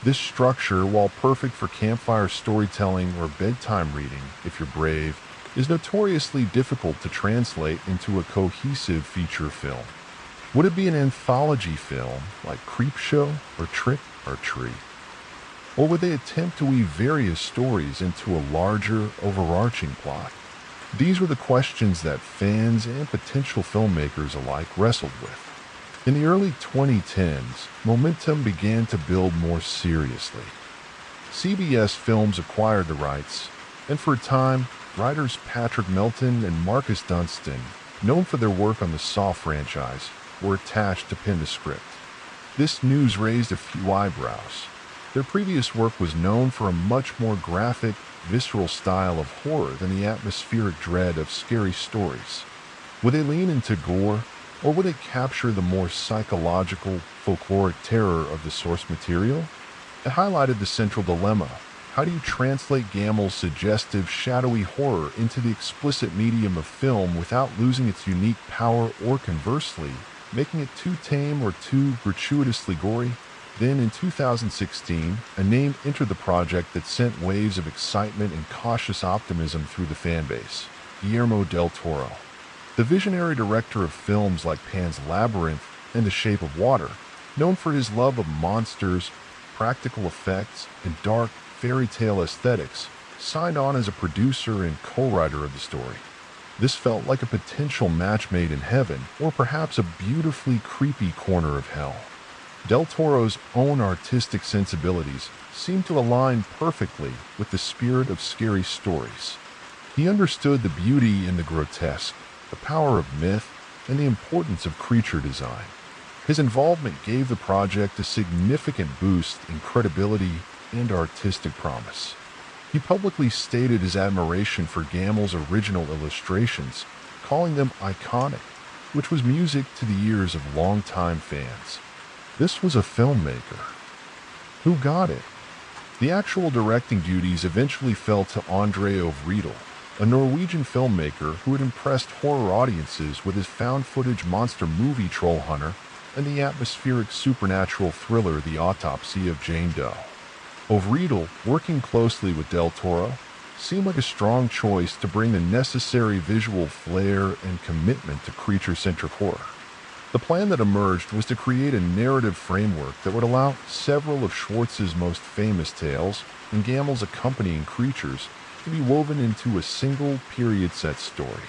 A: This structure, while perfect for campfire storytelling or bedtime reading, if you're brave, is notoriously difficult to translate into a cohesive feature film. Would it be an anthology film like Creepshow or Trick or Treat? Or would they attempt to weave various stories into a larger, overarching plot? These were the questions that fans and potential filmmakers alike wrestled with. In the early 2010s, momentum began to build more seriously. CBS Films acquired the rights, and for a time, writers Patrick Melton and Marcus Dunstan, known for their work on the Saw franchise, were attached to pen the script. This news raised a few eyebrows. Their previous work was known for a much more graphic, visceral style of horror than the atmospheric dread of scary stories. Would they lean into gore, or would they capture the more psychological, folkloric terror of the source material? It highlighted the central dilemma. How do you translate Gammell's suggestive, shadowy horror into the explicit medium of film without losing its unique power, or conversely, making it too tame or too gratuitously gory? Then, in 2016, a name entered the project that sent waves of excitement and cautious optimism through the fanbase: Guillermo del Toro. The visionary director of films like Pan's Labyrinth and The Shape of Water, known for his love of monsters, practical effects, and dark fairy tale aesthetics, signed on as a producer and co-writer of the story. This felt like a potential match made in heaven, or perhaps a beautifully creepy corner of hell. Del Toro's own artistic sensibilities seemed to align perfectly with the spirit of scary stories. He understood the beauty in the grotesque, the power of myth, and the importance of creature design. His involvement gave the project a significant boost in credibility and artistic promise. He publicly stated his admiration for Gammell's original illustrations, calling them iconic, which was music to the ears of longtime fans. This was a filmmaker. Who got it? The actual directing duties eventually fell to André Øvredal, a Norwegian filmmaker who had impressed horror audiences with his found-footage monster movie Troll Hunter and the atmospheric supernatural thriller The Autopsy of Jane Doe. Øvredal, working closely with Del Toro, seemed like a strong choice to bring the necessary visual flair and commitment to creature-centric horror. The plan that emerged was to create a narrative framework that would allow several of Schwartz's most famous tales and Gammell's accompanying creatures to be woven into a single period-set story.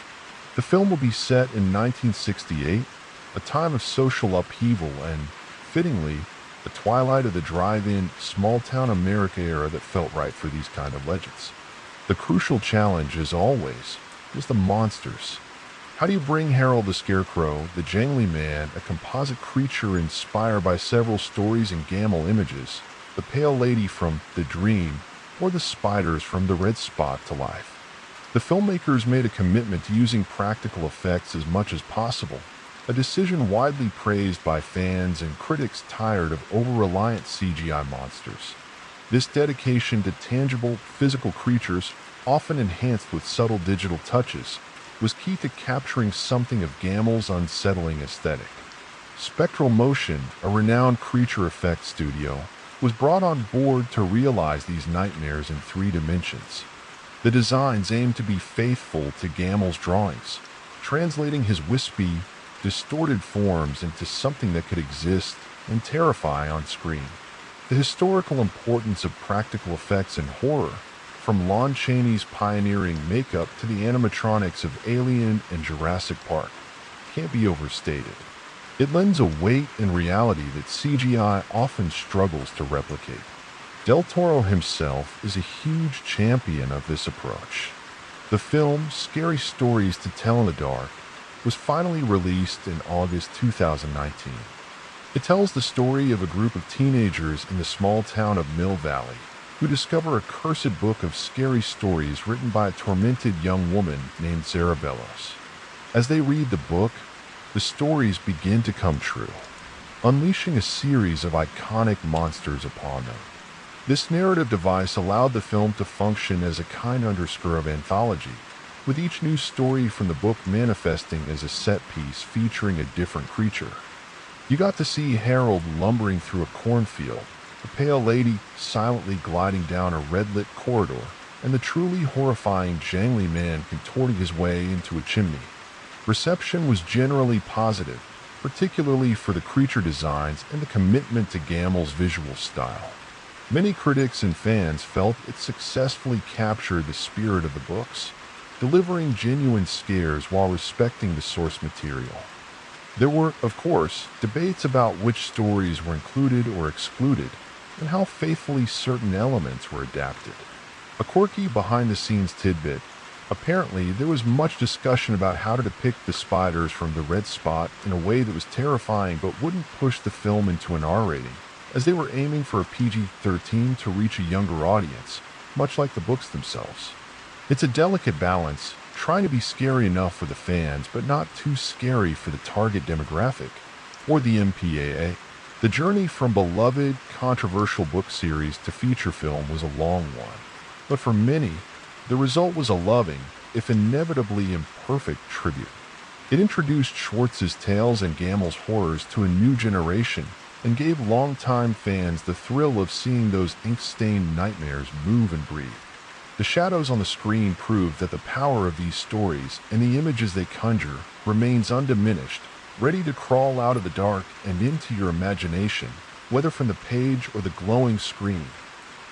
A: The film will be set in 1968, a time of social upheaval and, fittingly, the twilight of the drive-in, small-town America era that felt right for these kind of legends. The crucial challenge, as always, was the monsters. How do you bring Harold the Scarecrow, the Jangly Man, a composite creature inspired by several stories and Gammell images, the Pale Lady from The Dream, or the spiders from The Red Spot to life? The filmmakers made a commitment to using practical effects as much as possible, a decision widely praised by fans and critics tired of over-reliant CGI monsters. This dedication to tangible, physical creatures, often enhanced with subtle digital touches, was key to capturing something of Gammell's unsettling aesthetic. Spectral Motion, a renowned creature effects studio, was brought on board to realize these nightmares in 3 dimensions. The designs aimed to be faithful to Gammell's drawings, translating his wispy, distorted forms into something that could exist and terrify on screen. The historical importance of practical effects in horror, from Lon Chaney's pioneering makeup to the animatronics of Alien and Jurassic Park, can't be overstated. It lends a weight and reality that CGI often struggles to replicate. Del Toro himself is a huge champion of this approach. The film, Scary Stories to Tell in the Dark, was finally released in August 2019. It tells the story of a group of teenagers in the small town of Mill Valley, who discover a cursed book of scary stories written by a tormented young woman named Zarabellos. As they read the book, the stories begin to come true, unleashing a series of iconic monsters upon them. This narrative device allowed the film to function as a kind underscore of anthology, with each new story from the book manifesting as a set piece featuring a different creature. You got to see Harold lumbering through a cornfield, the pale lady silently gliding down a red-lit corridor, and the truly horrifying jangly man contorting his way into a chimney. Reception was generally positive, particularly for the creature designs and the commitment to Gammel's visual style. Many critics and fans felt it successfully captured the spirit of the books, delivering genuine scares while respecting the source material. There were, of course, debates about which stories were included or excluded, and how faithfully certain elements were adapted. A quirky behind-the-scenes tidbit: apparently there was much discussion about how to depict the spiders from the red spot in a way that was terrifying but wouldn't push the film into an R rating, as they were aiming for a PG-13 to reach a younger audience, much like the books themselves. It's a delicate balance, trying to be scary enough for the fans but not too scary for the target demographic, or the MPAA. The journey from beloved, controversial book series to feature film was a long one, but for many, the result was a loving, if inevitably imperfect, tribute. It introduced Schwartz's tales and Gammel's horrors to a new generation and gave longtime fans the thrill of seeing those ink-stained nightmares move and breathe. The shadows on the screen prove that the power of these stories and the images they conjure remains undiminished, ready to crawl out of the dark and into your imagination, whether from the page or the glowing screen.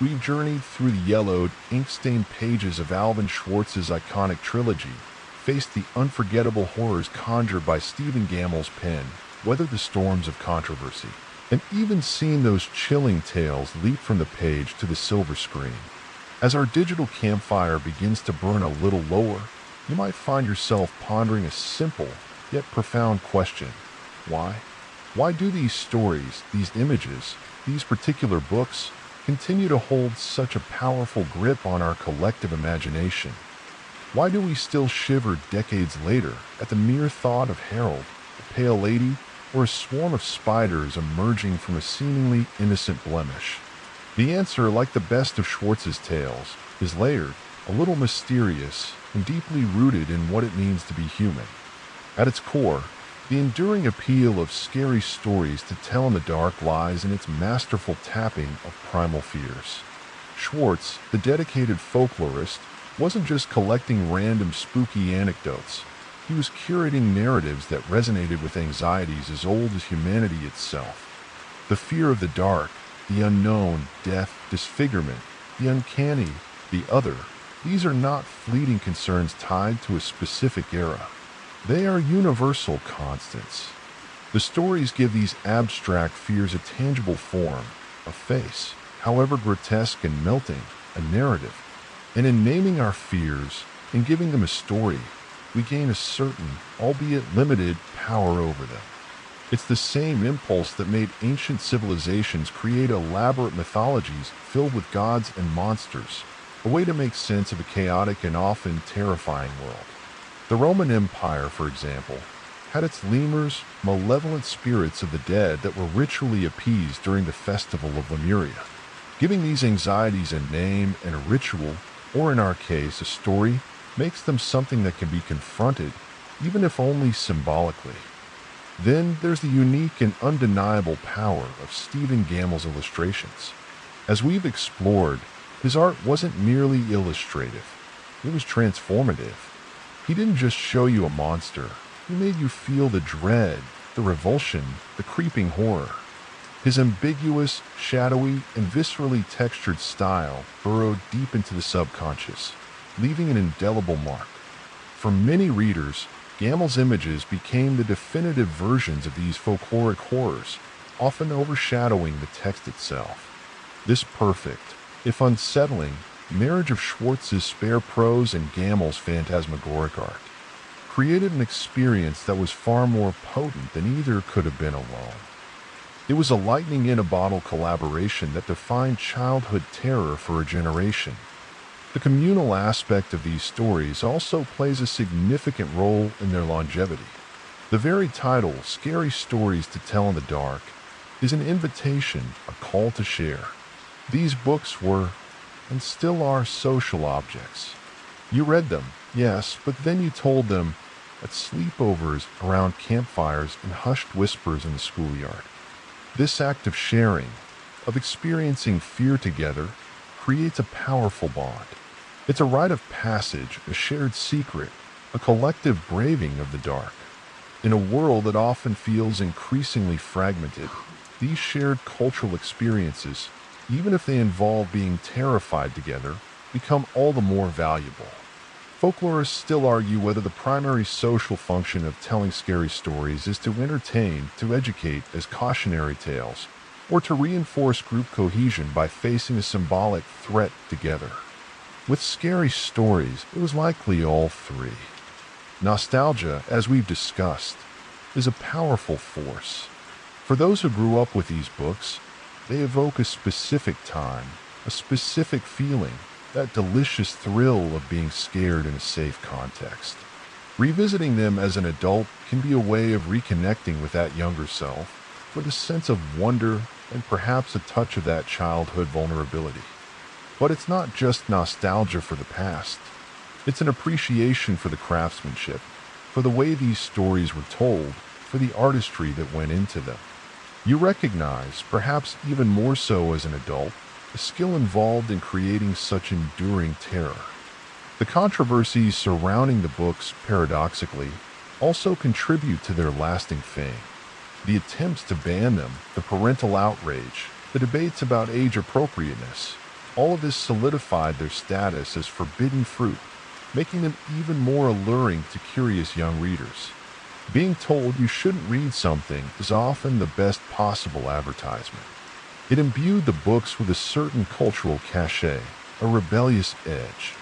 A: We've journeyed through the yellowed, ink-stained pages of Alvin Schwartz's iconic trilogy, faced the unforgettable horrors conjured by Stephen Gammel's pen, weathered the storms of controversy, and even seen those chilling tales leap from the page to the silver screen. As our digital campfire begins to burn a little lower, you might find yourself pondering a simple yet profound question. Why? Why do these stories, these images, these particular books continue to hold such a powerful grip on our collective imagination? Why do we still shiver decades later at the mere thought of Harold, a pale lady, or a swarm of spiders emerging from a seemingly innocent blemish? The answer, like the best of Schwartz's tales, is layered, a little mysterious, and deeply rooted in what it means to be human. At its core, the enduring appeal of scary stories to tell in the dark lies in its masterful tapping of primal fears. Schwartz, the dedicated folklorist, wasn't just collecting random spooky anecdotes. He was curating narratives that resonated with anxieties as old as humanity itself. The fear of the dark, the unknown, death, disfigurement, the uncanny, the other, these are not fleeting concerns tied to a specific era. They are universal constants. The stories give these abstract fears a tangible form, a face, however grotesque and melting, a narrative. And in naming our fears and giving them a story, we gain a certain, albeit limited, power over them. It's the same impulse that made ancient civilizations create elaborate mythologies filled with gods and monsters, a way to make sense of a chaotic and often terrifying world. The Roman Empire, for example, had its lemurs, malevolent spirits of the dead that were ritually appeased during the festival of Lemuria. Giving these anxieties a name and a ritual, or in our case, a story, makes them something that can be confronted, even if only symbolically. Then there's the unique and undeniable power of Stephen Gammel's illustrations. As we've explored, his art wasn't merely illustrative, it was transformative. He didn't just show you a monster, he made you feel the dread, the revulsion, the creeping horror. His ambiguous, shadowy, and viscerally textured style burrowed deep into the subconscious, leaving an indelible mark. For many readers, Gammel's images became the definitive versions of these folkloric horrors, often overshadowing the text itself. This perfect, if unsettling, marriage of Schwartz's spare prose and Gammel's phantasmagoric art created an experience that was far more potent than either could have been alone. It was a lightning-in-a-bottle collaboration that defined childhood terror for a generation. The communal aspect of these stories also plays a significant role in their longevity. The very title, Scary Stories to Tell in the Dark, is an invitation, a call to share. These books were, and still are, social objects. You read them, yes, but then you told them at sleepovers, around campfires, and hushed whispers in the schoolyard. This act of sharing, of experiencing fear together, creates a powerful bond. It's a rite of passage, a shared secret, a collective braving of the dark. In a world that often feels increasingly fragmented, these shared cultural experiences, even if they involve being terrified together, become all the more valuable. Folklorists still argue whether the primary social function of telling scary stories is to entertain, to educate as cautionary tales, or to reinforce group cohesion by facing a symbolic threat together. With scary stories, it was likely all three. Nostalgia, as we've discussed, is a powerful force. For those who grew up with these books, they evoke a specific time, a specific feeling, that delicious thrill of being scared in a safe context. Revisiting them as an adult can be a way of reconnecting with that younger self, with a sense of wonder and perhaps a touch of that childhood vulnerability. But it's not just nostalgia for the past. It's an appreciation for the craftsmanship, for the way these stories were told, for the artistry that went into them. You recognize, perhaps even more so as an adult, the skill involved in creating such enduring terror. The controversies surrounding the books, paradoxically, also contribute to their lasting fame. The attempts to ban them, the parental outrage, the debates about age appropriateness, all of this solidified their status as forbidden fruit, making them even more alluring to curious young readers. Being told you shouldn't read something is often the best possible advertisement. It imbued the books with a certain cultural cachet, a rebellious edge.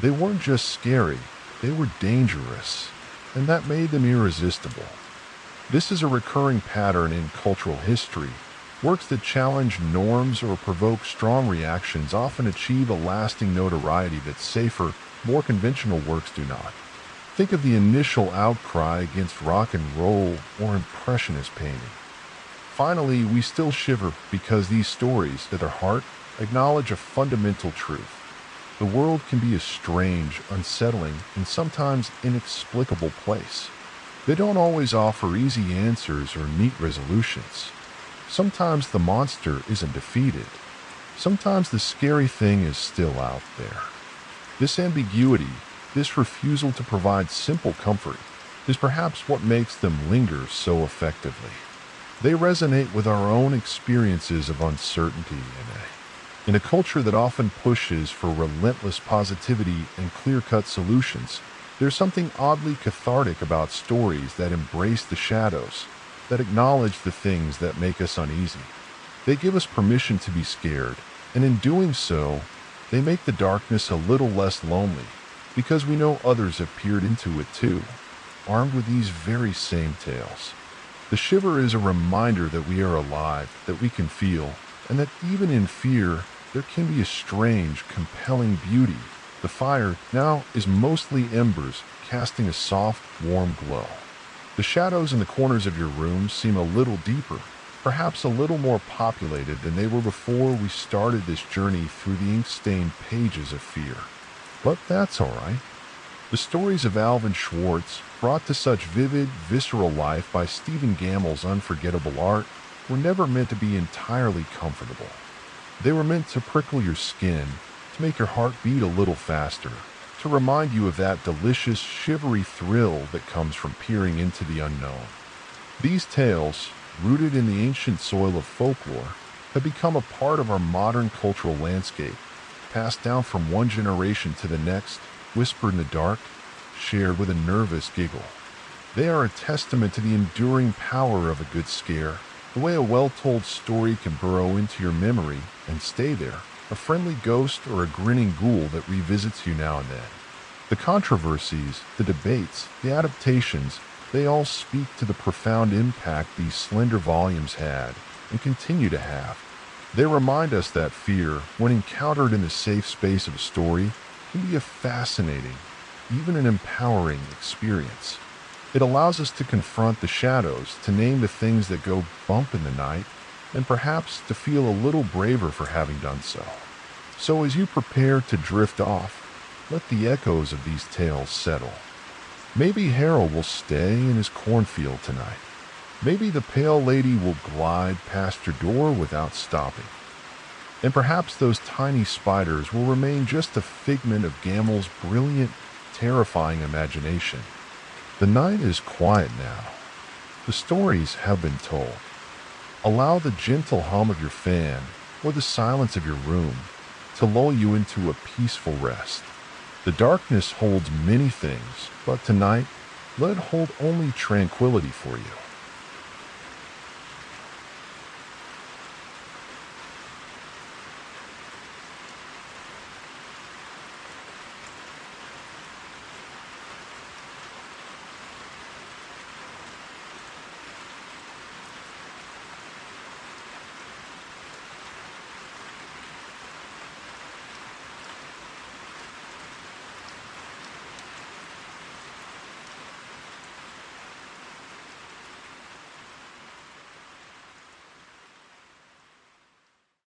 A: They weren't just scary, they were dangerous, and that made them irresistible. This is a recurring pattern in cultural history. Works that challenge norms or provoke strong reactions often achieve a lasting notoriety that safer, more conventional works do not. Think of the initial outcry against rock and roll or impressionist painting. Finally, we still shiver because these stories, at their heart, acknowledge a fundamental truth. The world can be a strange, unsettling, and sometimes inexplicable place. They don't always offer easy answers or neat resolutions. Sometimes the monster isn't defeated. Sometimes the scary thing is still out there. This ambiguity, this refusal to provide simple comfort, is perhaps what makes them linger so effectively. They resonate with our own experiences of uncertainty in a culture that often pushes for relentless positivity and clear-cut solutions. There's something oddly cathartic about stories that embrace the shadows, that acknowledge the things that make us uneasy. They give us permission to be scared, and in doing so, they make the darkness a little less lonely, because we know others have peered into it too, armed with these very same tales. The shiver is a reminder that we are alive, that we can feel, and that even in fear, there can be a strange, compelling beauty. The fire now is mostly embers, casting a soft, warm glow. The shadows in the corners of your room seem a little deeper, perhaps a little more populated than they were before we started this journey through the ink-stained pages of fear. But that's all right. The stories of Alvin Schwartz, brought to such vivid, visceral life by Stephen Gammell's unforgettable art, were never meant to be entirely comfortable. They were meant to prickle your skin, to make your heart beat a little faster, to remind you of that delicious, shivery thrill that comes from peering into the unknown. These tales, rooted in the ancient soil of folklore, have become a part of our modern cultural landscape, passed down from one generation to the next, whispered in the dark, shared with a nervous giggle. They are a testament to the enduring power of a good scare, the way a well-told story can burrow into your memory and stay there, a friendly ghost or a grinning ghoul that revisits you now and then. The controversies, the debates, the adaptations, they all speak to the profound impact these slender volumes had, and continue to have. They remind us that fear, when encountered in the safe space of a story, can be a fascinating, even an empowering experience. It allows us to confront the shadows, to name the things that go bump in the night, and perhaps to feel a little braver for having done so. So as you prepare to drift off, let the echoes of these tales settle. Maybe Harold will stay in his cornfield tonight. Maybe the pale lady will glide past your door without stopping. And perhaps those tiny spiders will remain just a figment of Gamel's brilliant, terrifying imagination. The night is quiet now. The stories have been told. Allow the gentle hum of your fan or the silence of your room to lull you into a peaceful rest. The darkness holds many things, but tonight, let it hold only tranquility for you.